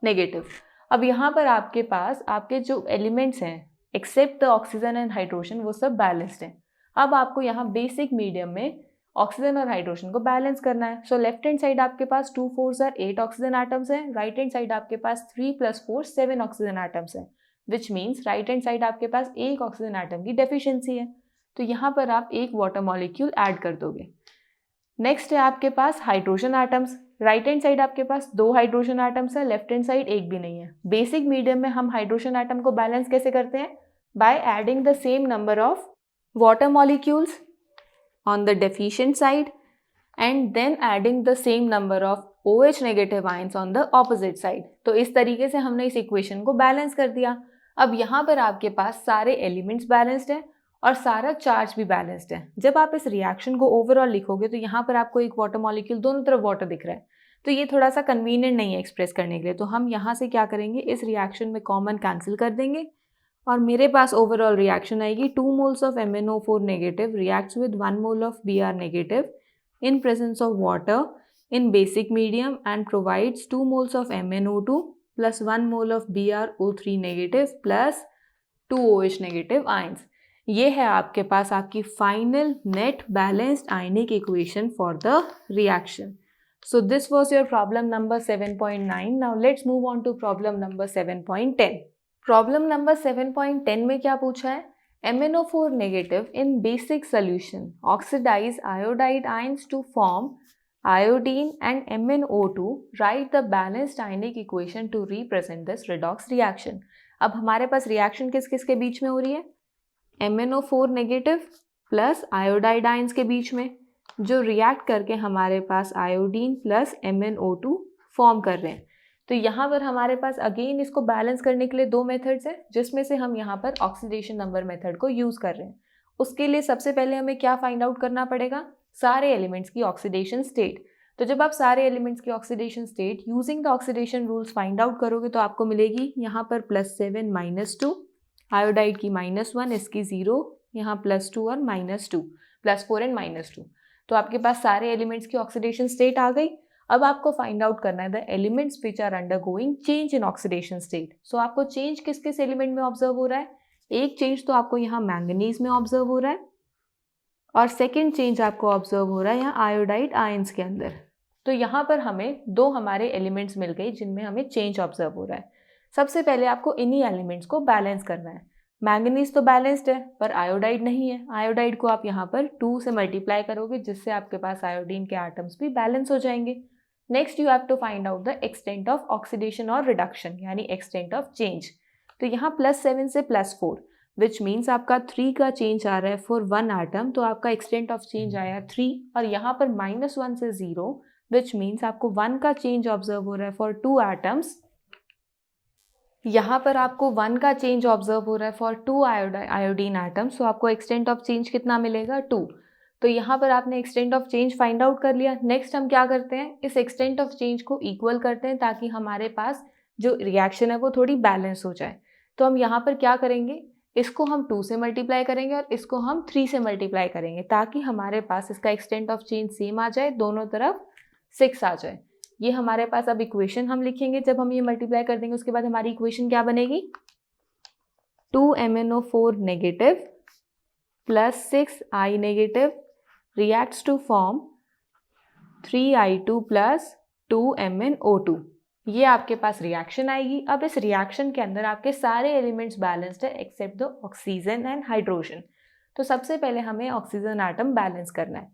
negative. अब यहाँ पर आपके पास आपके जो एलिमेंट्स हैं except the oxygen and hydrogen वो सब बैलेंस्ड हैं। अब आपको यहाँ बेसिक मीडियम में ऑक्सीजन और हाइड्रोजन को बैलेंस करना है। सो लेफ्ट हैंड साइड आपके पास 2 4s are 8 ऑक्सीजन एटम्स हैं, राइट हैंड साइड आपके पास 3 + 4 7 ऑक्सीजन एटम्स हैं, which means right hand side आपके पास एक ऑक्सीजन एटम की डेफिशिएंसी है, तो यहाँ पर आप एक वाटर मॉलिक्यूल ऐड कर दोगे। नेक्स्ट है आपके पास hydrogen atoms, right hand side आपके पास 2 हाइड्रोजन एटम्स है, लेफ्ट हैंड साइड एक भी नहीं है। बेसिक मीडियम में हम हाइड्रोजन एटम को बैलेंस कैसे करते हैं, bye adding the same number of water molecules on the deficient side and then adding the same number of OH negative ions on the opposite side। तो इस तरीके से हमने इस इक्वेशन को बैलेंस कर दिया। अब यहाँ पर आपके पास सारे एलिमेंट्स बैलेंस्ड हैं और सारा चार्ज भी बैलेंस्ड है। जब आप इस रिएक्शन को ओवरऑल लिखोगे तो यहाँ पर आपको एक वाटर मॉलिक्यूल दोनों तरफ वाटर दिख रहा है, तो ये थोड़ा सा कन्वीनियंट नहीं है एक्सप्रेस करने के लिए। तो हम यहाँ से क्या करेंगे, इस रिएक्शन में कॉमन कैंसिल कर देंगे और मेरे पास ओवरऑल रिएक्शन आएगी 2 moles of MnO4 negative reacts with 1 mole of Br negative in presence of water in basic medium and provides 2 moles of MnO2 plus 1 mole of BrO3 negative plus 2 OH negative ions. ये है आपके पास आपकी final net balanced ionic equation for the reaction. So this was your problem number 7.9. Now let's move on to problem number 7.10. Problem number 7.10 में क्या पूछा है, MnO4 negative in basic solution oxidise iodide ions to form iodine and MnO2, write the balanced ionic equation to represent this redox reaction. अब हमारे पास reaction किस किस के बीच में हो रही है? MnO4 negative plus iodide ions के बीच में, जो रिएक्ट करके हमारे पास आयोडीन प्लस MnO2 फॉर्म कर रहे हैं। तो यहाँ पर हमारे पास अगेन इसको बैलेंस करने के लिए दो मेथड्स हैं, जिसमें से हम यहाँ पर ऑक्सीडेशन नंबर मेथड को यूज़ कर रहे हैं। उसके लिए सबसे पहले हमें क्या फाइंड आउट करना पड़ेगा? सारे एलिमेंट्स की ऑक्सीडेशन स्टेट। तो जब आप सारे एलिमेंट्स की oxidation state using the oxidation rules find out करोगे तो आपको मिलेगी यहाँ पर +7 -2, आयोडाइड की -1, इसकी 0, यहाँ +2 और -2, +4 एंड -2। तो आपके पास सारे एलिमेंट्स की ऑक्सीडेशन स्टेट आ गई। अब आपको फाइंड आउट करना है the elements which are undergoing change in oxidation state. So आपको चेंज किस किस एलिमेंट में ऑब्जर्व हो रहा है? एक चेंज तो आपको यहाँ मैंगनीज में ऑब्जर्व हो रहा है और सेकेंड चेंज आपको ऑब्जर्व हो रहा है यहाँ आयोडाइड आयंस के अंदर। तो यहाँ पर हमें दो हमारे एलिमेंट्स मिल गए जिनमें हमें चेंज ऑब्जर्व हो रहा है। सबसे पहले आपको इन्हीं एलिमेंट्स को बैलेंस करना है। मैंगनीज तो बैलेंस्ड है पर आयोडाइड नहीं है। आयोडाइड को आप यहाँ पर 2 से मल्टीप्लाई करोगे जिससे आपके पास आयोडीन के एटम्स भी बैलेंस हो जाएंगे। Next you have to find out the extent of oxidation और रिडक्शन, यानी एक्सटेंट ऑफ चेंज। तो यहाँ +7 से +4 विच मीन्स आपका 3 का चेंज आ रहा है फॉर 1 एटम, तो आपका एक्सटेंट ऑफ चेंज आया 3। और यहाँ पर -1 से 0 विच मीन्स आपको 1 का चेंज ऑब्जर्व हो रहा है फॉर 2 एटम्स। यहाँ पर आपको 1 का चेंज ऑब्जर्व हो रहा है फॉर 2 आयोडीन एटम्स, तो आपको एक्सटेंट ऑफ चेंज कितना मिलेगा? 2। तो यहाँ पर आपने extent of change find out कर लिया। नेक्स्ट हम क्या करते हैं? इस एक्सटेंट ऑफ चेंज को इक्वल करते हैं ताकि हमारे पास जो रिएक्शन है वो थोड़ी बैलेंस हो जाए। तो हम यहाँ पर क्या करेंगे? इसको हम 2 से मल्टीप्लाई करेंगे और इसको हम 3 से मल्टीप्लाई करेंगे ताकि हमारे पास इसका एक्सटेंट ऑफ चेंज सेम आ जाए, दोनों तरफ 6 आ जाए। ये हमारे पास अब इक्वेशन हम लिखेंगे। जब हम ये मल्टीप्लाई कर देंगे उसके बाद हमारी इक्वेशन क्या बनेगी? 2MnO4 negative plus 6I negative reacts to form 3I2 plus 2MnO2। ये आपके पास रिएक्शन आएगी। अब इस रिएक्शन के अंदर आपके सारे एलिमेंट्स बैलेंस्ड है except the oxygen and hydrogen. तो सबसे पहले हमें ऑक्सीजन एटम बैलेंस करना है।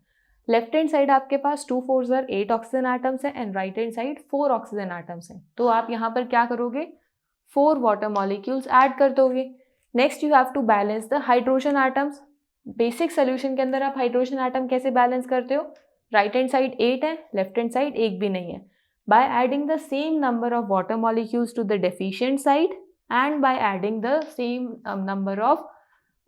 लेफ्ट हैंड साइड आपके पास 2 4s are 8 ऑक्सीजन एटम्स हैं and right hand side 4 oxygen atoms हैं। तो आप यहाँ पर क्या करोगे? 4 वाटर मॉलिक्यूल्स ऐड कर दोगे। Next you have to balance the hydrogen atoms. Basic solution के अंदर आप हाइड्रोजन एटम कैसे बैलेंस करते हो? राइट हैंड साइड 8 है, लेफ्ट हैंड साइड 1 भी नहीं है। By adding the same number of water molecules to the deficient side and by adding the same number of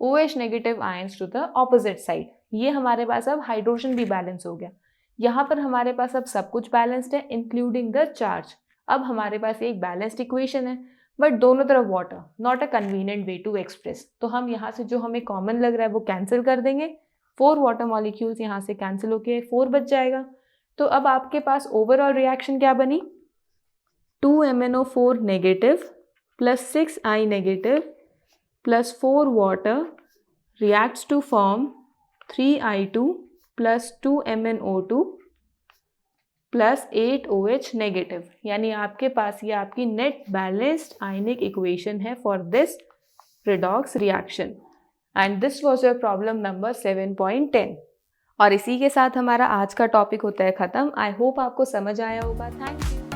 OH negative ions to the opposite side. ये हमारे पास अब hydrogen भी balance हो गया। यहाँ पर हमारे पास अब सब कुछ बैलेंस्ड है इंक्लूडिंग द चार्ज। अब हमारे पास एक बैलेंस्ड इक्वेशन है बट दोनों तरफ water, not a convenient way to express. तो हम यहाँ से जो हमें कॉमन लग रहा है वो कैंसिल कर देंगे। 4 वाटर मॉलिक्यूल्स यहाँ से कैंसिल होके 4 बच जाएगा। तो अब आपके पास ओवरऑल रिएक्शन क्या बनी? 2MnO4 negative plus 6I negative plus 4 water reacts to form 3I2 plus 2MnO2 plus 8 OH negative. यानी आपके पास ये आपकी नेट बैलेंस्ड आयनिक इक्वेशन है for this redox reaction and this was your problem number 7.10। और इसी के साथ हमारा आज का टॉपिक होता है ख़त्म। आई होप आपको समझ आया होगा। Thank you.